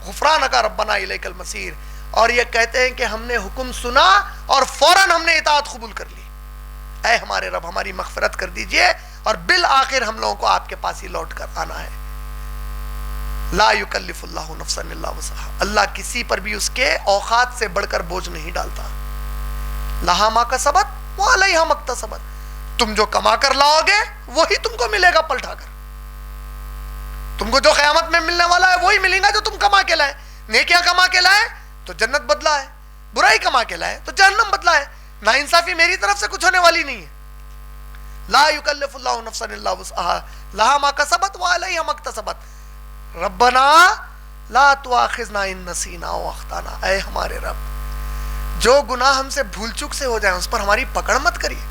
غفرانک ربنا الیک المصیر، اور یہ کہتے ہیں کہ ہم نے حکم سنا اور فوراً ہم نے اطاعت قبول کر لی، اے ہمارے رب ہماری مغفرت کر دیجئے، اور بالآخر ہم لوگوں کو آپ کے پاس ہی لوٹ کر آنا ہے۔ لا یکلف اللہ نفسا الا وسعہا، اللہ کسی پر بھی اس کے اوقات سے بڑھ کر بوجھ نہیں ڈالتا، لہا ما کسبت وعلیہا ما اکتسبت، تم جو کما کر لاؤ گے وہی تم کو ملے گا پلٹا کر، تم کو جو قیامت میں ملنے والا ہے وہی ملے گا جو تم کما کے لائے، نیکیاں کما کے لائے تو جنت بدلا ہے، برائی کما کے لائے تو جہنم بدلا ہے، ناانصافی میری طرف سے کچھ ہونے والی نہیں ہے۔ لا یکلف اللہ نفسا الا وسعہا لہا ما کسبت وعلیہا ما اکتسبت، ربنا لا تؤاخذنا ان نسینا او اخطانا، اے ہمارے رب جو گناہ ہم سے بھول چک سے ہو جائیں اس پر ہماری پکڑ مت کریے،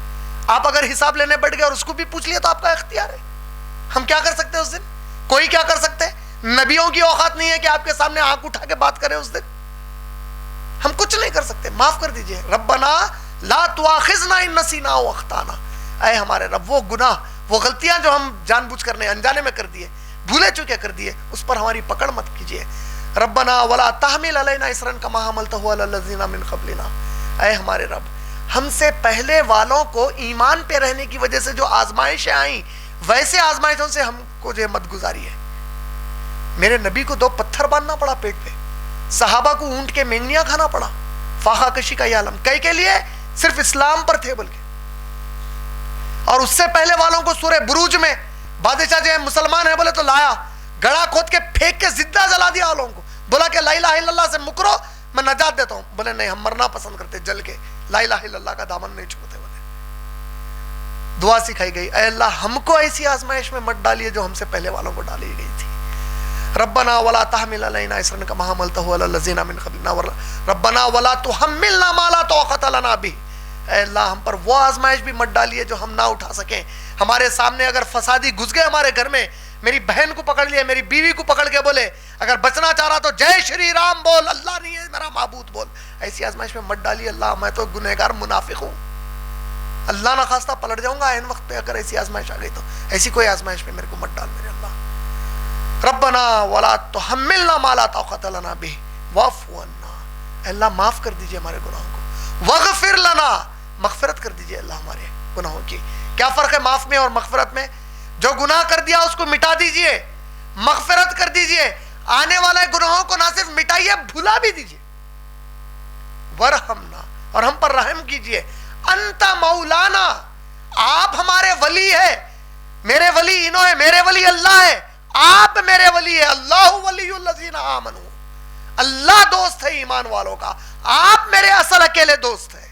آپ اگر حساب لینے بیٹھ گئے اور اس کو بھی پوچھ لیا تو آپ کا اختیار ہے، ہم کیا کر سکتے ہیں اس دن؟ کوئی کیا کر سکتے ہیں؟ نبیوں کی اوقات نہیں ہے کہ آپ کے سامنے آنکھ اٹھا کے بات کریں اس دن، ہم کچھ نہیں کر سکتے، معاف کر دیجئے، ربنا لا تؤاخذنا ان نسینا او اخطانا، اے ہمارے رب وہ گناہ، وہ غلطیاں جو ہم جان بوجھ کر نہیں انجانے میں کر دیے، بھولے چکے کر دیے، اس پر ہماری پکڑ مت کیجیے. ربنا ولا تحمل علینا اصرا کما حملته علی الذین من قبلنا، اے ہمارے رب ہم سے پہلے والوں کو ایمان پہ رہنے کی وجہ سے جو آزمائشیں آئیں ویسے آزمائشوں سے ہم کو جو مت گزاری ہے. میرے نبی کو 2 پتھر باندھنا پڑا پیٹ پہ، صحابہ کو اونٹ کے مینگنیاں کھانا پڑا، فاقہ کشی کا یہ عالم کئی کے لیے صرف اسلام پر تھے بلکہ. اور اس سے پہلے والوں کو سورہ بروج میں بادشاہ جو ہے مسلمان ہے بولے تو لایا، گڑا کھود کے پھینک کے زندہ جلا دیا والوں کو، بولا کہ لا الہ الا اللہ سے مکرو میں نجات دیتا ہوں. بولے نہیں ہم مرنا پسند کرتے جل کے، لا الہ الا اللہ کا دامن نہیں چھوڑتے. بولے دعا سکھائی گئی، اے اللہ ہم کو ایسی آزمائش میں مت ڈالیے جو ہم سے پہلے والوں کو ڈالی گئی تھی. ربنا ولا تحمل علینا اصرا کما حملته علی الذین من قبلنا ربنا ولا تحملنا ما لا طاقت لنا به، اے اللہ ہم پر وہ آزمائش بھی مت ڈالیے جو ہم نہ اٹھا سکیں. ہمارے سامنے اگر فسادی گھس گئے ہمارے گھر میں، میری بہن کو پکڑ لیا، میری بیوی کو پکڑ کے بولے اگر بچنا چاہ رہا تو جے شری رام بول، اللہ نہیں ہے میرا معبود بول، ایسی آزمائش میں مت ڈالیے. اللہ میں تو گنہگار منافق ہوں، اللہ نہ خواستہ پلٹ جاؤں گا این وقت پہ اگر ایسی آزمائش آ گئی تو. ایسی کوئی آزمائش پہ میرے کو مت ڈال میرے اللہ. ربنا ولا تحملنا ما لا طاقت لنا به واعف عنا، اللہ معاف کر دیجئے ہمارے گناہوں کو. واغفر لنا، مغفرت کر دیجئے اللہ ہمارے گناہوں کی. کیا فرق ہے معاف میں اور مغفرت میں؟ جو گناہ کر دیا اس کو مٹا دیجئے، مغفرت کر دیجئے. آنے والے گناہوں کو نہ صرف مٹائیے بھلا بھی دیجئے. ورحمنا، اور ہم پر رحم کیجئے. انت مولانا، آپ ہمارے ولی ہے. میرے ولی انہوں ہے، میرے ولی اللہ ہے، آپ میرے ولی ہے. اللہ ولی الذین آمنوا، اللہ دوست ہے ایمان والوں کا، آپ میرے اصل اکیلے دوست ہیں.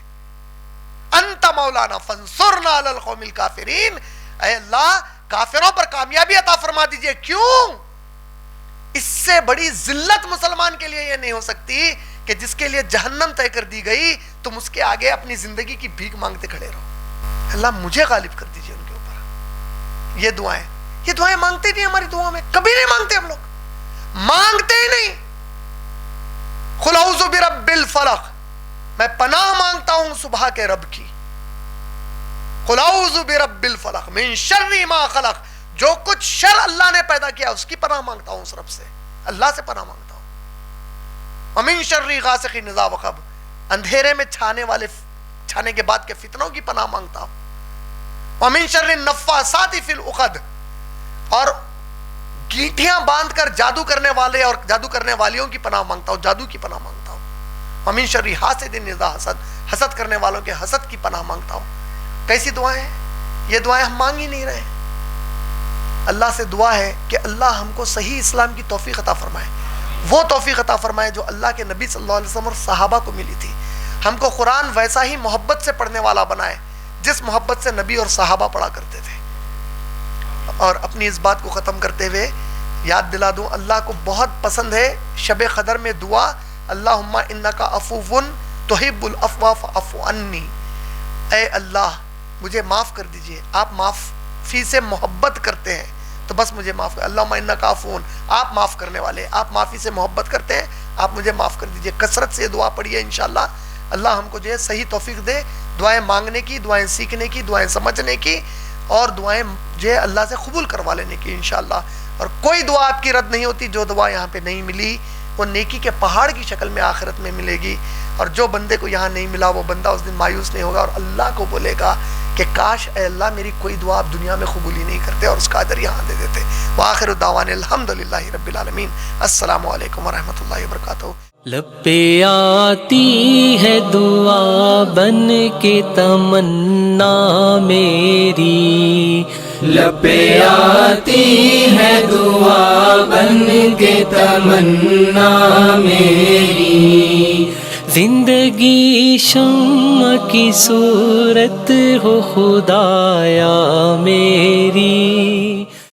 انت مولانا فانصرنا علی القوم الکافرین، اے اللہ کافروں پر کامیابی عطا فرما دیجئے. کیوں؟ اس سے بڑی ذلت مسلمان کے لیے یہ نہیں ہو سکتی کہ جس کے لیے جہنم طے کر دی گئی تم اس کے آگے اپنی زندگی کی بھیک مانگتے کھڑے رہو. اللہ مجھے غالب کر دیجئے ان کے اوپر. یہ دعائیں مانگتے نہیں، ہماری دعاؤں میں کبھی نہیں مانگتے، ہم لوگ مانگتے ہی نہیں. قل اعوذ برب الفلق، میں پناہ مانگتا ہوں صبح کے رب کی. قل اعوذ برب الفلق من شر ما خلق، جو کچھ شر اللہ نے پیدا کیا اس کی پناہ مانگتا ہوں اس رب سے، اللہ سے پناہ مانگتا ہوں. ومن شر غاسق اذا وقب، اندھیرے میں چھانے کے بعد کے فتنوں کی پناہ مانگتا ہوں. ومن شر النفاثات فی العقد، اور گیٹھیاں باندھ کر جادو کرنے والے اور جادو کرنے والیوں کی پناہ مانگتا ہوں، جادو کی پناہ مانگتا ہوں. ومن شر حاسد اذا حسد، حسد کرنے والوں کے حسد کی پناہ مانگتا ہوں. کیسی دعائیں ہیں یہ؟ دعائیں ہم مانگ ہی نہیں رہے. اللہ سے دعا ہے کہ اللہ ہم کو صحیح اسلام کی توفیق عطا فرمائے، وہ توفیق عطا فرمائے جو اللہ کے نبی صلی اللہ علیہ وسلم اور صحابہ کو ملی تھی. ہم کو قرآن ویسا ہی محبت سے پڑھنے والا بنائے جس محبت سے نبی اور صحابہ پڑھا کرتے تھے. اور اپنی اس بات کو ختم کرتے ہوئے یاد دلا دوں، اللہ کو بہت پسند ہے شب قدر میں دعا، اللہم انکا عفو تحب العفو فاعف عنی. اے اللہ مجھے معاف کر دیجئے، آپ معافی سے محبت کرتے ہیں تو بس مجھے معاف کر. اللہم انکا عفو، آپ معاف کرنے والے، آپ معافی سے محبت کرتے ہیں، آپ مجھے معاف کر دیجئے. کثرت سے دعا پڑھیے انشاءاللہ اللہ ہم کو جو ہے صحیح توفیق دے دعائیں مانگنے کی، دعائیں سیکھنے کی، دعائیں سمجھنے کی، اور دعائیں جو ہے اللہ سے قبول کروا لینے کی انشاءاللہ. اور کوئی دعا آپ کی رد نہیں ہوتی جو دعا یہاں پہ نہیں ملی وہ نیکی کے پہاڑ کی شکل میں آخرت میں ملے گی. اور جو بندے کو یہاں نہیں ملا وہ بندہ اس دن مایوس نہیں ہوگا اور اللہ کو بولے گا کہ کاش اے اللہ میری کوئی دعا آپ دنیا میں قبول ہی نہیں کرتے اور اس کا اجر یہاں دے دیتے. وآخر دعوانا الحمدللہ رب العالمین. السلام علیکم ورحمۃ اللہ وبرکاتہ.
لب پہ آتی ہے دعا بن کے تمنا میری، لب پہ آتی ہے دعا بن کے تمنا میری. زندگی شمع کی صورت ہو خدایا میری.